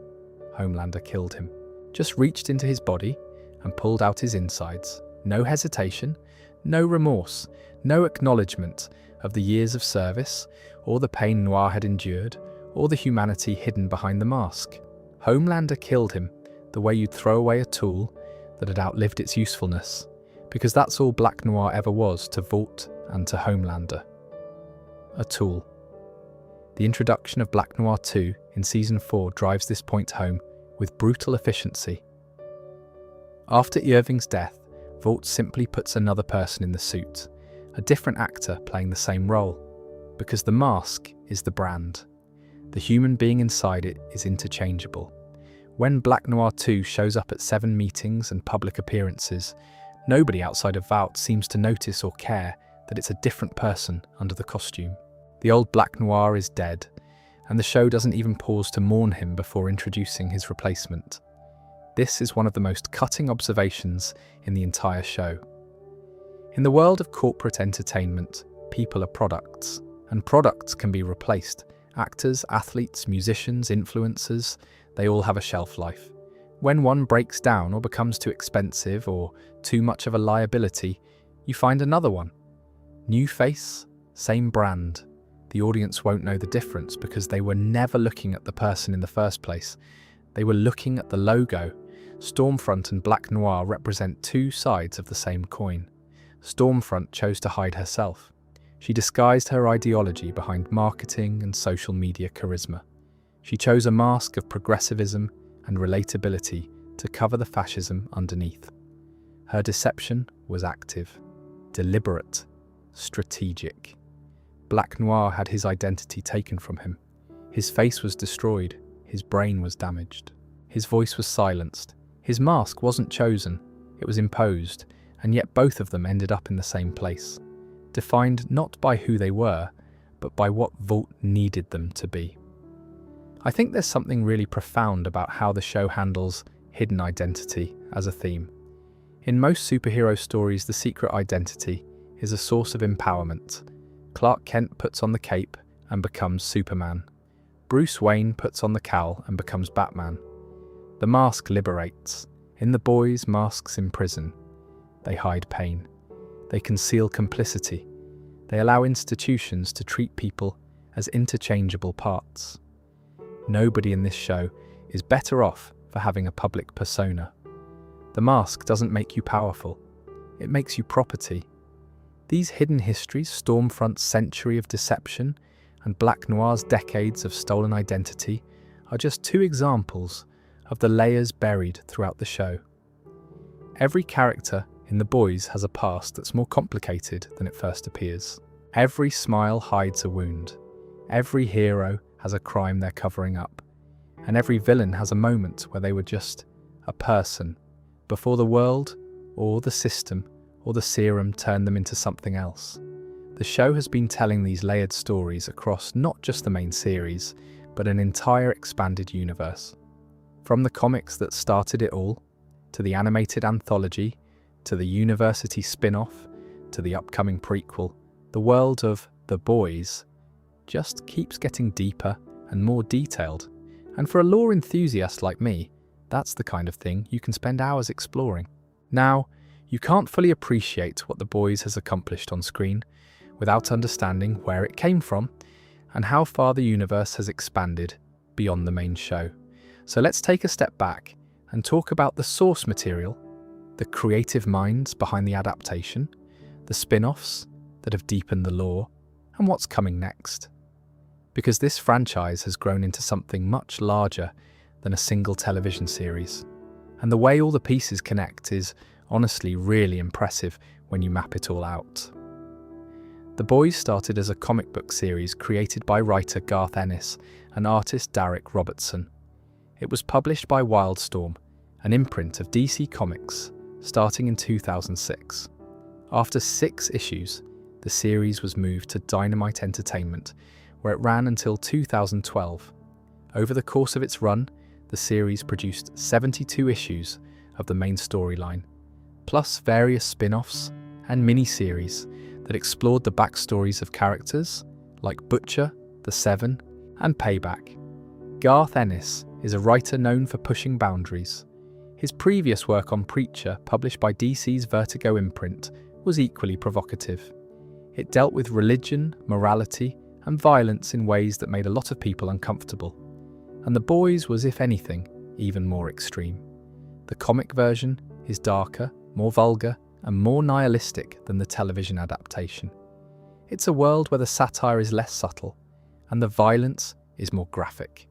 Speaker 1: Homelander killed him. Just reached into his body and pulled out his insides. No hesitation, no remorse, no acknowledgement of the years of service, or the pain Noir had endured, or the humanity hidden behind the mask. Homelander killed him the way you'd throw away a tool that had outlived its usefulness, because that's all Black Noir ever was to Vought and to Homelander. A tool. The introduction of Black Noir 2 in Season 4 drives this point home with brutal efficiency. After Irving's death, Vought simply puts another person in the suit, a different actor playing the same role, because the mask is the brand. The human being inside it is interchangeable. When Black Noir 2 shows up at 7 meetings and public appearances, nobody outside of Vought seems to notice or care that it's a different person under the costume. The old Black Noir is dead, and the show doesn't even pause to mourn him before introducing his replacement. This is one of the most cutting observations in the entire show. In the world of corporate entertainment, people are products, and products can be replaced. Actors, athletes, musicians, influencers, they all have a shelf life. When one breaks down or becomes too expensive or too much of a liability, you find another one. New face, same brand. The audience won't know the difference because they were never looking at the person in the first place. They were looking at the logo. Stormfront and Black Noir represent two sides of the same coin. Stormfront chose to hide herself. She disguised her ideology behind marketing and social media charisma. She chose a mask of progressivism and relatability to cover the fascism underneath. Her deception was active, deliberate, strategic. Black Noir had his identity taken from him. His face was destroyed, his brain was damaged. His voice was silenced. His mask wasn't chosen, it was imposed, and yet both of them ended up in the same place. Defined not by who they were, but by what Vought needed them to be. I think there's something really profound about how the show handles hidden identity as a theme. In most superhero stories, the secret identity is a source of empowerment. Clark Kent puts on the cape and becomes Superman. Bruce Wayne puts on the cowl and becomes Batman. The mask liberates. In The Boys, masks imprison. They hide pain. They conceal complicity. They allow institutions to treat people as interchangeable parts. Nobody in this show is better off for having a public persona. The mask doesn't make you powerful. It makes you property. These hidden histories, Stormfront's century of deception and Black Noir's decades of stolen identity, are just two examples of the layers buried throughout the show. Every character in The Boys has a past that's more complicated than it first appears. Every smile hides a wound. Every hero has a crime they're covering up. And every villain has a moment where they were just a person before the world or the system or the serum turned them into something else. The show has been telling these layered stories across not just the main series, but an entire expanded universe. From the comics that started it all, to the animated anthology, to the university spin-off, to the upcoming prequel, the world of The Boys just keeps getting deeper and more detailed. And for a lore enthusiast like me, that's the kind of thing you can spend hours exploring. Now, you can't fully appreciate what The Boys has accomplished on screen without understanding where it came from and how far the universe has expanded beyond the main show. So let's take a step back and talk about the source material, the creative minds behind the adaptation, the spin-offs that have deepened the lore, and what's coming next. Because this franchise has grown into something much larger than a single television series. And the way all the pieces connect is honestly really impressive when you map it all out. The Boys started as a comic book series created by writer Garth Ennis and artist Derek Robertson. It was published by Wildstorm, an imprint of DC Comics, starting in 2006. After 6 issues, the series was moved to Dynamite Entertainment, where it ran until 2012. Over the course of its run, the series produced 72 issues of the main storyline, plus various spin-offs and mini-series that explored the backstories of characters like Butcher, The Seven, and Payback. Garth Ennis is a writer known for pushing boundaries. His previous work on Preacher, published by DC's Vertigo imprint, was equally provocative. It dealt with religion, morality, and violence in ways that made a lot of people uncomfortable. And The Boys was, if anything, even more extreme. The comic version is darker, more vulgar, and more nihilistic than the television adaptation. It's a world where the satire is less subtle, and the violence is more graphic.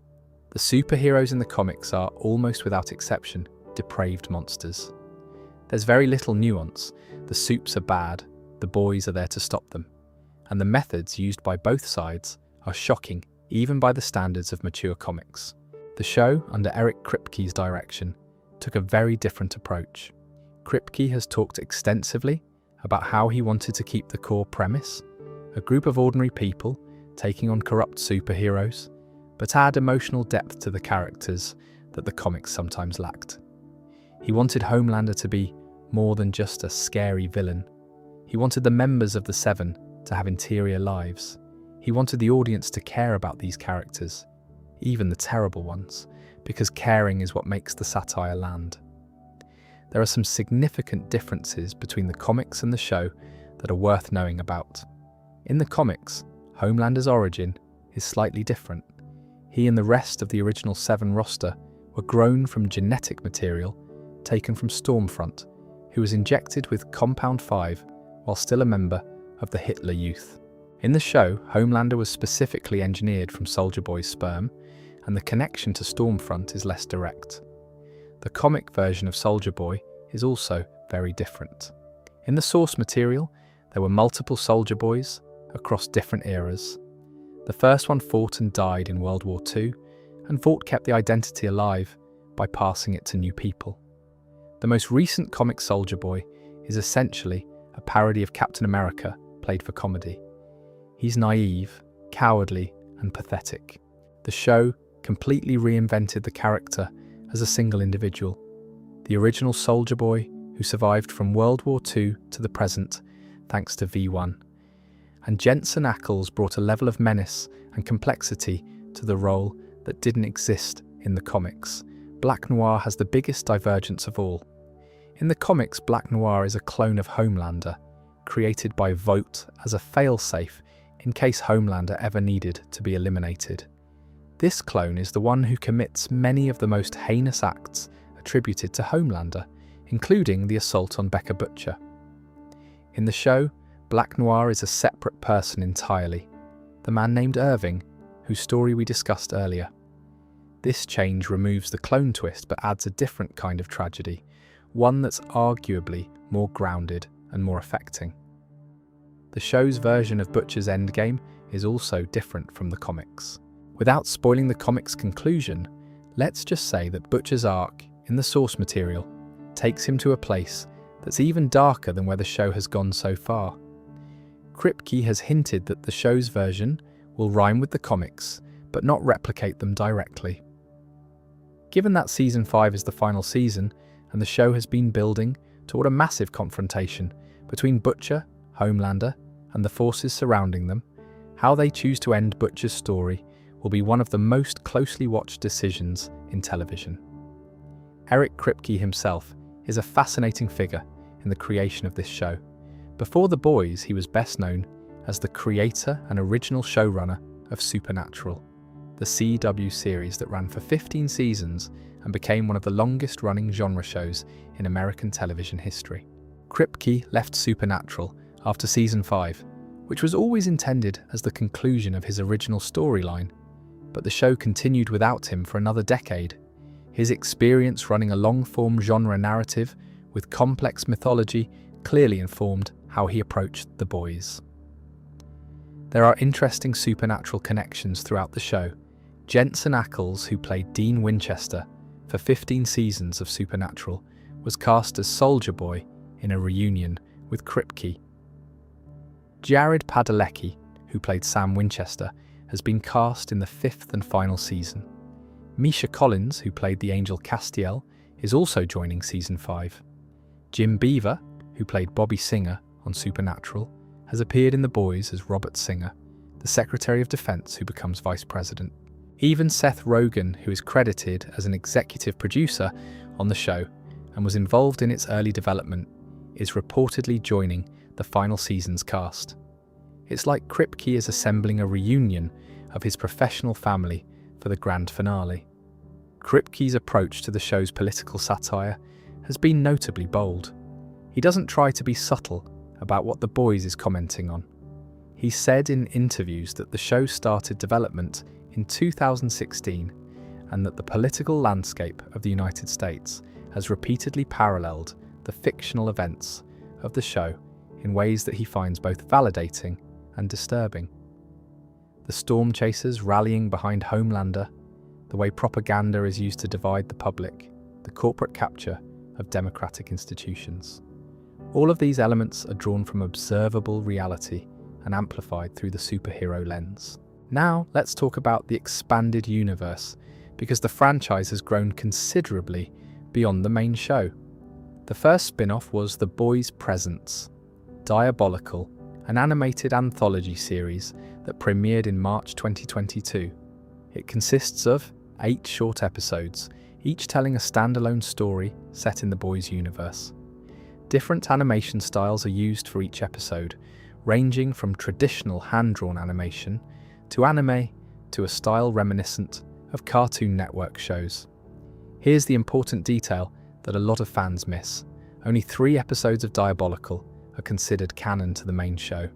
Speaker 1: The superheroes in the comics are, almost without exception, depraved monsters. There's very little nuance. The supes are bad, the boys are there to stop them. And the methods used by both sides are shocking, even by the standards of mature comics. The show, under Eric Kripke's direction, took a very different approach. Kripke has talked extensively about how he wanted to keep the core premise, a group of ordinary people taking on corrupt superheroes, but add emotional depth to the characters that the comics sometimes lacked. He wanted Homelander to be more than just a scary villain. He wanted the members of the Seven to have interior lives. He wanted the audience to care about these characters, even the terrible ones, because caring is what makes the satire land. There are some significant differences between the comics and the show that are worth knowing about. In the comics, Homelander's origin is slightly different. He and the rest of the original Seven roster were grown from genetic material taken from Stormfront, who was injected with Compound 5 while still a member of the Hitler Youth. In the show, Homelander was specifically engineered from Soldier Boy's sperm, and the connection to Stormfront is less direct. The comic version of Soldier Boy is also very different. In the source material, there were multiple Soldier Boys across different eras. The first one fought and died in World War II, and Vought kept the identity alive by passing it to new people. The most recent comic Soldier Boy is essentially a parody of Captain America played for comedy. He's naive, cowardly, and pathetic. The show completely reinvented the character as a single individual. The original Soldier Boy, who survived from World War II to the present thanks to V1. And Jensen Ackles brought a level of menace and complexity to the role that didn't exist in the comics. Black Noir has the biggest divergence of all. In the comics, Black Noir is a clone of Homelander, created by Vought as a failsafe in case Homelander ever needed to be eliminated. This clone is the one who commits many of the most heinous acts attributed to Homelander, including the assault on Becca Butcher. In the show, Black Noir is a separate person entirely, the man named Irving, whose story we discussed earlier. This change removes the clone twist but adds a different kind of tragedy, one that's arguably more grounded and more affecting. The show's version of Butcher's endgame is also different from the comics. Without spoiling the comic's conclusion, let's just say that Butcher's arc in the source material takes him to a place that's even darker than where the show has gone so far. Kripke has hinted that the show's version will rhyme with the comics, but not replicate them directly. Given that Season 5 is the final season, and the show has been building toward a massive confrontation between Butcher, Homelander, and the forces surrounding them, how they choose to end Butcher's story will be one of the most closely watched decisions in television. Eric Kripke himself is a fascinating figure in the creation of this show. Before The Boys, he was best known as the creator and original showrunner of Supernatural, the CW series that ran for 15 seasons and became one of the longest-running genre shows in American television history. Kripke left Supernatural after Season 5, which was always intended as the conclusion of his original storyline, but the show continued without him for another decade. His experience running a long-form genre narrative with complex mythology clearly informed how he approached The Boys. There are interesting supernatural connections throughout the show. Jensen Ackles, who played Dean Winchester for 15 seasons of Supernatural, was cast as Soldier Boy in a reunion with Kripke. Jared Padalecki, who played Sam Winchester, has been cast in the 5th and final season. Misha Collins, who played the Angel Castiel, is also joining Season 5. Jim Beaver, who played Bobby Singer on Supernatural, has appeared in The Boys as Robert Singer, the Secretary of Defense who becomes Vice President. Even Seth Rogen, who is credited as an executive producer on the show and was involved in its early development, is reportedly joining the final season's cast. It's like Kripke is assembling a reunion of his professional family for the grand finale. Kripke's approach to the show's political satire has been notably bold. He doesn't try to be subtle about what The Boys is commenting on. He said in interviews that the show started development in 2016 and that the political landscape of the United States has repeatedly paralleled the fictional events of the show in ways that he finds both validating and disturbing. The storm chasers rallying behind Homelander, the way propaganda is used to divide the public, the corporate capture of democratic institutions. All of these elements are drawn from observable reality and amplified through the superhero lens. Now, let's talk about the expanded universe, because the franchise has grown considerably beyond the main show. The first spin-off was The Boys Presents. Diabolical, an animated anthology series that premiered in March 2022. It consists of 8 short episodes, each telling a standalone story set in the boys' universe. Different animation styles are used for each episode, ranging from traditional hand-drawn animation to anime to a style reminiscent of Cartoon Network shows. Here's the important detail that a lot of fans miss. Only 3 episodes of Diabolical are considered canon to the main show.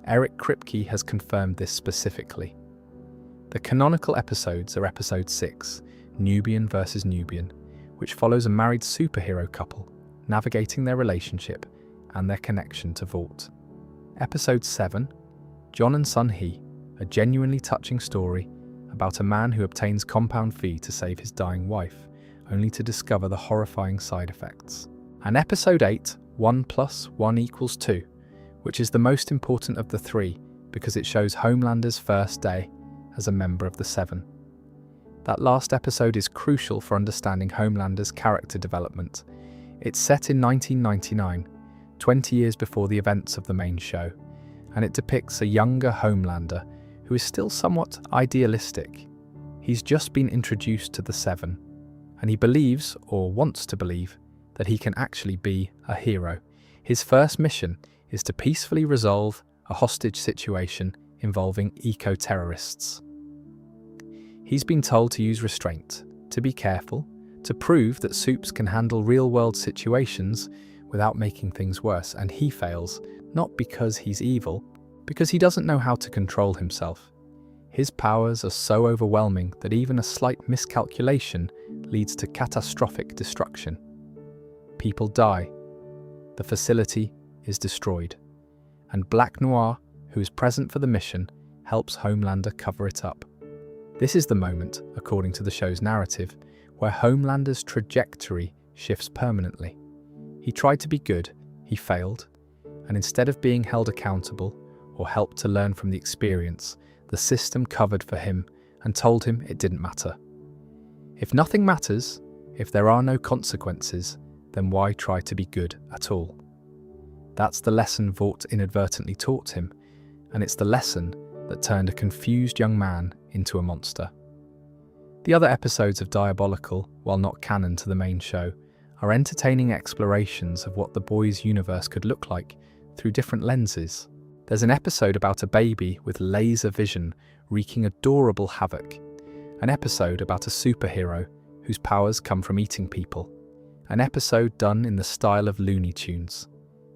Speaker 1: Eric Kripke has confirmed this specifically. The canonical episodes are Episode 6, Nubian vs. Nubian, which follows a married superhero couple navigating their relationship and their connection to Vought. Episode 7, John and Sun Hee, a genuinely touching story about a man who obtains compound fee to save his dying wife, only to discover the horrifying side effects. And Episode 8, 1 + 1 = 2, which is the most important of the 3 because it shows Homelander's first day as a member of the Seven. That last episode is crucial for understanding Homelander's character development. It's set in 1999, 20 years before the events of the main show, and it depicts a younger Homelander who is still somewhat idealistic. He's just been introduced to the Seven, and he believes, or wants to believe, that he can actually be a hero. His first mission is to peacefully resolve a hostage situation involving eco-terrorists. He's been told to use restraint, to be careful, to prove that supes can handle real-world situations without making things worse, and he fails, not because he's evil, because he doesn't know how to control himself. His powers are so overwhelming that even a slight miscalculation leads to catastrophic destruction. People die, the facility is destroyed, and Black Noir, who is present for the mission, helps Homelander cover it up. This is the moment, according to the show's narrative, where Homelander's trajectory shifts permanently. He tried to be good, he failed, and instead of being held accountable or helped to learn from the experience, the system covered for him and told him it didn't matter. If nothing matters, if there are no consequences, then why try to be good at all? That's the lesson Vought inadvertently taught him, and it's the lesson that turned a confused young man into a monster. The other episodes of Diabolical, while not canon to the main show, are entertaining explorations of what the boys' universe could look like through different lenses. There's an episode about a baby with laser vision wreaking adorable havoc, an episode about a superhero whose powers come from eating people, an episode done in the style of Looney Tunes.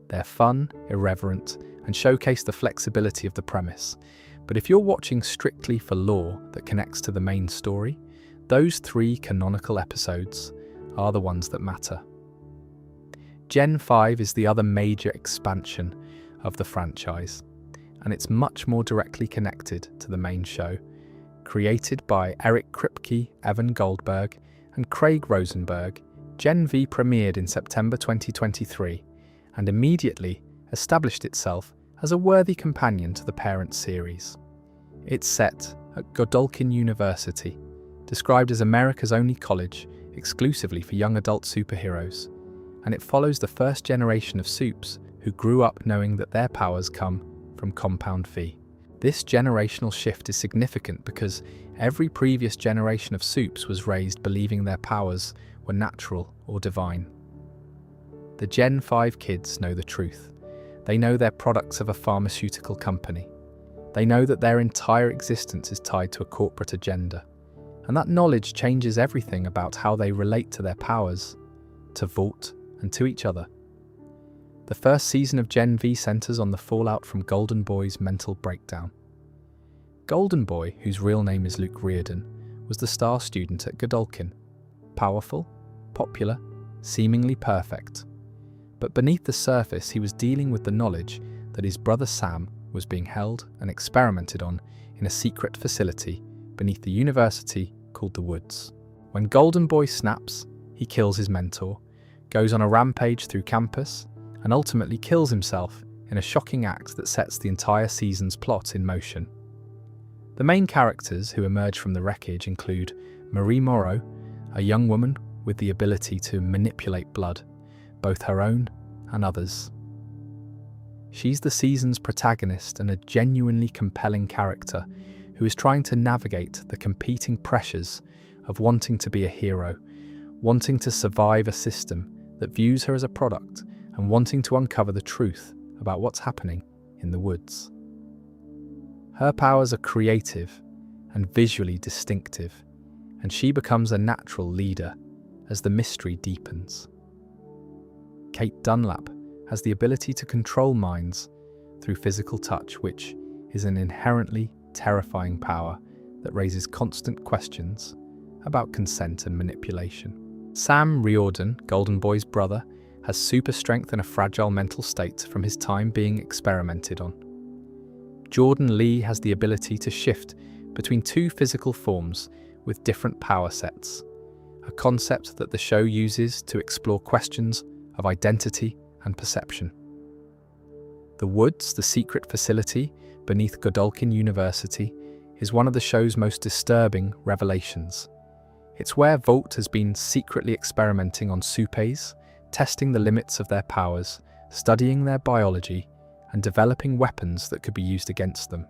Speaker 1: They're fun, irreverent, and showcase the flexibility of the premise. But if you're watching strictly for lore that connects to the main story, those 3 canonical episodes are the ones that matter. Gen 5 is the other major expansion of the franchise, and it's much more directly connected to the main show. Created by Eric Kripke, Evan Goldberg, and Craig Rosenberg, Gen V premiered in September 2023 and immediately established itself as a worthy companion to the parent series. It's set at Godolphin University, described as America's only college exclusively for young adult superheroes, and it follows the first generation of supes who grew up knowing that their powers come from compound fee. This generational shift is significant because every previous generation of supes was raised believing their powers were natural or divine. The Gen 5 kids know the truth. They know they're products of a pharmaceutical company. They know that their entire existence is tied to a corporate agenda. And that knowledge changes everything about how they relate to their powers, to Vought, and to each other. The first season of Gen V centers on the fallout from Golden Boy's mental breakdown. Golden Boy, whose real name is Luke Riordan, was the star student at Godolphin. Powerful, popular, seemingly perfect. But beneath the surface, he was dealing with the knowledge that his brother Sam was being held and experimented on in a secret facility beneath the university called the Woods. When Golden Boy snaps, he kills his mentor, goes on a rampage through campus, and ultimately kills himself in a shocking act that sets the entire season's plot in motion. The main characters who emerge from the wreckage include Marie Morrow, a young woman with the ability to manipulate blood, both her own and others. She's the season's protagonist and a genuinely compelling character who is trying to navigate the competing pressures of wanting to be a hero, wanting to survive a system that views her as a product, and wanting to uncover the truth about what's happening in the woods. Her powers are creative and visually distinctive, and she becomes a natural leader as the mystery deepens. Kate Dunlap has the ability to control minds through physical touch, which is an inherently terrifying power that raises constant questions about consent and manipulation. Sam Riordan, Golden Boy's brother, has super strength and a fragile mental state from his time being experimented on. Jordan Lee has the ability to shift between two physical forms with different power sets, a concept that the show uses to explore questions of identity and perception. The Woods, the secret facility beneath Godolphin University, is one of the show's most disturbing revelations. It's where Vought has been secretly experimenting on supes, testing the limits of their powers, studying their biology, and developing weapons that could be used against them.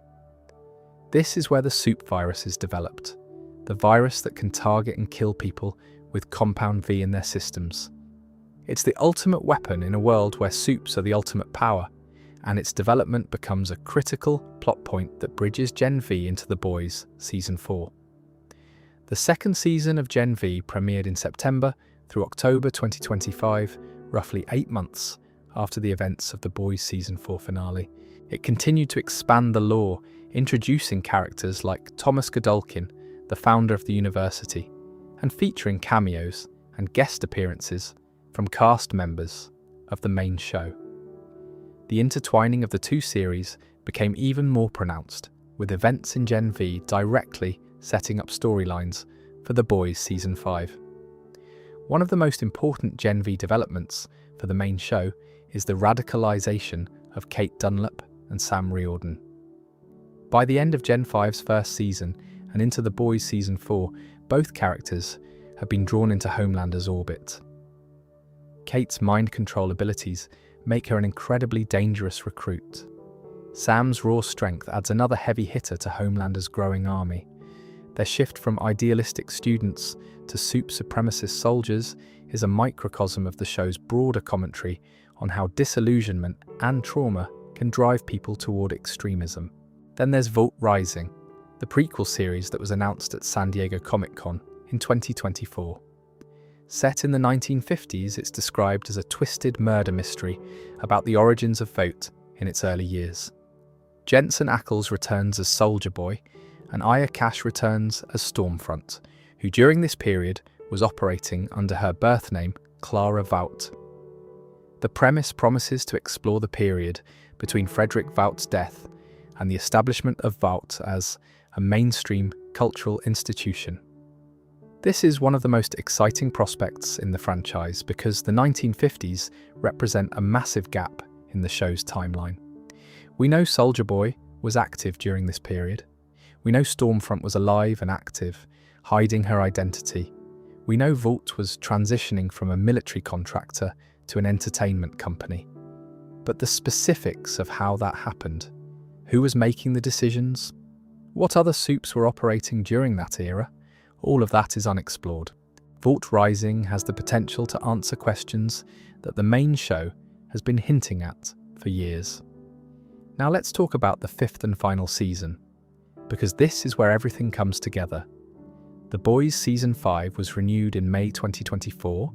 Speaker 1: This is where the supe virus is developed, the virus that can target and kill people with Compound V in their systems. It's the ultimate weapon in a world where supes are the ultimate power, and its development becomes a critical plot point that bridges Gen V into The Boys Season 4. The second season of Gen V premiered in September through October 2025, roughly 8 months after the events of The Boys Season 4 finale. It continued to expand the lore, introducing characters like Thomas Godolphin, the founder of the university, and featuring cameos and guest appearances from cast members of the main show. The intertwining of the two series became even more pronounced, with events in Gen V directly setting up storylines for The Boys Season 5. One of the most important Gen V developments for the main show is the radicalization of Kate Dunlap and Sam Riordan. By the end of Gen 5's first season and into The Boys Season 4, both characters have been drawn into Homelander's orbit. Kate's mind control abilities make her an incredibly dangerous recruit. Sam's raw strength adds another heavy hitter to Homelander's growing army. Their shift from idealistic students to supe supremacist soldiers is a microcosm of the show's broader commentary on how disillusionment and trauma can drive people toward extremism. Then there's Vought Rising, the prequel series that was announced at San Diego Comic-Con in 2024. Set in the 1950s, it's described as a twisted murder mystery about the origins of Vought in its early years. Jensen Ackles returns as Soldier Boy, and Aya Cash returns as Stormfront, who during this period was operating under her birth name, Clara Vought. The premise promises to explore the period between Frederick Vought's death and the establishment of Vought as a mainstream cultural institution. This is one of the most exciting prospects in the franchise because the 1950s represent a massive gap in the show's timeline. We know Soldier Boy was active during this period. We know Stormfront was alive and active, hiding her identity. We know Vought was transitioning from a military contractor to an entertainment company. But the specifics of how that happened, who was making the decisions, what other supes were operating during that era, all of that is unexplored. Vought Rising has the potential to answer questions that the main show has been hinting at for years. Now let's talk about the fifth and final season, because this is where everything comes together. The Boys Season 5 was renewed in May 2024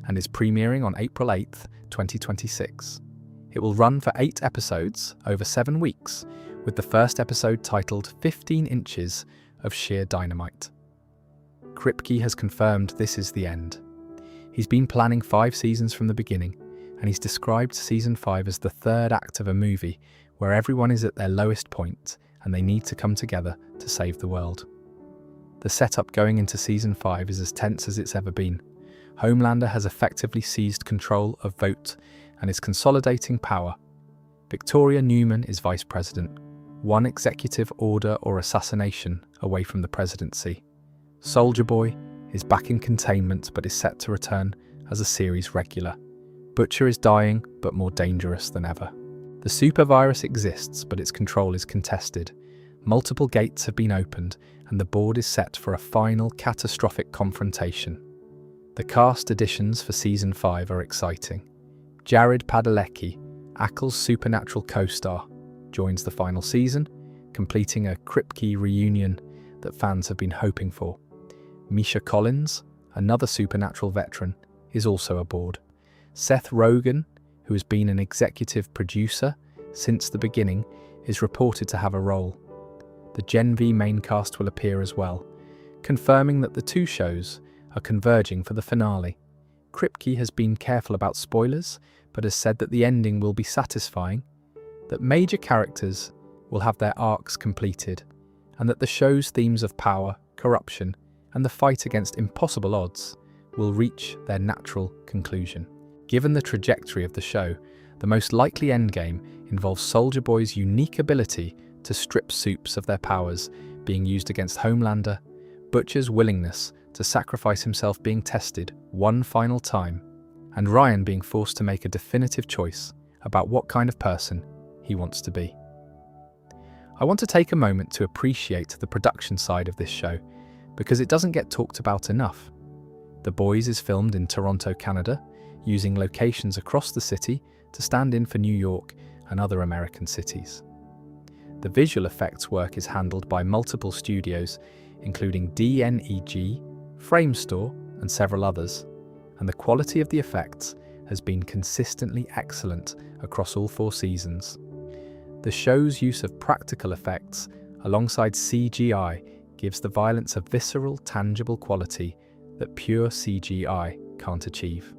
Speaker 1: and is premiering on April 8th, 2026. It will run for 8 episodes over 7 weeks, with the first episode titled 15 Inches of Sheer Dynamite. Kripke has confirmed this is the end. He's been planning 5 seasons from the beginning, and he's described Season 5 as the third act of a movie where everyone is at their lowest point and they need to come together to save the world. The setup going into Season 5 is as tense as it's ever been. Homelander has effectively seized control of Vought and is consolidating power. Victoria Newman is vice president, one executive order or assassination away from the presidency. Soldier Boy is back in containment but is set to return as a series regular. Butcher is dying but more dangerous than ever. The supervirus exists, but its control is contested. Multiple gates have been opened, and the board is set for a final catastrophic confrontation. The cast additions for Season 5 are exciting. Jared Padalecki, Ackles' supernatural co-star, joins the final season, completing a Kripke reunion that fans have been hoping for. Misha Collins, another supernatural veteran, is also aboard. Seth Rogen, who has been an executive producer since the beginning, is reported to have a role. The Gen V main cast will appear as well, confirming that the two shows are converging for the finale. Kripke has been careful about spoilers, but has said that the ending will be satisfying, that major characters will have their arcs completed, and that the show's themes of power, corruption, and the fight against impossible odds will reach their natural conclusion. Given the trajectory of the show, the most likely endgame involves Soldier Boy's unique ability to strip supes of their powers being used against Homelander, Butcher's willingness to sacrifice himself being tested one final time, and Ryan being forced to make a definitive choice about what kind of person he wants to be. I want to take a moment to appreciate the production side of this show, because it doesn't get talked about enough. The Boys is filmed in Toronto, Canada, using locations across the city to stand in for New York and other American cities. The visual effects work is handled by multiple studios, including DNEG, Framestore, and several others, and the quality of the effects has been consistently excellent across all 4 seasons. The show's use of practical effects alongside CGI gives the violence a visceral, tangible quality that pure CGI can't achieve.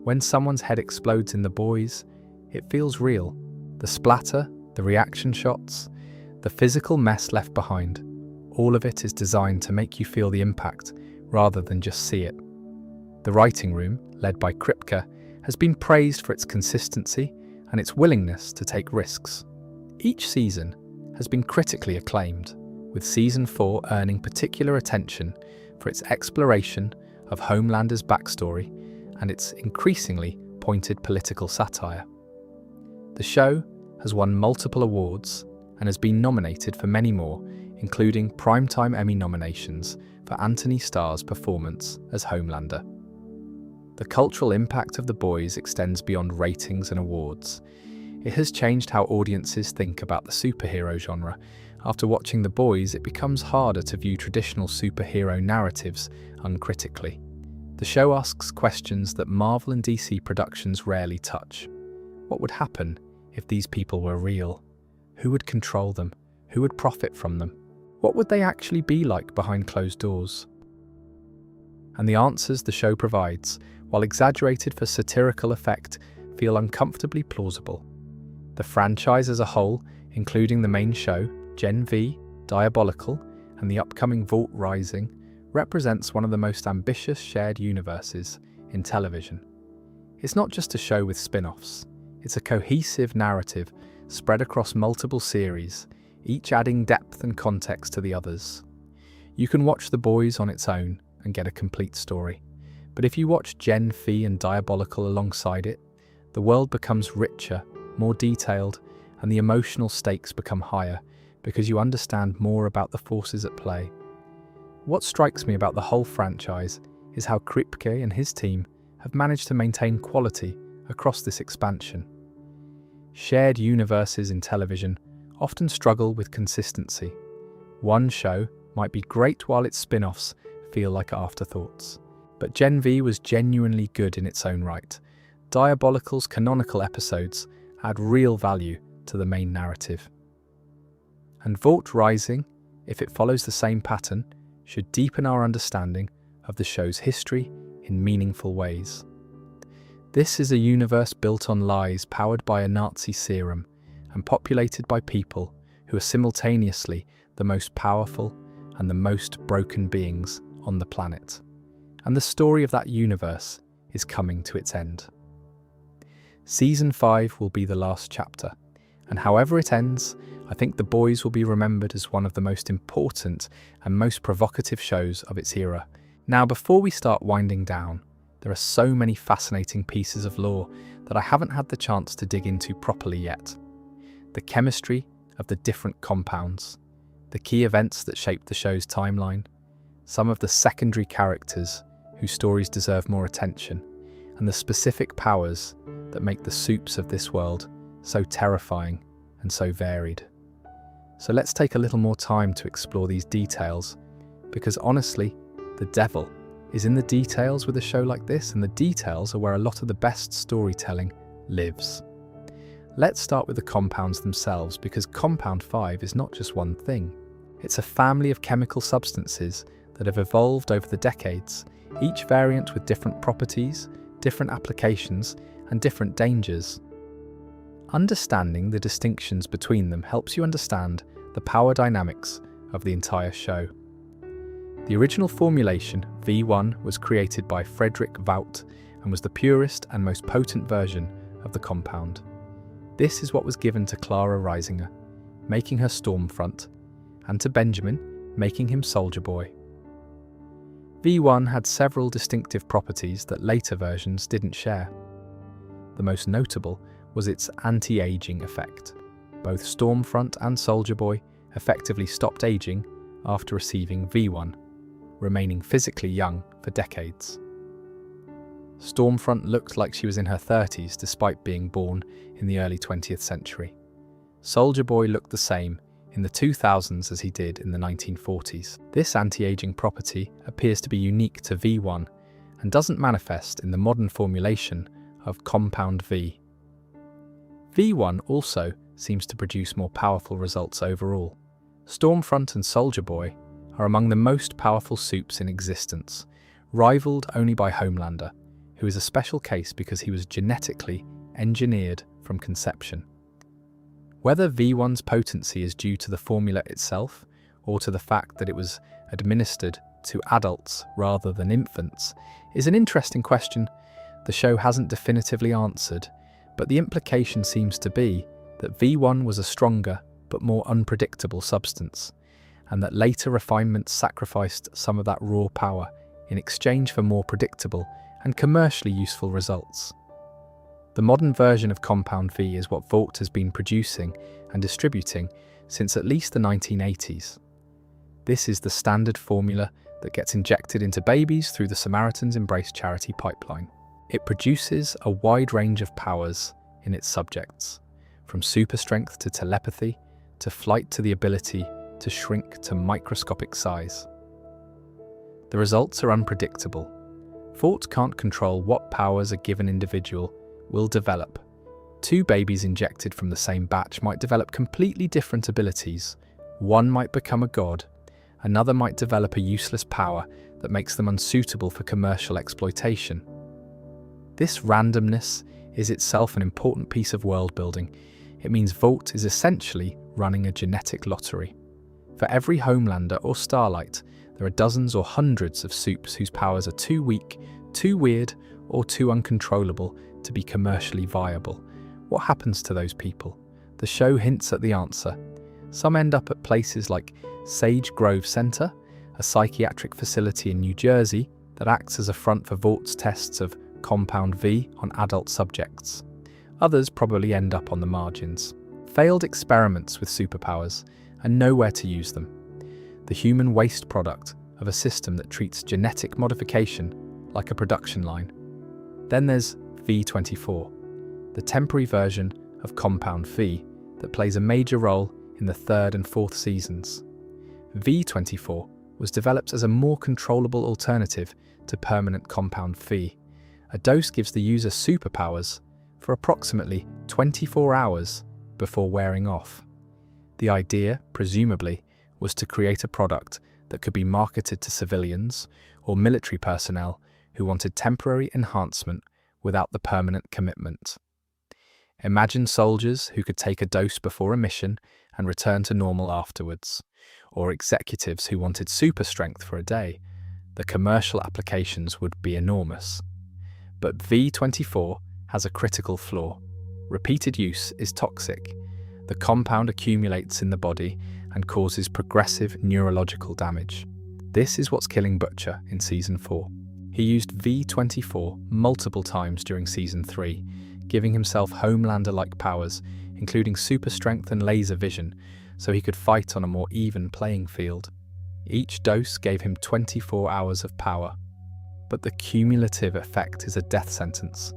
Speaker 1: When someone's head explodes in The Boys, it feels real. The splatter, the reaction shots, the physical mess left behind, all of it is designed to make you feel the impact rather than just see it. The writing room, led by Kripke, has been praised for its consistency and its willingness to take risks. Each season has been critically acclaimed, with Season 4 earning particular attention for its exploration of Homelander's backstory and its increasingly pointed political satire. The show has won multiple awards and has been nominated for many more, including Primetime Emmy nominations for Anthony Starr's performance as Homelander. The cultural impact of The Boys extends beyond ratings and awards. It has changed how audiences think about the superhero genre. After watching The Boys, it becomes harder to view traditional superhero narratives uncritically. The show asks questions that Marvel and DC productions rarely touch. What would happen if these people were real? Who would control them? Who would profit from them? What would they actually be like behind closed doors? And the answers the show provides, while exaggerated for satirical effect, feel uncomfortably plausible. The franchise as a whole, including the main show, Gen V, Diabolical, and the upcoming Vought Rising, represents one of the most ambitious shared universes in television. It's not just a show with spin-offs, it's a cohesive narrative spread across multiple series, each adding depth and context to the others. You can watch The Boys on its own and get a complete story, but if you watch Gen V and Diabolical alongside it, the world becomes richer, more detailed, and the emotional stakes become higher because you understand more about the forces at play. What strikes me about the whole franchise is how Kripke and his team have managed to maintain quality across this expansion. Shared universes in television often struggle with consistency. One show might be great while its spin-offs feel like afterthoughts. But Gen V was genuinely good in its own right. Diabolical's canonical episodes add real value to the main narrative. And Vought Rising, if it follows the same pattern, should deepen our understanding of the show's history in meaningful ways. This is a universe built on lies powered by a Nazi serum and populated by people who are simultaneously the most powerful and the most broken beings on the planet. And the story of that universe is coming to its end. Season 5 will be the last chapter, and however it ends, I think The Boys will be remembered as one of the most important and most provocative shows of its era. Now, before we start winding down, there are so many fascinating pieces of lore that I haven't had the chance to dig into properly yet. the chemistry of the different compounds, the key events that shaped the show's timeline, some of the secondary characters whose stories deserve more attention, and the specific powers that make the supes of this world so terrifying and so varied. So let's take a little more time to explore these details, because honestly, the devil is in the details with a show like this, and the details are where a lot of the best storytelling lives. Let's start with the compounds themselves, because Compound 5 is not just one thing. It's a family of chemical substances that have evolved over the decades, each variant with different properties, different applications, and different dangers. Understanding the distinctions between them helps you understand the power dynamics of the entire show. The original formulation, V1, was created by Vought and was the purest and most potent version of the compound. This is what was given to Clara Risinger, making her Stormfront, and to Benjamin, making him Soldier Boy. V1 had several distinctive properties that later versions didn't share. The most notable was its anti-aging effect. Both Stormfront and Soldier Boy effectively stopped aging after receiving V1, remaining physically young for decades. Stormfront looked like she was in her 30s despite being born in the early 20th century. Soldier Boy looked the same in the 2000s as he did in the 1940s. This anti-aging property appears to be unique to V1 and doesn't manifest in the modern formulation of Compound V. V1 also seems to produce more powerful results overall. Stormfront and Soldier Boy are among the most powerful supes in existence, rivaled only by Homelander, who is a special case because he was genetically engineered from conception. Whether V1's potency is due to the formula itself or to the fact that it was administered to adults rather than infants is an interesting question the show hasn't definitively answered, but the implication seems to be that V1 was a stronger but more unpredictable substance, and that later refinements sacrificed some of that raw power in exchange for more predictable and commercially useful results. The modern version of Compound V is what Vought has been producing and distributing since at least the 1980s. This is the standard formula that gets injected into babies through the Samaritan's Embrace charity pipeline. It produces a wide range of powers in its subjects, from super strength to telepathy, to flight to the ability to shrink to microscopic size. The results are unpredictable. Vought can't control what powers a given individual will develop. Two babies injected from the same batch might develop completely different abilities. One might become a god, another might develop a useless power that makes them unsuitable for commercial exploitation. This randomness is itself an important piece of world building. It means Vought is essentially running a genetic lottery. For every Homelander or Starlight, there are dozens or hundreds of supes whose powers are too weak, too weird, or too uncontrollable to be commercially viable. What happens to those people? The show hints at the answer. Some end up at places like Sage Grove Center, a psychiatric facility in New Jersey that acts as a front for Vaught's tests of Compound V on adult subjects. Others probably end up on the margins. Failed experiments with superpowers and nowhere to use them. The human waste product of a system that treats genetic modification like a production line. Then there's V24, the temporary version of Compound V that plays a major role in the 3rd and 4th seasons. V24 was developed as a more controllable alternative to permanent Compound V. A dose gives the user superpowers for approximately 24 hours before wearing off. The idea, presumably, was to create a product that could be marketed to civilians or military personnel who wanted temporary enhancement without the permanent commitment. Imagine soldiers who could take a dose before a mission and return to normal afterwards, or executives who wanted super strength for a day. The commercial applications would be enormous. But V24 has a critical flaw. Repeated use is toxic. The compound accumulates in the body and causes progressive neurological damage. This is what's killing Butcher in Season 4. He used V24 multiple times during Season 3, giving himself Homelander-like powers, including super strength and laser vision, so he could fight on a more even playing field. Each dose gave him 24 hours of power. But the cumulative effect is a death sentence.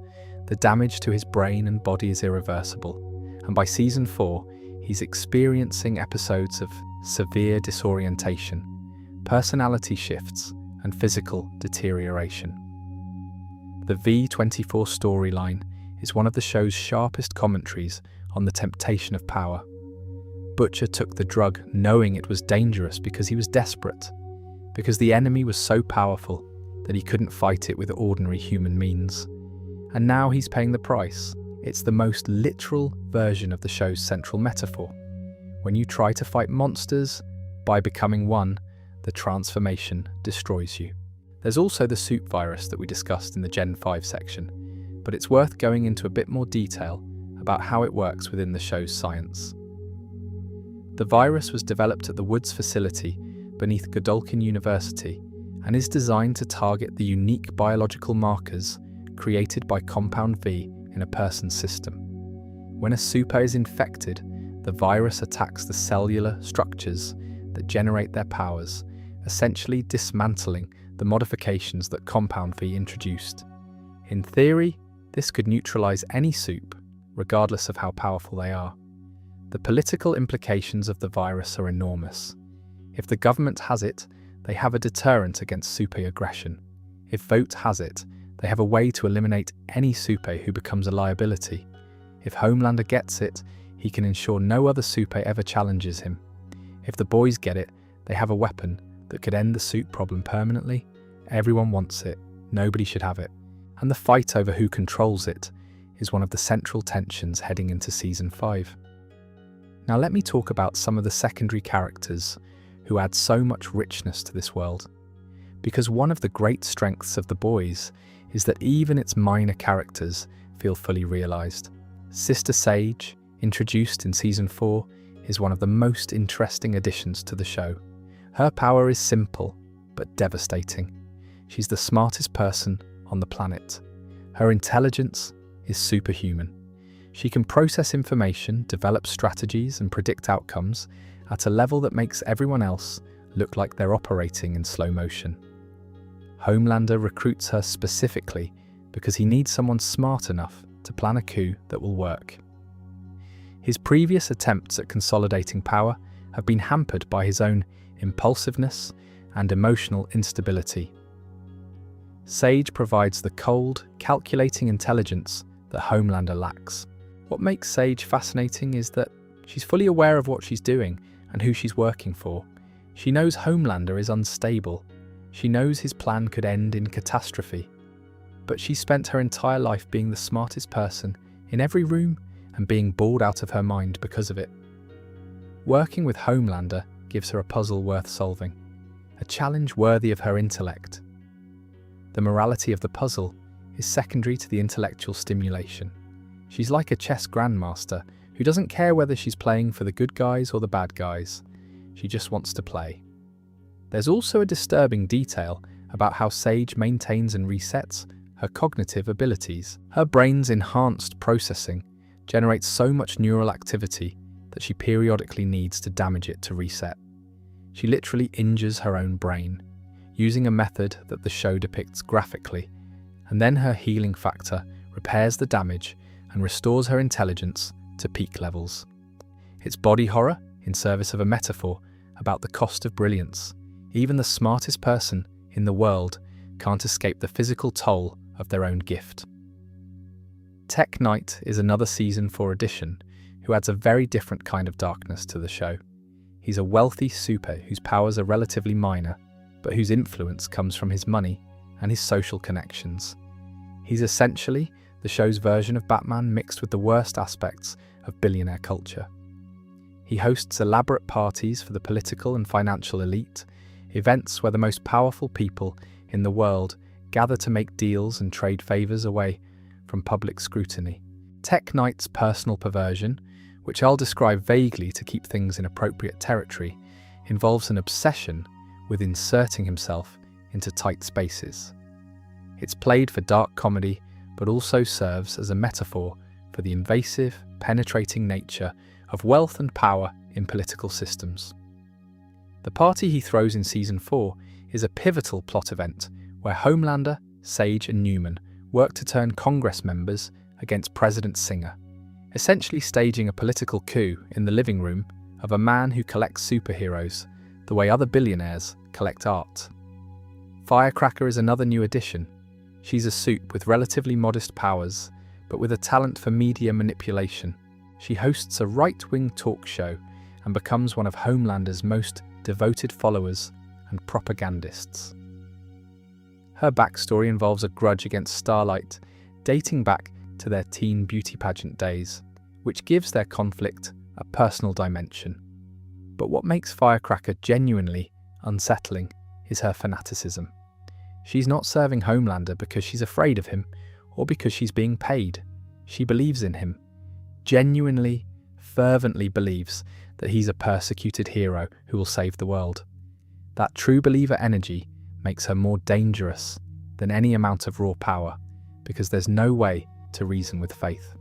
Speaker 1: The damage to his brain and body is irreversible, and by season 4, he's experiencing episodes of severe disorientation, personality shifts, and physical deterioration. The V24 storyline is one of the show's sharpest commentaries on the temptation of power. Butcher took the drug knowing it was dangerous because he was desperate, because the enemy was so powerful that he couldn't fight it with ordinary human means. And now he's paying the price. It's the most literal version of the show's central metaphor. When you try to fight monsters, by becoming one, the transformation destroys you. There's also the soup virus that we discussed in the Gen 5 section, but it's worth going into a bit more detail about how it works within the show's science. The virus was developed at the Woods facility beneath Godolphin University and is designed to target the unique biological markers created by Compound V in a person's system. When a super is infected, the virus attacks the cellular structures that generate their powers, essentially dismantling the modifications that Compound V introduced. In theory, this could neutralize any soup, regardless of how powerful they are. The political implications of the virus are enormous. If the government has it, they have a deterrent against super aggression. If Vought has it, they have a way to eliminate any super who becomes a liability. If Homelander gets it, he can ensure no other super ever challenges him. If the boys get it, they have a weapon that could end the soup problem permanently. Everyone wants it, nobody should have it. And the fight over who controls it is one of the central tensions heading into season 5. Now let me talk about some of the secondary characters who add so much richness to this world. Because one of the great strengths of The Boys is that even its minor characters feel fully realised. Sister Sage, introduced in season 4, is one of the most interesting additions to the show. Her power is simple, but devastating. She's the smartest person on the planet. Her intelligence is superhuman. She can process information, develop strategies, and predict outcomes at a level that makes everyone else look like they're operating in slow motion. Homelander recruits her specifically because he needs someone smart enough to plan a coup that will work. His previous attempts at consolidating power have been hampered by his own impulsiveness and emotional instability. Sage provides the cold, calculating intelligence that Homelander lacks. What makes Sage fascinating is that she's fully aware of what she's doing and who she's working for. She knows Homelander is unstable. She knows his plan could end in catastrophe. But she spent her entire life being the smartest person in every room and being bored out of her mind because of it. Working with Homelander gives her a puzzle worth solving, a challenge worthy of her intellect. The morality of the puzzle is secondary to the intellectual stimulation. She's like a chess grandmaster who doesn't care whether she's playing for the good guys or the bad guys. She just wants to play. There's also a disturbing detail about how Sage maintains and resets her cognitive abilities. Her brain's enhanced processing generates so much neural activity that she periodically needs to damage it to reset. She literally injures her own brain, using a method that the show depicts graphically, and then her healing factor repairs the damage and restores her intelligence to peak levels. It's body horror in service of a metaphor about the cost of brilliance. Even the smartest person in the world can't escape the physical toll of their own gift. Tech Knight is another season 4 addition who adds a very different kind of darkness to the show. He's a wealthy super whose powers are relatively minor, but whose influence comes from his money and his social connections. He's essentially the show's version of Batman mixed with the worst aspects of billionaire culture. He hosts elaborate parties for the political and financial elite, events where the most powerful people in the world gather to make deals and trade favors away from public scrutiny. Tech Knight's personal perversion, which I'll describe vaguely to keep things in appropriate territory, involves an obsession with inserting himself into tight spaces. It's played for dark comedy, but also serves as a metaphor for the invasive, penetrating nature of wealth and power in political systems. The party he throws in Season 4 is a pivotal plot event where Homelander, Sage and Newman work to turn Congress members against President Singer, essentially staging a political coup in the living room of a man who collects superheroes the way other billionaires collect art. Firecracker is another new addition. She's a supe with relatively modest powers, but with a talent for media manipulation. She hosts a right-wing talk show and becomes one of Homelander's most devoted followers and propagandists. Her backstory involves a grudge against Starlight, dating back to their teen beauty pageant days, which gives their conflict a personal dimension. But what makes Firecracker genuinely unsettling is her fanaticism. She's not serving Homelander because she's afraid of him or because she's being paid. She believes in him, genuinely, fervently believes that he's a persecuted hero who will save the world. That true believer energy makes her more dangerous than any amount of raw power, because there's no way to reason with faith.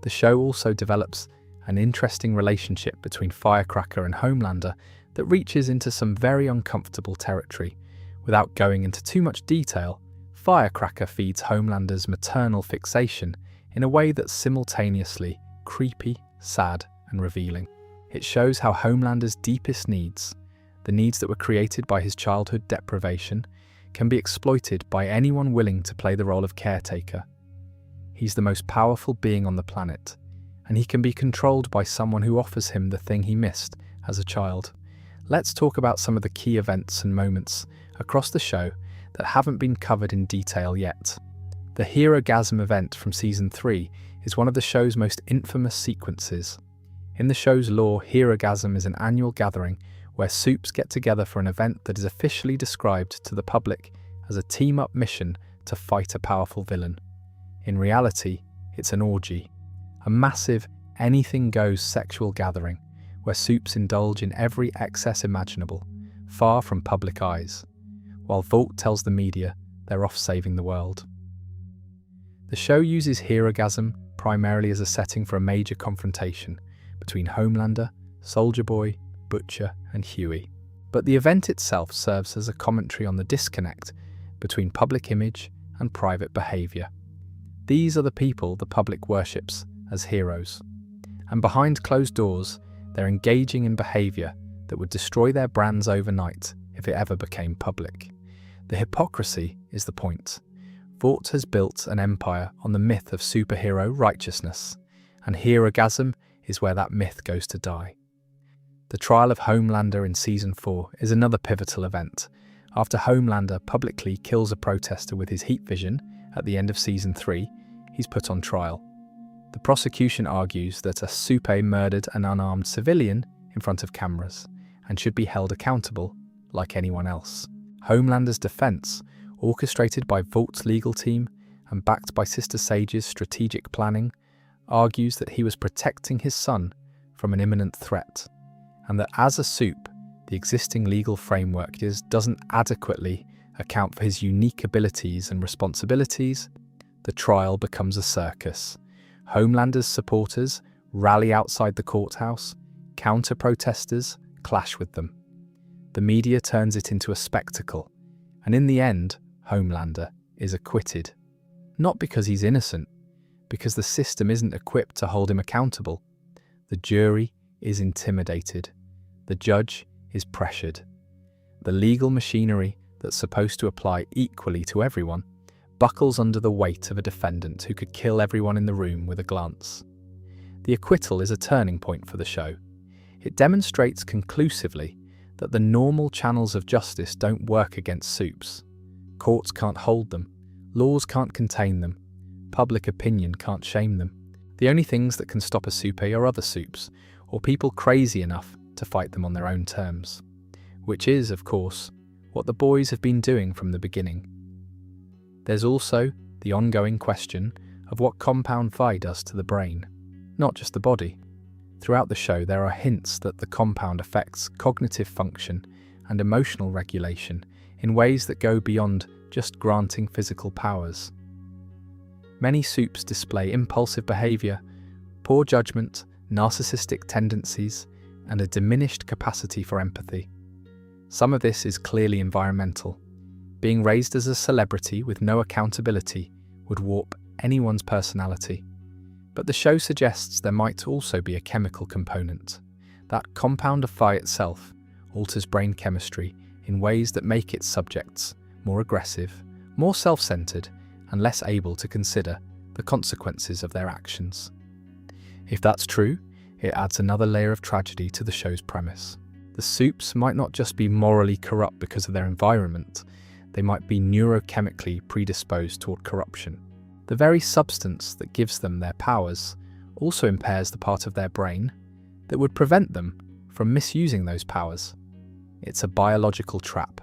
Speaker 1: The show also develops an interesting relationship between Firecracker and Homelander that reaches into some very uncomfortable territory. Without going into too much detail, Firecracker feeds Homelander's maternal fixation in a way that's simultaneously creepy, sad, and revealing. It shows how Homelander's deepest needs, the needs that were created by his childhood deprivation, can be exploited by anyone willing to play the role of caretaker. He's the most powerful being on the planet, and he can be controlled by someone who offers him the thing he missed as a child. Let's talk about some of the key events and moments across the show that haven't been covered in detail yet. The Herogasm event from Season 3 is one of the show's most infamous sequences. In the show's lore, Herogasm is an annual gathering where supes get together for an event that is officially described to the public as a team-up mission to fight a powerful villain. In reality, it's an orgy, a massive, anything-goes sexual gathering where supes indulge in every excess imaginable, far from public eyes, while Vought tells the media they're off saving the world. The show uses Herogasm primarily as a setting for a major confrontation between Homelander, Soldier Boy, Butcher, and Huey. But the event itself serves as a commentary on the disconnect between public image and private behaviour. These are the people the public worships as heroes, and behind closed doors, they're engaging in behaviour that would destroy their brands overnight if it ever became public. The hypocrisy is the point. Vought has built an empire on the myth of superhero righteousness, and Herogasm is where that myth goes to die. The trial of Homelander in Season 4 is another pivotal event. After Homelander publicly kills a protester with his heat vision at the end of Season 3, he's put on trial. The prosecution argues that a supe murdered an unarmed civilian in front of cameras and should be held accountable like anyone else. Homelander's defense, orchestrated by Vaught's legal team and backed by Sister Sage's strategic planning, argues that he was protecting his son from an imminent threat, and that as a supe, the existing legal framework doesn't adequately account for his unique abilities and responsibilities. The trial becomes a circus. Homelander's supporters rally outside the courthouse, counter-protesters clash with them. The media turns it into a spectacle, and in the end, Homelander is acquitted. Not because he's innocent, because the system isn't equipped to hold him accountable. The jury is intimidated. The judge is pressured. The legal machinery that's supposed to apply equally to everyone buckles under the weight of a defendant who could kill everyone in the room with a glance. The acquittal is a turning point for the show. It demonstrates conclusively that the normal channels of justice don't work against supes. Courts can't hold them, laws can't contain them, public opinion can't shame them. The only things that can stop a supe are other supes, or people crazy enough to fight them on their own terms. Which is, of course, what the boys have been doing from the beginning. There's also the ongoing question of what compound Phi does to the brain, not just the body. Throughout the show, there are hints that the compound affects cognitive function and emotional regulation in ways that go beyond just granting physical powers. Many supes display impulsive behaviour, poor judgment, narcissistic tendencies, and a diminished capacity for empathy. Some of this is clearly environmental. Being raised as a celebrity with no accountability would warp anyone's personality. But the show suggests there might also be a chemical component. That compound of phi itself alters brain chemistry in ways that make its subjects more aggressive, more self-centered, and less able to consider the consequences of their actions. If that's true, it adds another layer of tragedy to the show's premise. The supes might not just be morally corrupt because of their environment, they might be neurochemically predisposed toward corruption. The very substance that gives them their powers also impairs the part of their brain that would prevent them from misusing those powers. It's a biological trap,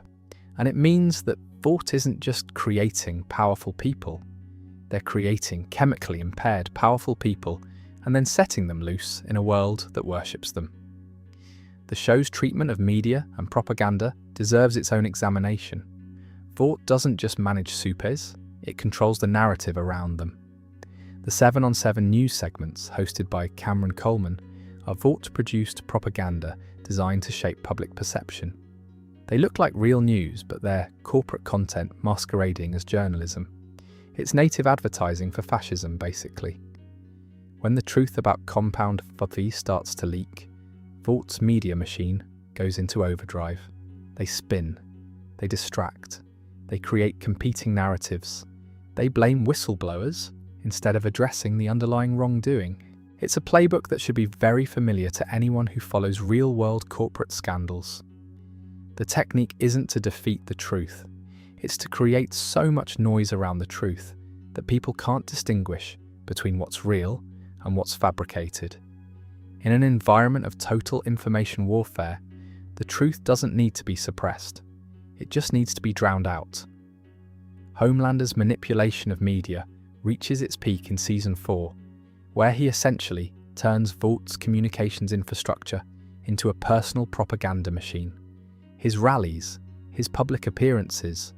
Speaker 1: and it means that Vought isn't just creating powerful people, they're creating chemically impaired powerful people and then setting them loose in a world that worships them. The show's treatment of media and propaganda deserves its own examination. Vought doesn't just manage supes, it controls the narrative around them. The 7-on-7 news segments, hosted by Cameron Coleman, are Vought-produced propaganda designed to shape public perception. They look like real news, but they're corporate content masquerading as journalism. It's native advertising for fascism, basically. When the truth about compound phi starts to leak, Vaught's media machine goes into overdrive. They spin, they distract, they create competing narratives. They blame whistleblowers instead of addressing the underlying wrongdoing. It's a playbook that should be very familiar to anyone who follows real-world corporate scandals. The technique isn't to defeat the truth, it's to create so much noise around the truth that people can't distinguish between what's real and what's fabricated. In an environment of total information warfare, the truth doesn't need to be suppressed, it just needs to be drowned out. Homelander's manipulation of media reaches its peak in Season 4, where he essentially turns Vaught's communications infrastructure into a personal propaganda machine. His rallies, his public appearances,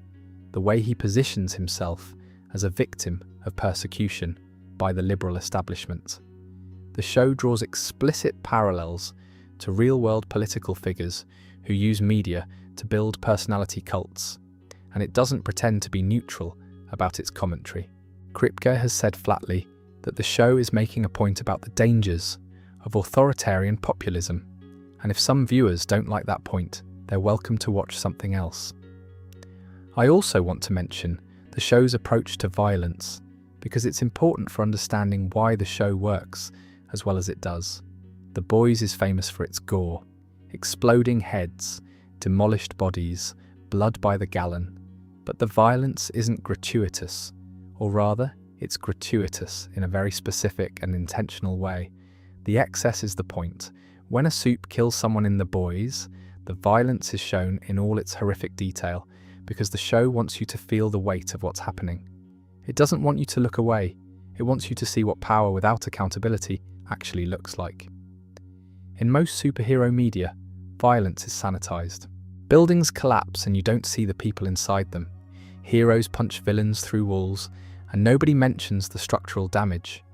Speaker 1: the way he positions himself as a victim of persecution by the liberal establishment. The show draws explicit parallels to real-world political figures who use media to build personality cults, and it doesn't pretend to be neutral about its commentary. Kripke has said flatly that the show is making a point about the dangers of authoritarian populism, and if some viewers don't like that point, they're welcome to watch something else. I also want to mention the show's approach to violence, because it's important for understanding why the show works as well as it does. The Boys is famous for its gore, exploding heads, demolished bodies, blood by the gallon, but the violence isn't gratuitous, or rather, it's gratuitous in a very specific and intentional way. The excess is the point. When a supe kills someone in The Boys, the violence is shown in all its horrific detail because the show wants you to feel the weight of what's happening. It doesn't want you to look away. It wants you to see what power without accountability actually looks like. In most superhero media, violence is sanitized. Buildings collapse and you don't see the people inside them. Heroes punch villains through walls, and nobody mentions the structural damage.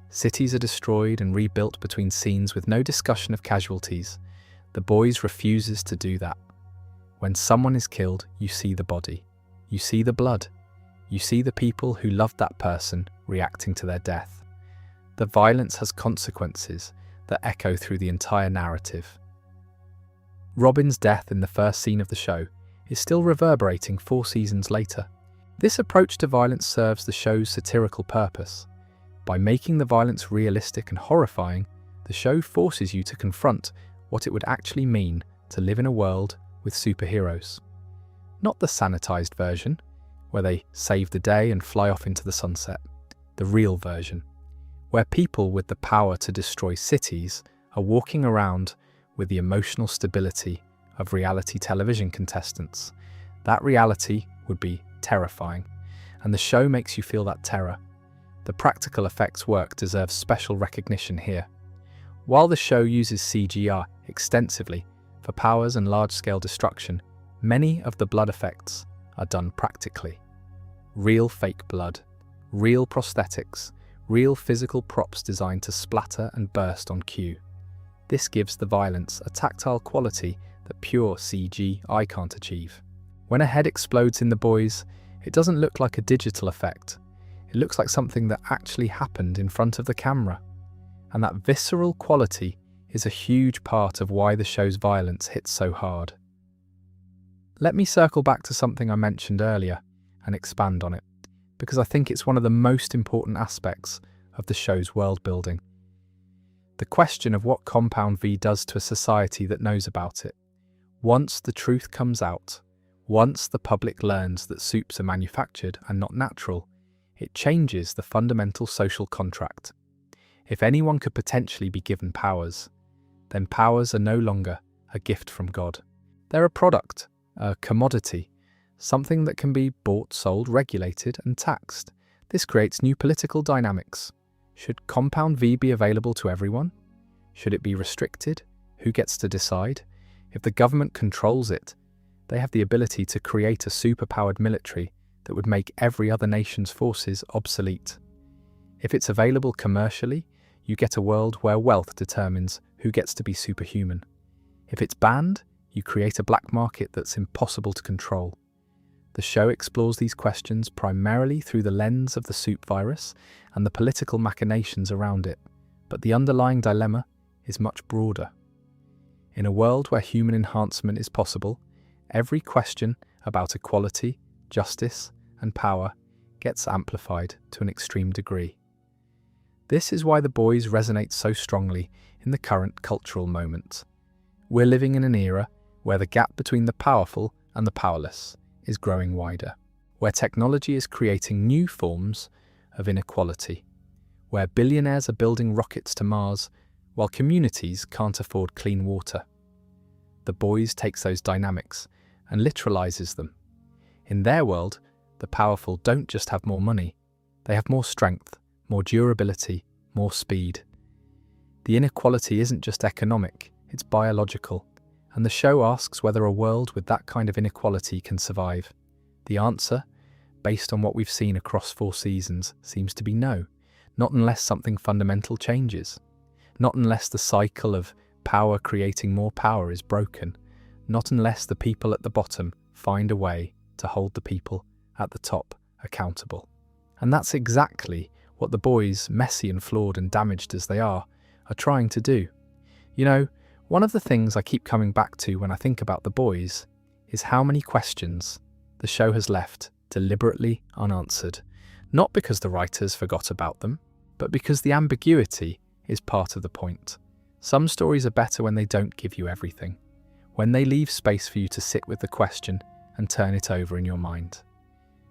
Speaker 1: Cities are destroyed and rebuilt between scenes with no discussion of casualties. The Boys refuses to do that. When someone is killed, you see the body. You see the blood. You see the people who loved that person reacting to their death. The violence has consequences that echo through the entire narrative. Robin's death in the first scene of the show is still reverberating 4 seasons later. This approach to violence serves the show's satirical purpose. By making the violence realistic and horrifying, the show forces you to confront what it would actually mean to live in a world with superheroes. Not the sanitized version, where they save the day and fly off into the sunset. The real version, where people with the power to destroy cities are walking around with the emotional stability of reality television contestants. That reality would be terrifying, and the show makes you feel that terror. The practical effects work deserves special recognition here. While the show uses CGI extensively for powers and large-scale destruction, many of the blood effects are done practically. Real fake blood, real prosthetics, real physical props designed to splatter and burst on cue. This gives the violence a tactile quality that pure CGI can't achieve. When a head explodes in The Boys, it doesn't look like a digital effect. It looks like something that actually happened in front of the camera. And that visceral quality is a huge part of why the show's violence hits so hard. Let me circle back to something I mentioned earlier and expand on it, because I think it's one of the most important aspects of the show's world building. The question of what Compound V does to a society that knows about it. Once the truth comes out, once the public learns that supes are manufactured and not natural, it changes the fundamental social contract. If anyone could potentially be given powers, then powers are no longer a gift from God. They're a product, a commodity, something that can be bought, sold, regulated, and taxed. This creates new political dynamics. Should Compound V be available to everyone? Should it be restricted? Who gets to decide? If the government controls it, they have the ability to create a superpowered military that would make every other nation's forces obsolete. If it's available commercially, you get a world where wealth determines who gets to be superhuman. If it's banned, you create a black market that's impossible to control. The show explores these questions primarily through the lens of the supe virus and the political machinations around it, but the underlying dilemma is much broader. In a world where human enhancement is possible, every question about equality, justice, and power gets amplified to an extreme degree. This is why The Boys resonate so strongly in the current cultural moment. We're living in an era where the gap between the powerful and the powerless is growing wider, where technology is creating new forms of inequality, where billionaires are building rockets to Mars while communities can't afford clean water. The Boys takes those dynamics and literalizes them. In their world, the powerful don't just have more money, they have more strength, more durability, more speed. The inequality isn't just economic, it's biological, and the show asks whether a world with that kind of inequality can survive. The answer, based on what we've seen across 4 seasons, seems to be no. Not unless something fundamental changes. Not unless the cycle of power creating more power is broken. Not unless the people at the bottom find a way to hold the people at the top accountable. And that's exactly what The Boys, messy and flawed and damaged as they are trying to do. You know, one of the things I keep coming back to when I think about The Boys is how many questions the show has left deliberately unanswered. Not because the writers forgot about them, but because the ambiguity is part of the point. Some stories are better when they don't give you everything, when they leave space for you to sit with the question and turn it over in your mind.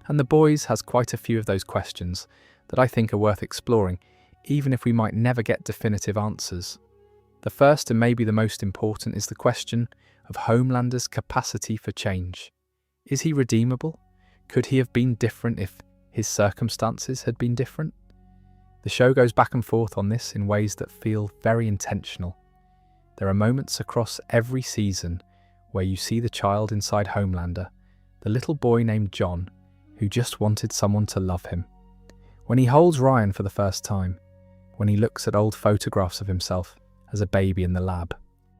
Speaker 1: And The Boys has quite a few of those questions that I think are worth exploring, even if we might never get definitive answers. The first and maybe the most important is the question of Homelander's capacity for change. Is he redeemable? Could he have been different if his circumstances had been different? The show goes back and forth on this in ways that feel very intentional. There are moments across every season where you see the child inside Homelander, the little boy named John, who just wanted someone to love him. When he holds Ryan for the first time, when he looks at old photographs of himself as a baby in the lab,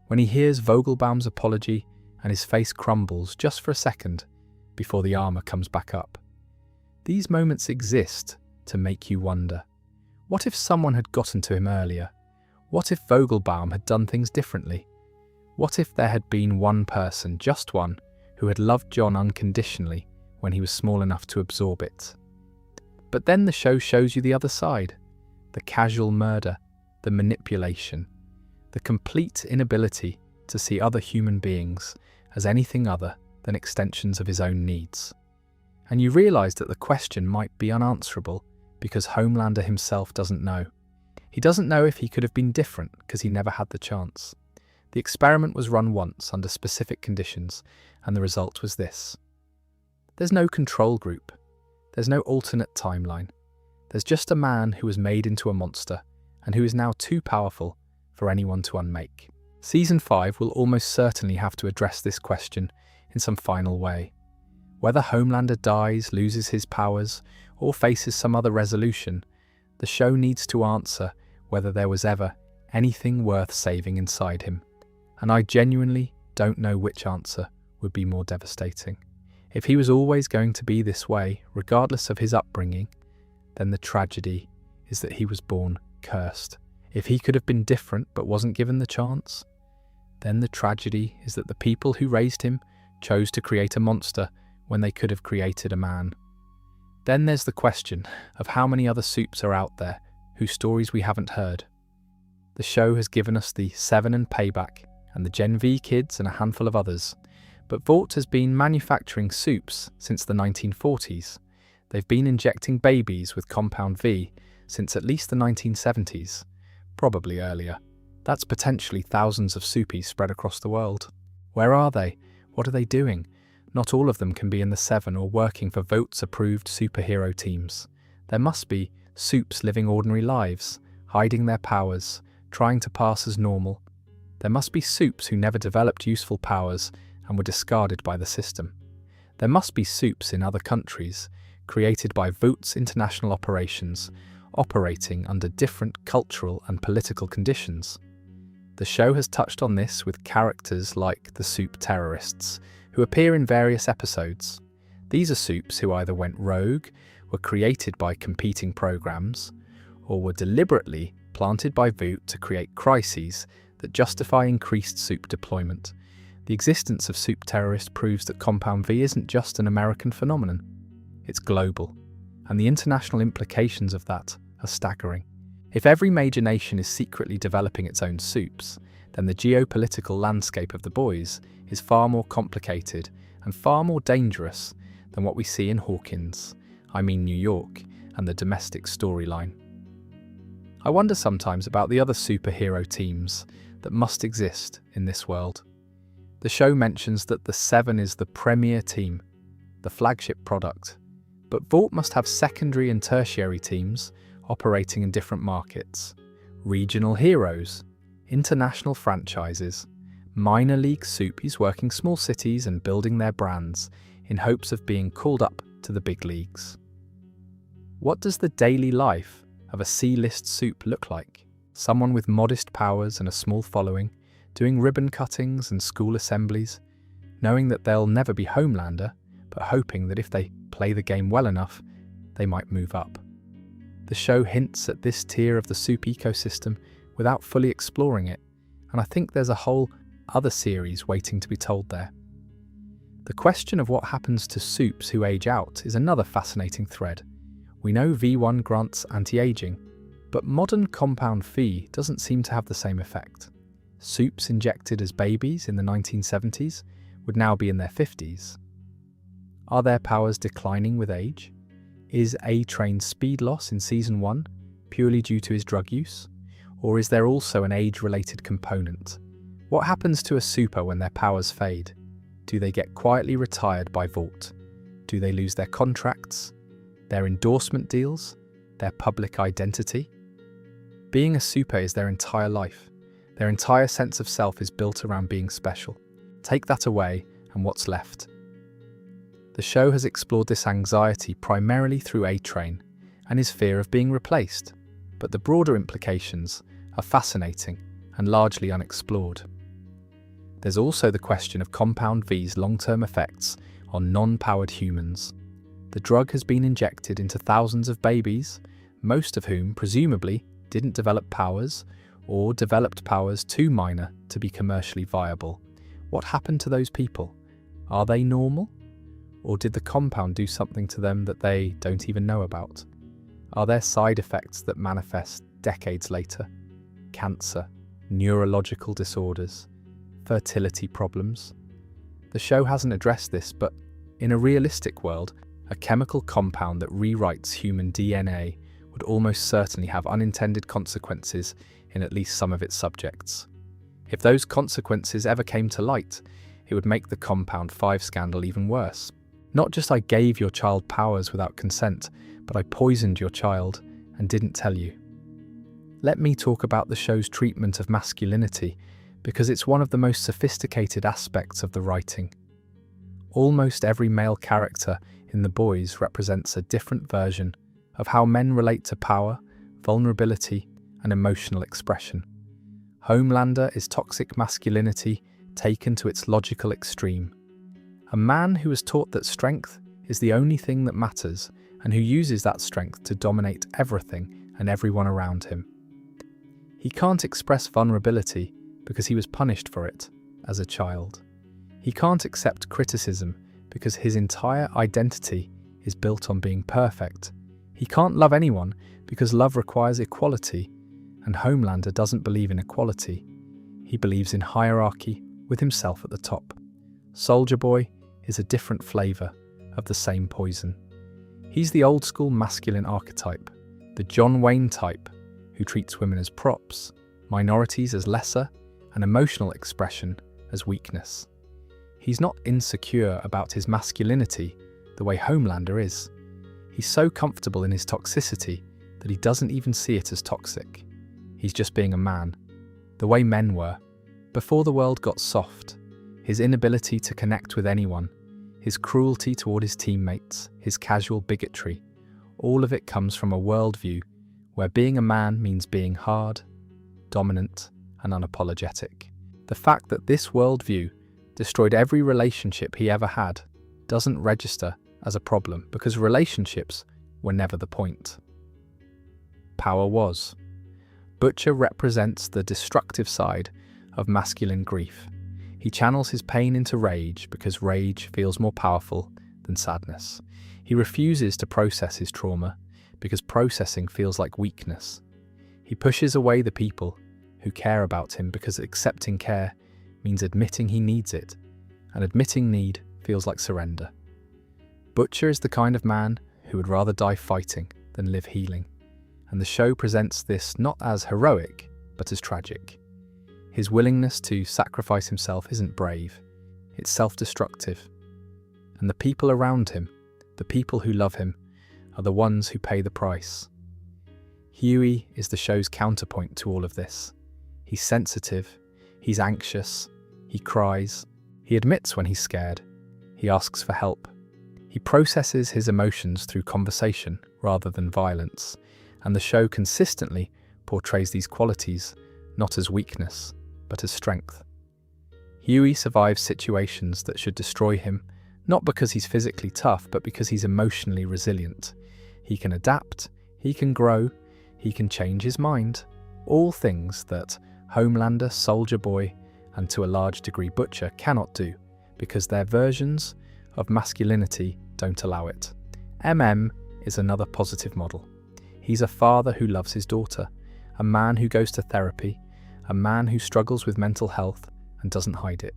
Speaker 1: when he hears Vogelbaum's apology and his face crumbles just for a second before the armor comes back up. These moments exist to make you wonder, what if someone had gotten to him earlier? What if Vogelbaum had done things differently? What if there had been one person, just one, who had loved John unconditionally when he was small enough to absorb it? But then the show shows you the other side, the casual murder, the manipulation, the complete inability to see other human beings as anything other than extensions of his own needs. And you realise that the question might be unanswerable because Homelander himself doesn't know. He doesn't know if he could have been different because he never had the chance. The experiment was run once under specific conditions, and the result was this. There's no control group. There's no alternate timeline. There's just a man who was made into a monster and who is now too powerful for anyone to unmake. Season 5 will almost certainly have to address this question in some final way. Whether Homelander dies, loses his powers, or faces some other resolution, The show needs to answer whether there was ever anything worth saving inside him, and I genuinely don't know which answer would be more devastating. If he was always going to be this way, regardless of his upbringing, then the tragedy is that he was born cursed. If he could have been different but wasn't given the chance, then the tragedy is that the people who raised him chose to create a monster when they could have created a man. Then there's the question of how many other supes are out there whose stories we haven't heard. The show has given us the Seven and Payback and the Gen V kids and a handful of others, but Vought has been manufacturing supes since the 1940s. They've been injecting babies with compound V since at least the 1970s, probably earlier. That's potentially thousands of supes spread across the world. Where are they? What are they doing? Not all of them can be in the Seven or working for Vought's approved superhero teams. There must be supes living ordinary lives, hiding their powers, trying to pass as normal. There must be supes who never developed useful powers and were discarded by the system. There must be supes in other countries, created by Vought's international operations, operating under different cultural and political conditions. The show has touched on this with characters like the supe terrorists, who appear in various episodes. These are supes who either went rogue, were created by competing programs, or were deliberately planted by Vought to create crises that justify increased supe deployment. The existence of supe terrorists proves that Compound V isn't just an American phenomenon, it's global, and the international implications of that are staggering. If every major nation is secretly developing its own supes, then the geopolitical landscape of the boys is far more complicated and far more dangerous than what we see in Hawkins, New York, and the domestic storyline. I wonder sometimes about the other superhero teams that must exist in this world. The show mentions that the Seven is the premier team, the flagship product, but Vought must have secondary and tertiary teams operating in different markets, regional heroes, international franchises, minor league supes working small cities and building their brands in hopes of being called up to the big leagues. What does the daily life of a C-list supe look like? Someone with modest powers and a small following, doing ribbon cuttings and school assemblies, knowing that they'll never be Homelander, but hoping that if they play the game well enough, they might move up. The show hints at this tier of the supe ecosystem without fully exploring it, and I think there's a whole other series waiting to be told there. The question of what happens to supes who age out is another fascinating thread. We know V1 grants anti-aging, but modern compound V doesn't seem to have the same effect. Supes injected as babies in the 1970s would now be in their 50s. Are their powers declining with age? Is A-Train's speed loss in Season 1 purely due to his drug use? Or is there also an age-related component? What happens to a super when their powers fade? Do they get quietly retired by Vought? Do they lose their contracts, their endorsement deals, their public identity? Being a super is their entire life. Their entire sense of self is built around being special. Take that away, and what's left? The show has explored this anxiety primarily through A-Train and his fear of being replaced, but the broader implications are fascinating and largely unexplored. There's also the question of Compound V's long-term effects on non-powered humans. The drug has been injected into thousands of babies, most of whom presumably didn't develop powers or developed powers too minor to be commercially viable. What happened to those people? Are they normal? Or did the compound do something to them that they don't even know about? Are there side effects that manifest decades later? Cancer, neurological disorders, fertility problems? The show hasn't addressed this, but in a realistic world, a chemical compound that rewrites human DNA would almost certainly have unintended consequences in at least some of its subjects. If those consequences ever came to light, it would make the Compound 5 scandal even worse. Not just I gave your child powers without consent, but I poisoned your child and didn't tell you. Let me talk about the show's treatment of masculinity, because it's one of the most sophisticated aspects of the writing. Almost every male character in The Boys represents a different version of how men relate to power, vulnerability, and emotional expression. Homelander is toxic masculinity taken to its logical extreme. A man who was taught that strength is the only thing that matters and who uses that strength to dominate everything and everyone around him. He can't express vulnerability because he was punished for it as a child. He can't accept criticism because his entire identity is built on being perfect. He can't love anyone because love requires equality, and Homelander doesn't believe in equality. He believes in hierarchy with himself at the top. Soldier Boy is a different flavour of the same poison. He's the old-school masculine archetype, the John Wayne type, who treats women as props, minorities as lesser, and emotional expression as weakness. He's not insecure about his masculinity the way Homelander is. He's so comfortable in his toxicity that he doesn't even see it as toxic. He's just being a man, the way men were, before the world got soft. His inability to connect with anyone, his cruelty toward his teammates, his casual bigotry, all of it comes from a worldview where being a man means being hard, dominant, and unapologetic. The fact that this worldview destroyed every relationship he ever had doesn't register as a problem because relationships were never the point. Power was. Butcher represents the destructive side of masculine grief. He channels his pain into rage because rage feels more powerful than sadness. He refuses to process his trauma because processing feels like weakness. He pushes away the people who care about him because accepting care means admitting he needs it, and admitting need feels like surrender. Butcher is the kind of man who would rather die fighting than live healing, and the show presents this not as heroic, but as tragic. His willingness to sacrifice himself isn't brave, it's self-destructive. And the people around him, the people who love him, are the ones who pay the price. Huey is the show's counterpoint to all of this. He's sensitive, he's anxious, he cries, he admits when he's scared, he asks for help. He processes his emotions through conversation rather than violence, and the show consistently portrays these qualities not as weakness, but as strength. Huey survives situations that should destroy him, not because he's physically tough, but because he's emotionally resilient. He can adapt, he can grow, he can change his mind. All things that Homelander, Soldier Boy, and to a large degree Butcher cannot do, because their versions of masculinity don't allow it. is another positive model. He's a father who loves his daughter, a man who goes to therapy, a man who struggles with mental health and doesn't hide it.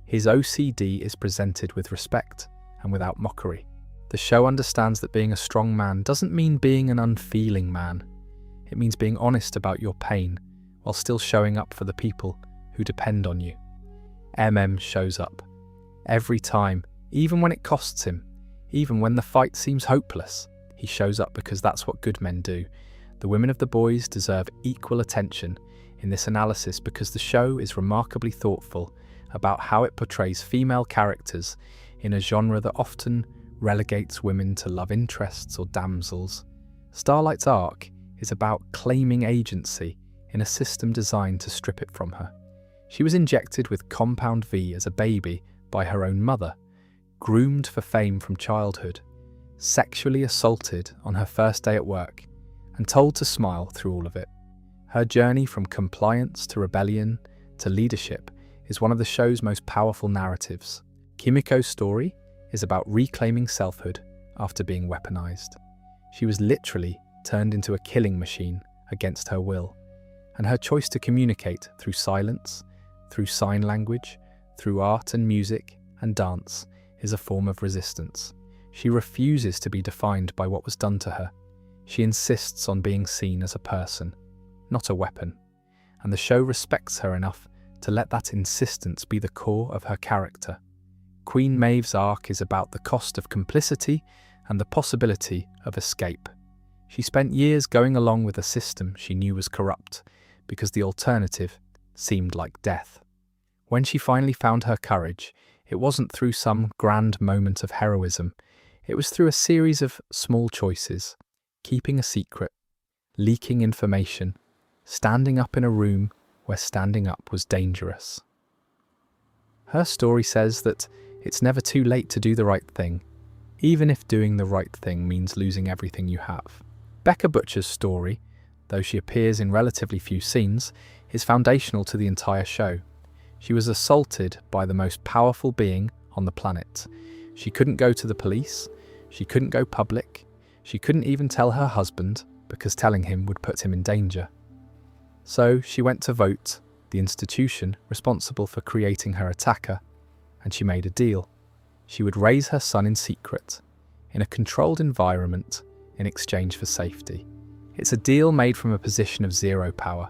Speaker 1: His OCD is presented with respect and without mockery. The show understands that being a strong man doesn't mean being an unfeeling man. It means being honest about your pain while still showing up for the people who depend on you. shows up. Every time, even when it costs him, even when the fight seems hopeless, he shows up because that's what good men do. The women of the boys deserve equal attention in this analysis because the show is remarkably thoughtful about how it portrays female characters in a genre that often relegates women to love interests or damsels. Starlight's arc is about claiming agency in a system designed to strip it from her. She was injected with Compound V as a baby by her own mother, groomed for fame from childhood, sexually assaulted on her first day at work, and told to smile through all of it. Her journey from compliance to rebellion to leadership is one of the show's most powerful narratives. Kimiko's story is about reclaiming selfhood after being weaponized. She was literally turned into a killing machine against her will, and her choice to communicate through silence, through sign language, through art and music and dance is a form of resistance. She refuses to be defined by what was done to her. She insists on being seen as a person, not a weapon, and the show respects her enough to let that insistence be the core of her character. Queen Maeve's arc is about the cost of complicity and the possibility of escape. She spent years going along with a system she knew was corrupt because the alternative seemed like death. When she finally found her courage, it wasn't through some grand moment of heroism. It was through a series of small choices: keeping a secret, leaking information, standing up in a room where standing up was dangerous. Her story says that it's never too late to do the right thing, even if doing the right thing means losing everything you have. Becca Butcher's story, though she appears in relatively few scenes, is foundational to the entire show. She was assaulted by the most powerful being on the planet. She couldn't go to the police, she couldn't go public, she couldn't even tell her husband because telling him would put him in danger. So she went to Vought, the institution responsible for creating her attacker, and she made a deal. She would raise her son in secret, in a controlled environment, in exchange for safety. It's a deal made from a position of zero power,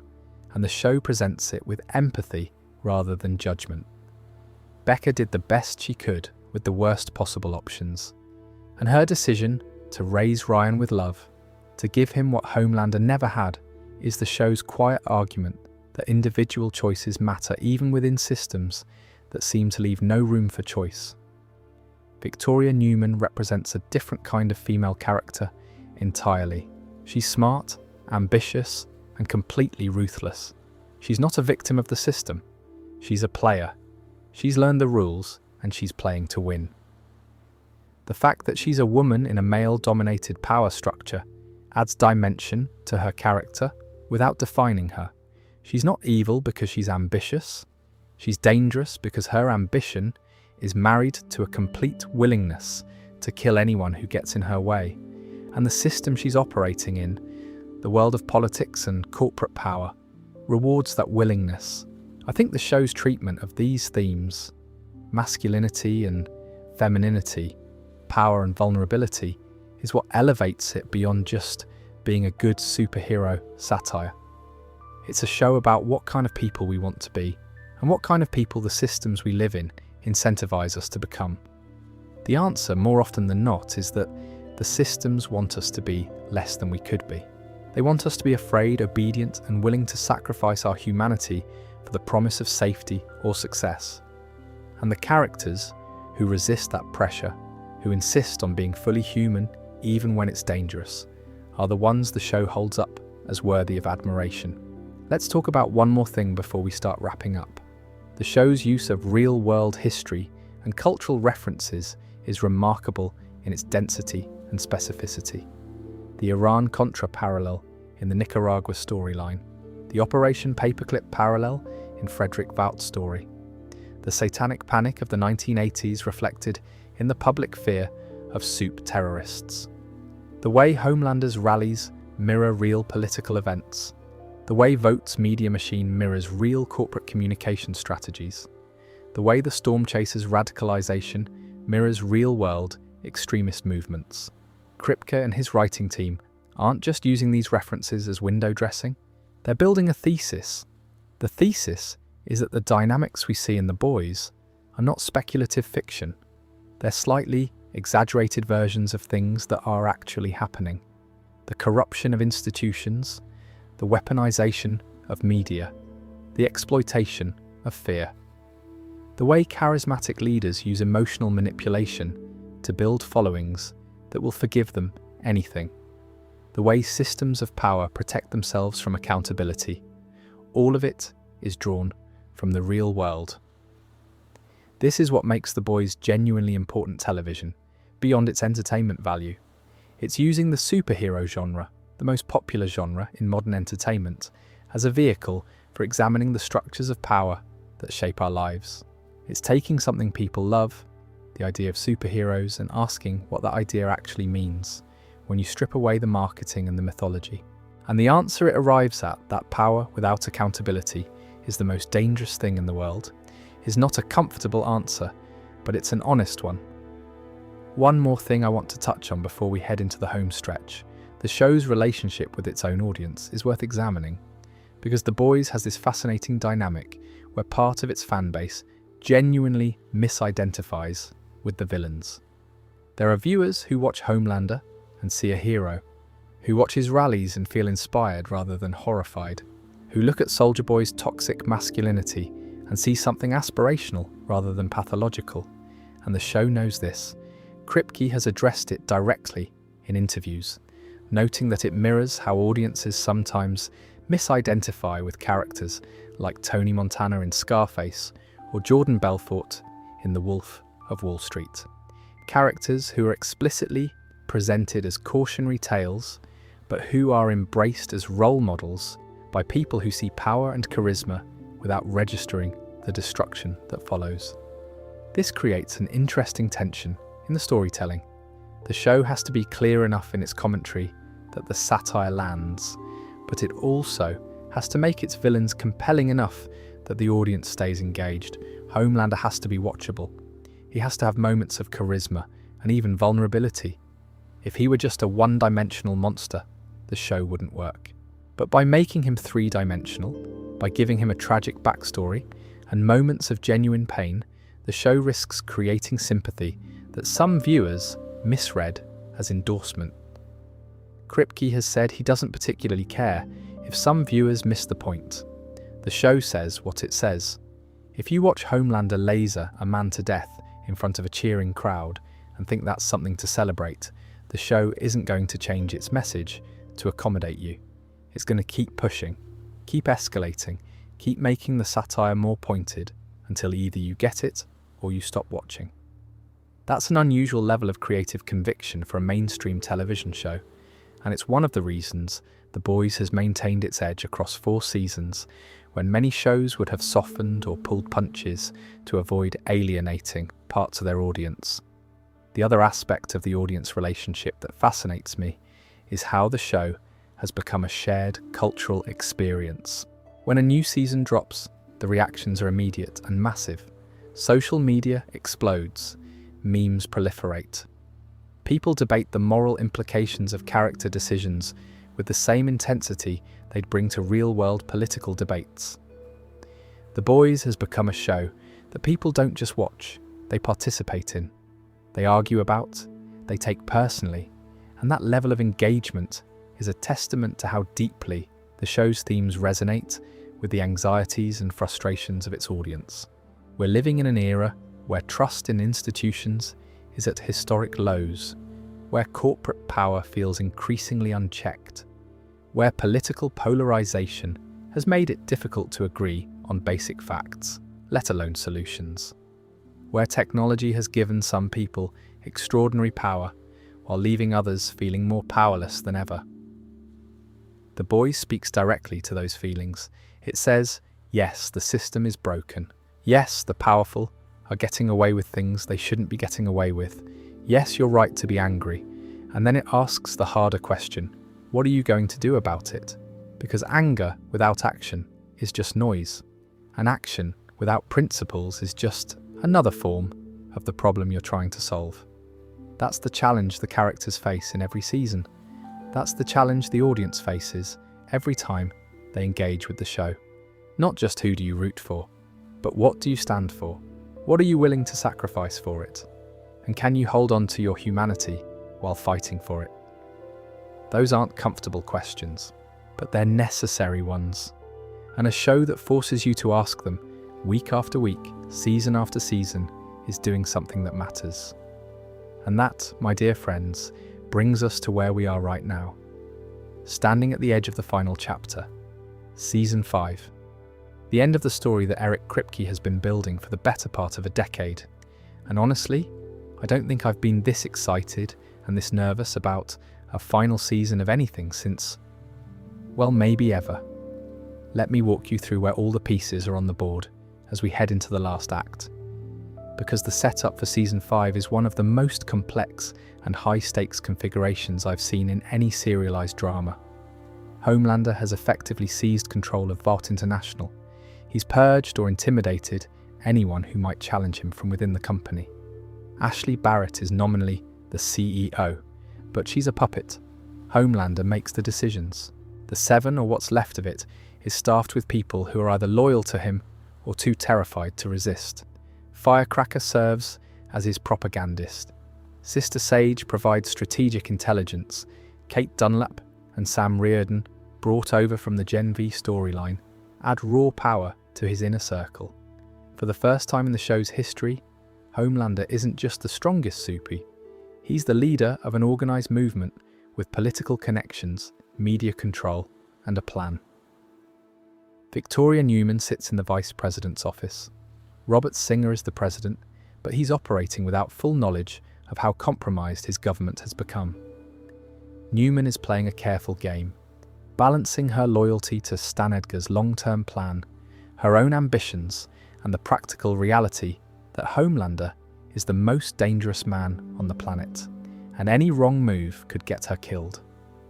Speaker 1: and the show presents it with empathy rather than judgment. Becca did the best she could with the worst possible options, and her decision to raise Ryan with love, to give him what Homelander never had, is the show's quiet argument that individual choices matter even within systems that seem to leave no room for choice. Victoria Newman represents a different kind of female character entirely. She's smart, ambitious, and completely ruthless. She's not a victim of the system. She's a player. She's learned the rules, and she's playing to win. The fact that she's a woman in a male-dominated power structure adds dimension to her character without defining her. She's not evil because she's ambitious. She's dangerous because her ambition is married to a complete willingness to kill anyone who gets in her way. And the system she's operating in, the world of politics and corporate power, rewards that willingness. I think the show's treatment of these themes, masculinity and femininity, power and vulnerability, is what elevates it beyond just being a good superhero satire. It's a show about what kind of people we want to be, and what kind of people the systems we live in incentivize us to become. The answer, more often than not, is that the systems want us to be less than we could be. They want us to be afraid, obedient, and willing to sacrifice our humanity for the promise of safety or success. And the characters who resist that pressure, who insist on being fully human even when it's dangerous, are the ones the show holds up as worthy of admiration. Let's talk about one more thing before we start wrapping up. The show's use of real-world history and cultural references is remarkable in its density and specificity. The Iran-Contra parallel in the Nicaragua storyline, the Operation Paperclip parallel in Frederick Vought's story, the satanic panic of the 1980s reflected in the public fear of soup terrorists, the way Homelander's rallies mirror real political events, the way Vought's media machine mirrors real corporate communication strategies, the way the Storm Chasers' radicalization mirrors real-world extremist movements. Kripke and his writing team aren't just using these references as window dressing, they're building a thesis. The thesis is that the dynamics we see in The Boys are not speculative fiction. They're slightly exaggerated versions of things that are actually happening. The corruption of institutions, the weaponization of media, the exploitation of fear. The way charismatic leaders use emotional manipulation to build followings that will forgive them anything. The way systems of power protect themselves from accountability. All of it is drawn from the real world. This is what makes The Boys genuinely important television, beyond its entertainment value. It's using the superhero genre, the most popular genre in modern entertainment, as a vehicle for examining the structures of power that shape our lives. It's taking something people love, the idea of superheroes, and asking what that idea actually means when you strip away the marketing and the mythology. And the answer it arrives at, that power without accountability is the most dangerous thing in the world, is not a comfortable answer, but it's an honest one. One more thing I want to touch on before we head into the home stretch. The show's relationship with its own audience is worth examining, because The Boys has this fascinating dynamic where part of its fanbase genuinely misidentifies with the villains. There are viewers who watch Homelander and see a hero, who watch his rallies and feel inspired rather than horrified, who look at Soldier Boy's toxic masculinity and see something aspirational rather than pathological. And the show knows this. Kripke has addressed it directly in interviews. noting that it mirrors how audiences sometimes misidentify with characters like Tony Montana in Scarface or Jordan Belfort in The Wolf of Wall Street. Characters who are explicitly presented as cautionary tales, but who are embraced as role models by people who see power and charisma without registering the destruction that follows. This creates an interesting tension in the storytelling. The show has to be clear enough in its commentary that the satire lands, but it also has to make its villains compelling enough that the audience stays engaged. Homelander has to be watchable. He has to have moments of charisma and even vulnerability. If he were just a one-dimensional monster, the show wouldn't work. But by making him three-dimensional, by giving him a tragic backstory and moments of genuine pain, the show risks creating sympathy that some viewers misread as endorsement. Kripke has said he doesn't particularly care if some viewers miss the point. The show says what it says. If you watch Homelander laser a man to death in front of a cheering crowd and think that's something to celebrate, the show isn't going to change its message to accommodate you. It's going to keep pushing, keep escalating, keep making the satire more pointed until either you get it or you stop watching. That's an unusual level of creative conviction for a mainstream television show, and it's one of the reasons The Boys has maintained its edge across 4 seasons, when many shows would have softened or pulled punches to avoid alienating parts of their audience. The other aspect of the audience relationship that fascinates me is how the show has become a shared cultural experience. When a new season drops, the reactions are immediate and massive. Social media explodes, memes proliferate. People debate the moral implications of character decisions with the same intensity they'd bring to real-world political debates. The Boys has become a show that people don't just watch, they participate in. They argue about, they take personally, and that level of engagement is a testament to how deeply the show's themes resonate with the anxieties and frustrations of its audience. We're living in an era where trust in institutions is at historic lows, where corporate power feels increasingly unchecked, where political polarization has made it difficult to agree on basic facts, let alone solutions, where technology has given some people extraordinary power while leaving others feeling more powerless than ever. The Boys speaks directly to those feelings. It says, yes, the system is broken. Yes, the powerful are getting away with things they shouldn't be getting away with. Yes, you're right to be angry. And then it asks the harder question, what are you going to do about it? Because anger without action is just noise. And action without principles is just another form of the problem you're trying to solve. That's the challenge the characters face in every season. That's the challenge the audience faces every time they engage with the show. Not just who do you root for, but what do you stand for? What are you willing to sacrifice for it? And can you hold on to your humanity while fighting for it? Those aren't comfortable questions, but they're necessary ones. And a show that forces you to ask them week after week, season after season, is doing something that matters. And that, my dear friends, brings us to where we are right now, standing at the edge of the final chapter, Season 5. The end of the story that Eric Kripke has been building for the better part of a decade. And honestly, I don't think I've been this excited and this nervous about a final season of anything since, well, maybe ever. Let me walk you through where all the pieces are on the board as we head into the last act. Because the setup for Season 5 is one of the most complex and high-stakes configurations I've seen in any serialized drama. Homelander has effectively seized control of Vought International. He's purged or intimidated anyone who might challenge him from within the company. Ashley Barrett is nominally the CEO, but she's a puppet. Homelander makes the decisions. The Seven, or what's left of it, is staffed with people who are either loyal to him or too terrified to resist. Firecracker serves as his propagandist. Sister Sage provides strategic intelligence. Kate Dunlap and Sam Reardon, brought over from the Gen V storyline, add raw power to his inner circle. For the first time in the show's history, Homelander isn't just the strongest supie. He's the leader of an organized movement with political connections, media control, and a plan. Victoria Newman sits in the Vice President's office. Robert Singer is the president, but he's operating without full knowledge of how compromised his government has become. Newman is playing a careful game, balancing her loyalty to Stan Edgar's long-term plan, her own ambitions, and the practical reality that Homelander is the most dangerous man on the planet, and any wrong move could get her killed.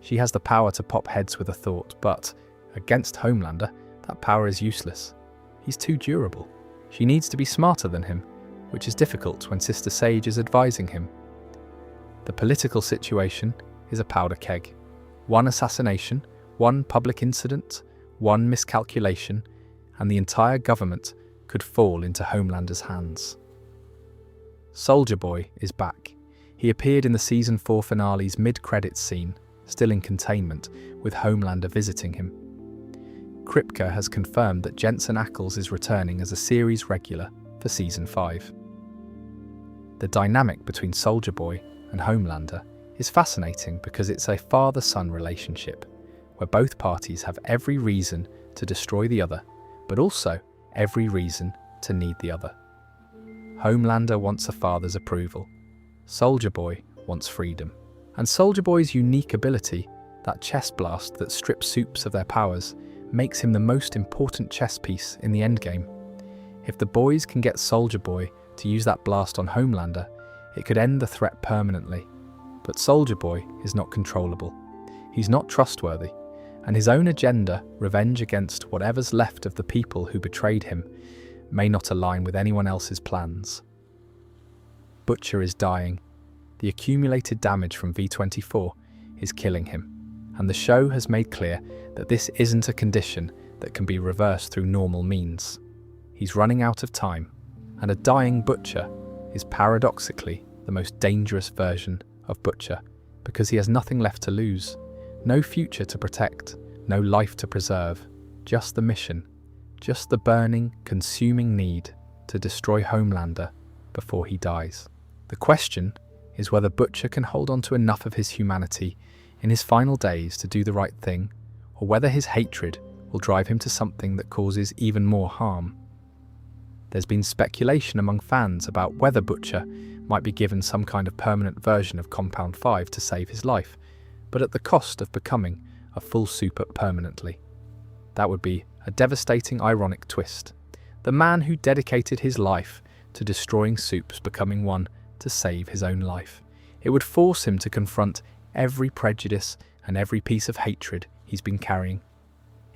Speaker 1: She has the power to pop heads with a thought, but against Homelander, that power is useless. He's too durable. She needs to be smarter than him, which is difficult when Sister Sage is advising him. The political situation is a powder keg. One assassination, one public incident, one miscalculation, and the entire government could fall into Homelander's hands. Soldier Boy is back. He appeared in the Season 4 finale's mid-credits scene, still in containment, with Homelander visiting him. Kripke has confirmed that Jensen Ackles is returning as a series regular for Season 5. The dynamic between Soldier Boy and Homelander is fascinating because it's a father-son relationship, where both parties have every reason to destroy the other, but also every reason to need the other. Homelander wants a father's approval. Soldier Boy wants freedom. And Soldier Boy's unique ability, that chest blast that strips supes of their powers, makes him the most important chess piece in the endgame. If the boys can get Soldier Boy to use that blast on Homelander, it could end the threat permanently. But Soldier Boy is not controllable. He's not trustworthy, and his own agenda, revenge against whatever's left of the people who betrayed him, may not align with anyone else's plans. Butcher is dying. The accumulated damage from V24 is killing him, and the show has made clear that this isn't a condition that can be reversed through normal means. He's running out of time, and a dying Butcher is paradoxically the most dangerous version of Butcher because he has nothing left to lose, no future to protect, no life to preserve, just the mission, just the burning, consuming need to destroy Homelander before he dies. The question is whether Butcher can hold on to enough of his humanity in his final days to do the right thing, or whether his hatred will drive him to something that causes even more harm. There's been speculation among fans about whether Butcher might be given some kind of permanent version of Compound 5 to save his life, but at the cost of becoming a full super permanently. That would be a devastating, ironic twist. The man who dedicated his life to destroying supes becoming one to save his own life. It would force him to confront every prejudice and every piece of hatred he's been carrying.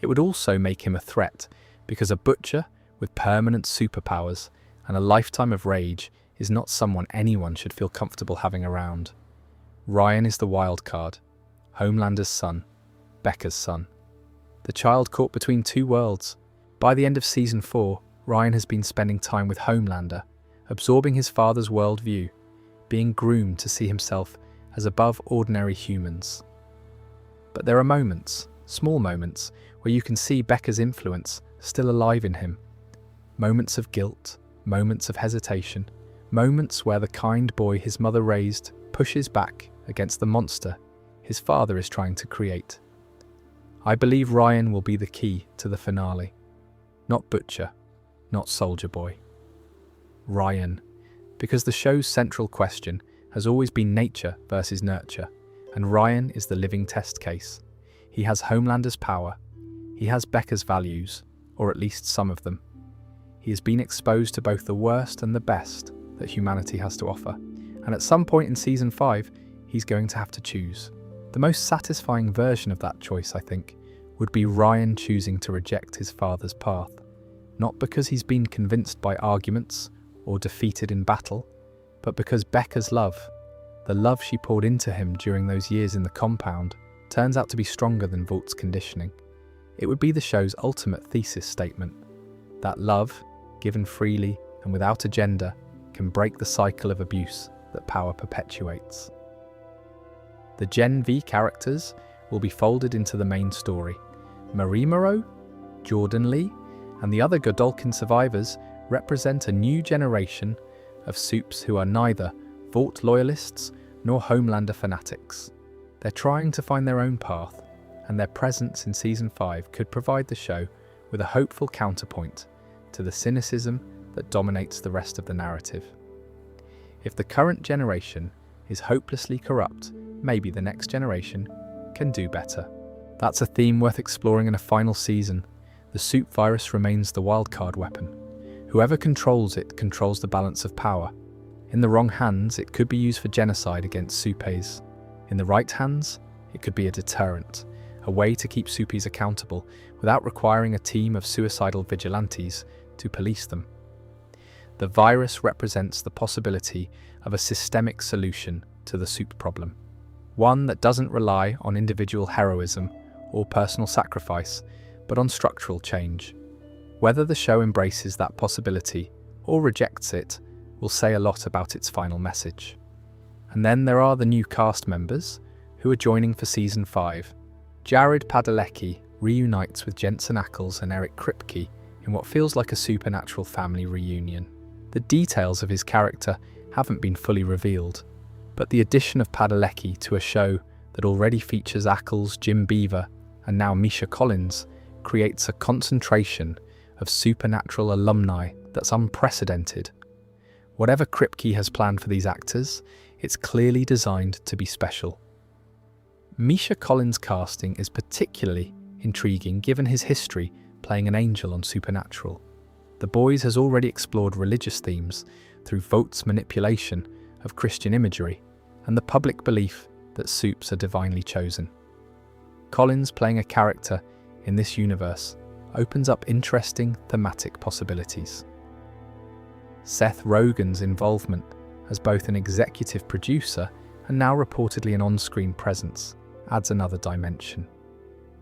Speaker 1: It would also make him a threat, because a Butcher with permanent superpowers and a lifetime of rage is not someone anyone should feel comfortable having around. Ryan is the wild card, Homelander's son, Becca's son. The child caught between two worlds. By the end of Season 4, Ryan has been spending time with Homelander, absorbing his father's worldview, being groomed to see himself as above ordinary humans. But there are moments, small moments, where you can see Becca's influence still alive in him. Moments of guilt, moments of hesitation, moments where the kind boy his mother raised pushes back against the monster his father is trying to create. I believe Ryan will be the key to the finale. Not Butcher, not Soldier Boy. Ryan, because the show's central question has always been nature versus nurture, and Ryan is the living test case. He has Homelander's power, he has Becca's values, or at least some of them. He has been exposed to both the worst and the best that humanity has to offer, and at some point in Season 5, he's going to have to choose. The most satisfying version of that choice, I think, would be Ryan choosing to reject his father's path, not because he's been convinced by arguments or defeated in battle, but because Becca's love, the love she poured into him during those years in the compound, turns out to be stronger than Vaught's conditioning. It would be the show's ultimate thesis statement, that love, given freely and without agenda, can break the cycle of abuse that power perpetuates. The Gen V characters will be folded into the main story. Marie Moreau, Jordan Lee, and the other Godolkin survivors represent a new generation of supes who are neither Vought loyalists nor Homelander fanatics. They're trying to find their own path, and their presence in Season 5 could provide the show with a hopeful counterpoint to the cynicism that dominates the rest of the narrative. If the current generation is hopelessly corrupt, maybe the next generation can do better. That's a theme worth exploring in a final season. The soup virus remains the wildcard weapon. Whoever controls it controls the balance of power. In the wrong hands, it could be used for genocide against supes. In the right hands, it could be a deterrent, a way to keep supes accountable without requiring a team of suicidal vigilantes to police them. The virus represents the possibility of a systemic solution to the soup problem, one that doesn't rely on individual heroism or personal sacrifice, but on structural change. Whether the show embraces that possibility or rejects it will say a lot about its final message. And then there are the new cast members who are joining for Season 5. Jared Padalecki reunites with Jensen Ackles and Eric Kripke in what feels like a supernatural family reunion. The details of his character haven't been fully revealed, but the addition of Padalecki to a show that already features Ackles, Jim Beaver, and now Misha Collins creates a concentration of supernatural alumni that's unprecedented. Whatever Kripke has planned for these actors, it's clearly designed to be special. Misha Collins' casting is particularly intriguing given his history playing an angel on Supernatural. The Boys has already explored religious themes through Vought's manipulation of Christian imagery and the public belief that supes are divinely chosen. Collins playing a character in this universe opens up interesting thematic possibilities. Seth Rogen's involvement as both an executive producer and now reportedly an on-screen presence adds another dimension.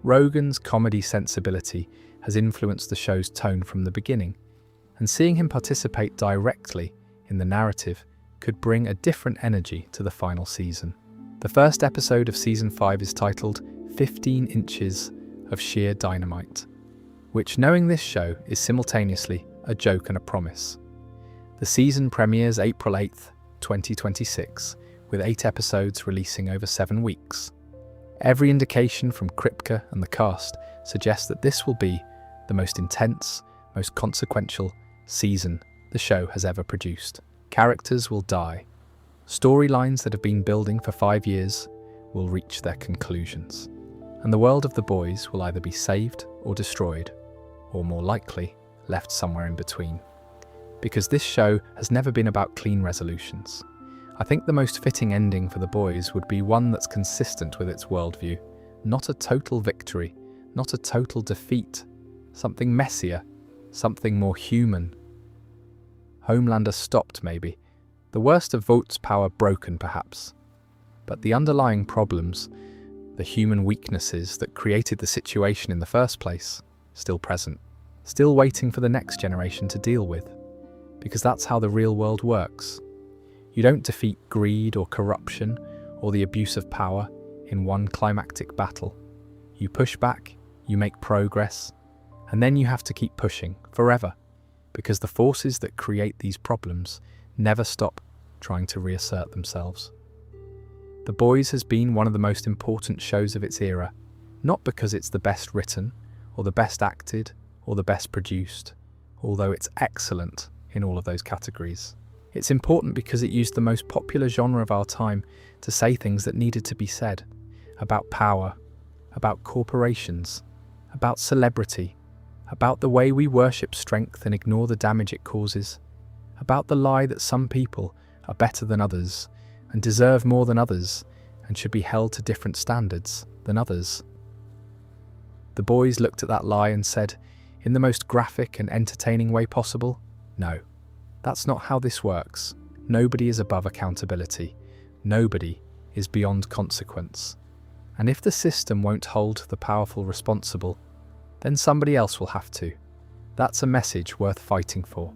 Speaker 1: Rogen's comedy sensibility has influenced the show's tone from the beginning, and seeing him participate directly in the narrative could bring a different energy to the final season. The first episode of Season 5 is titled 15 Inches of Sheer Dynamite, which, knowing this show, is simultaneously a joke and a promise. The season premieres April 8th, 2026, with 8 episodes releasing over 7 weeks. Every indication from Kripke and the cast suggests that this will be the most intense, most consequential season the show has ever produced. Characters will die. Storylines that have been building for 5 years will reach their conclusions. And the world of the Boys will either be saved or destroyed, or more likely, left somewhere in between. Because this show has never been about clean resolutions. I think the most fitting ending for the Boys would be one that's consistent with its worldview, not a total victory, not a total defeat, something messier, something more human. Homelander stopped, maybe. The worst of Vought's power broken, perhaps. But the underlying problems, the human weaknesses that created the situation in the first place, still present, still waiting for the next generation to deal with. Because that's how the real world works. You don't defeat greed or corruption or the abuse of power in one climactic battle. You push back, you make progress, and then you have to keep pushing forever, because the forces that create these problems never stop trying to reassert themselves. The Boys has been one of the most important shows of its era, not because it's the best written, or the best acted, or the best produced, although it's excellent in all of those categories. It's important because it used the most popular genre of our time to say things that needed to be said, about power, about corporations, about celebrity, about the way we worship strength and ignore the damage it causes, about the lie that some people are better than others and deserve more than others and should be held to different standards than others. The Boys looked at that lie and said, in the most graphic and entertaining way possible, no, that's not how this works. Nobody is above accountability. Nobody is beyond consequence. And if the system won't hold the powerful responsible, then somebody else will have to. That's a message worth fighting for.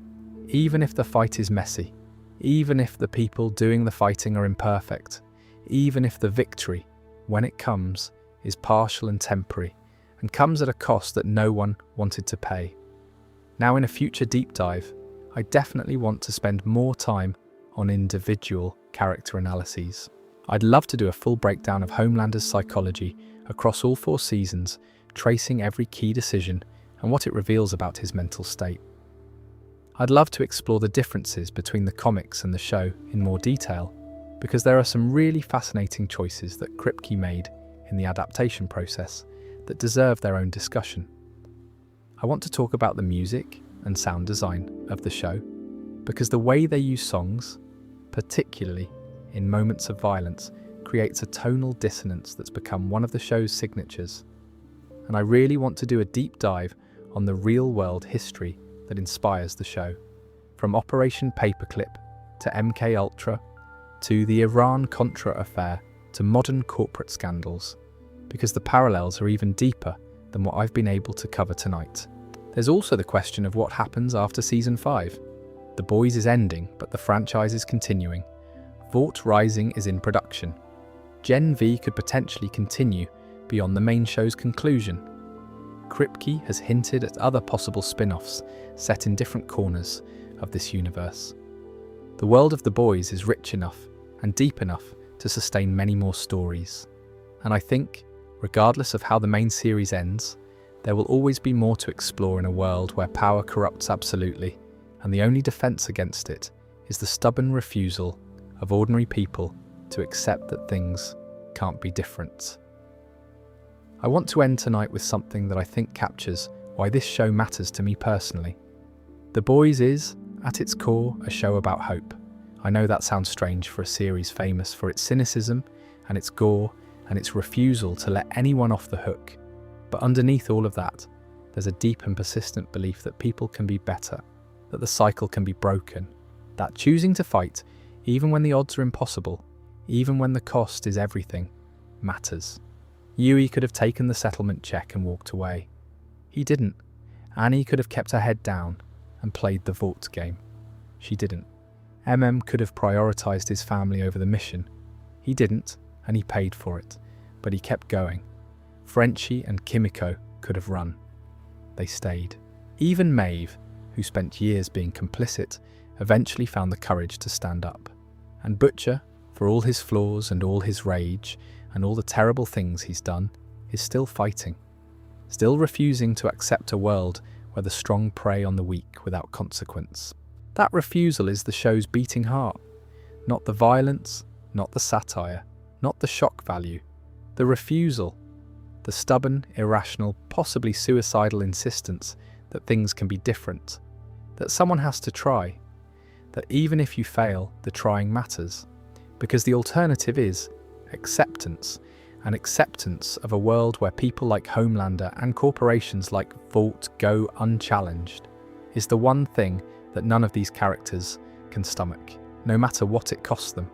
Speaker 1: Even if the fight is messy, even if the people doing the fighting are imperfect, even if the victory, when it comes, is partial and temporary, and comes at a cost that no one wanted to pay. Now, in a future deep dive, I definitely want to spend more time on individual character analyses. I'd love to do a full breakdown of Homelander's psychology across all 4 seasons, tracing every key decision and what it reveals about his mental state. I'd love to explore the differences between the comics and the show in more detail, because there are some really fascinating choices that Kripke made in the adaptation process that deserve their own discussion. I want to talk about the music and sound design of the show, because the way they use songs, particularly in moments of violence, creates a tonal dissonance that's become one of the show's signatures. And I really want to do a deep dive on the real-world history that inspires the show, from Operation Paperclip to MK Ultra to the Iran-Contra affair to modern corporate scandals, because the parallels are even deeper than what I've been able to cover tonight. There's also the question of what happens after Season 5. The Boys is ending, but the franchise is continuing. Vought Rising is in production. Gen V could potentially continue beyond the main show's conclusion. Kripke has hinted at other possible spin-offs set in different corners of this universe. The world of The Boys is rich enough and deep enough to sustain many more stories. And I think, regardless of how the main series ends, there will always be more to explore in a world where power corrupts absolutely, and the only defense against it is the stubborn refusal of ordinary people to accept that things can't be different. I want to end tonight with something that I think captures why this show matters to me personally. The Boys is, at its core, a show about hope. I know that sounds strange for a series famous for its cynicism and its gore and its refusal to let anyone off the hook. But underneath all of that, there's a deep and persistent belief that people can be better, that the cycle can be broken, that choosing to fight, even when the odds are impossible, even when the cost is everything, matters. Yui could have taken the settlement check and walked away. He didn't. Annie could have kept her head down and played the Vought game. She didn't. Could have prioritized his family over the mission. He didn't, and he paid for it, but he kept going. Frenchie and Kimiko could have run. They stayed. Even Maeve, who spent years being complicit, eventually found the courage to stand up. And Butcher, for all his flaws and all his rage and all the terrible things he's done, is still fighting, still refusing to accept a world where the strong prey on the weak without consequence. That refusal is the show's beating heart, not the violence, not the satire, not the shock value. The refusal, the stubborn, irrational, possibly suicidal insistence that things can be different, that someone has to try, that even if you fail, the trying matters, because the alternative is acceptance, an acceptance of a world where people like Homelander and corporations like Vought go unchallenged, is the one thing that none of these characters can stomach, no matter what it costs them.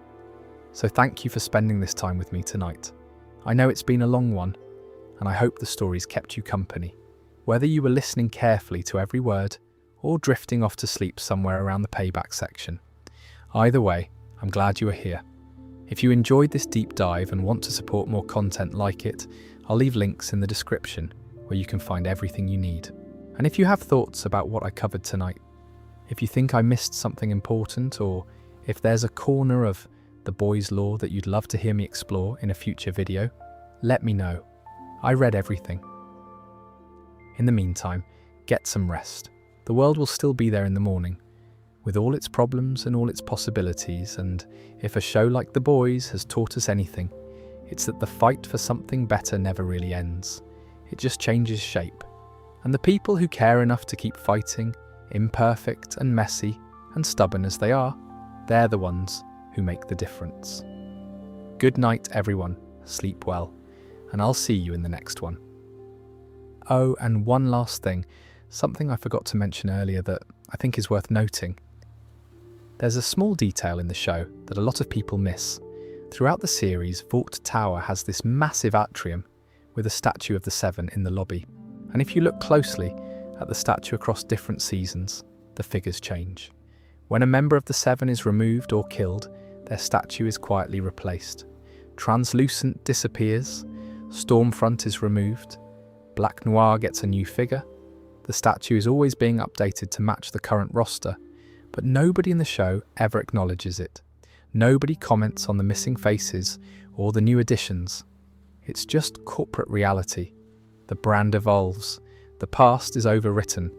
Speaker 1: So thank you for spending this time with me tonight. I know it's been a long one, and I hope the stories kept you company, whether you were listening carefully to every word or drifting off to sleep somewhere around the payback section. Either way, I'm glad you are here. If you enjoyed this deep dive and want to support more content like it, I'll leave links in the description where you can find everything you need. And if you have thoughts about what I covered tonight, if you think I missed something important, or if there's a corner of the Boys' lore that you'd love to hear me explore in a future video, let me know. I read everything. In the meantime, get some rest. The world will still be there in the morning, with all its problems and all its possibilities, and if a show like The Boys has taught us anything, it's that the fight for something better never really ends. It just changes shape. And the people who care enough to keep fighting, imperfect and messy and stubborn as they are, they're the ones who make the difference. Good night, everyone. Sleep well, and I'll see you in the next one. Oh, and one last thing, something I forgot to mention earlier that I think is worth noting. There's a small detail in the show that a lot of people miss. Throughout the series, Vought Tower has this massive atrium with a statue of the Seven in the lobby. And if you look closely at the statue across different seasons, the figures change. When a member of the Seven is removed or killed, their statue is quietly replaced. Translucent disappears, Stormfront is removed, Black Noir gets a new figure. The statue is always being updated to match the current roster, but nobody in the show ever acknowledges it. Nobody comments on the missing faces or the new additions. It's just corporate reality. The brand evolves, the past is overwritten,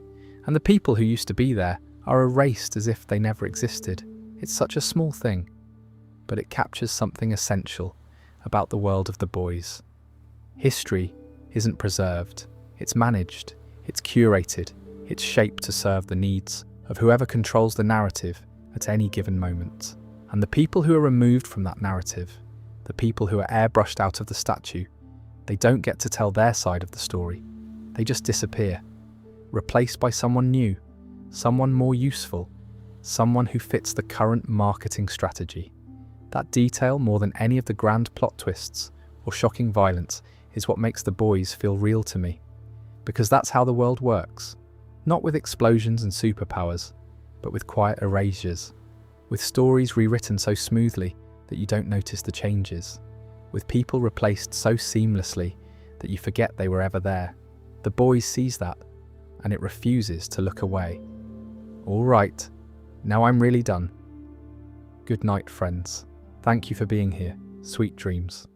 Speaker 1: and the people who used to be there are erased as if they never existed. It's such a small thing, but it captures something essential about the world of the boys. History isn't preserved, it's managed, it's curated, it's shaped to serve the needs of whoever controls the narrative at any given moment. And the people who are removed from that narrative, the people who are airbrushed out of the statue, they don't get to tell their side of the story. They just disappear, replaced by someone new, someone more useful, someone who fits the current marketing strategy. That detail, more than any of the grand plot twists or shocking violence, is what makes the boys feel real to me. Because that's how the world works. Not with explosions and superpowers, but with quiet erasures. With stories rewritten so smoothly that you don't notice the changes. With people replaced so seamlessly that you forget they were ever there. The boys sees that, and it refuses to look away. All right, now I'm really done. Good night, friends. Thank you for being here. Sweet dreams.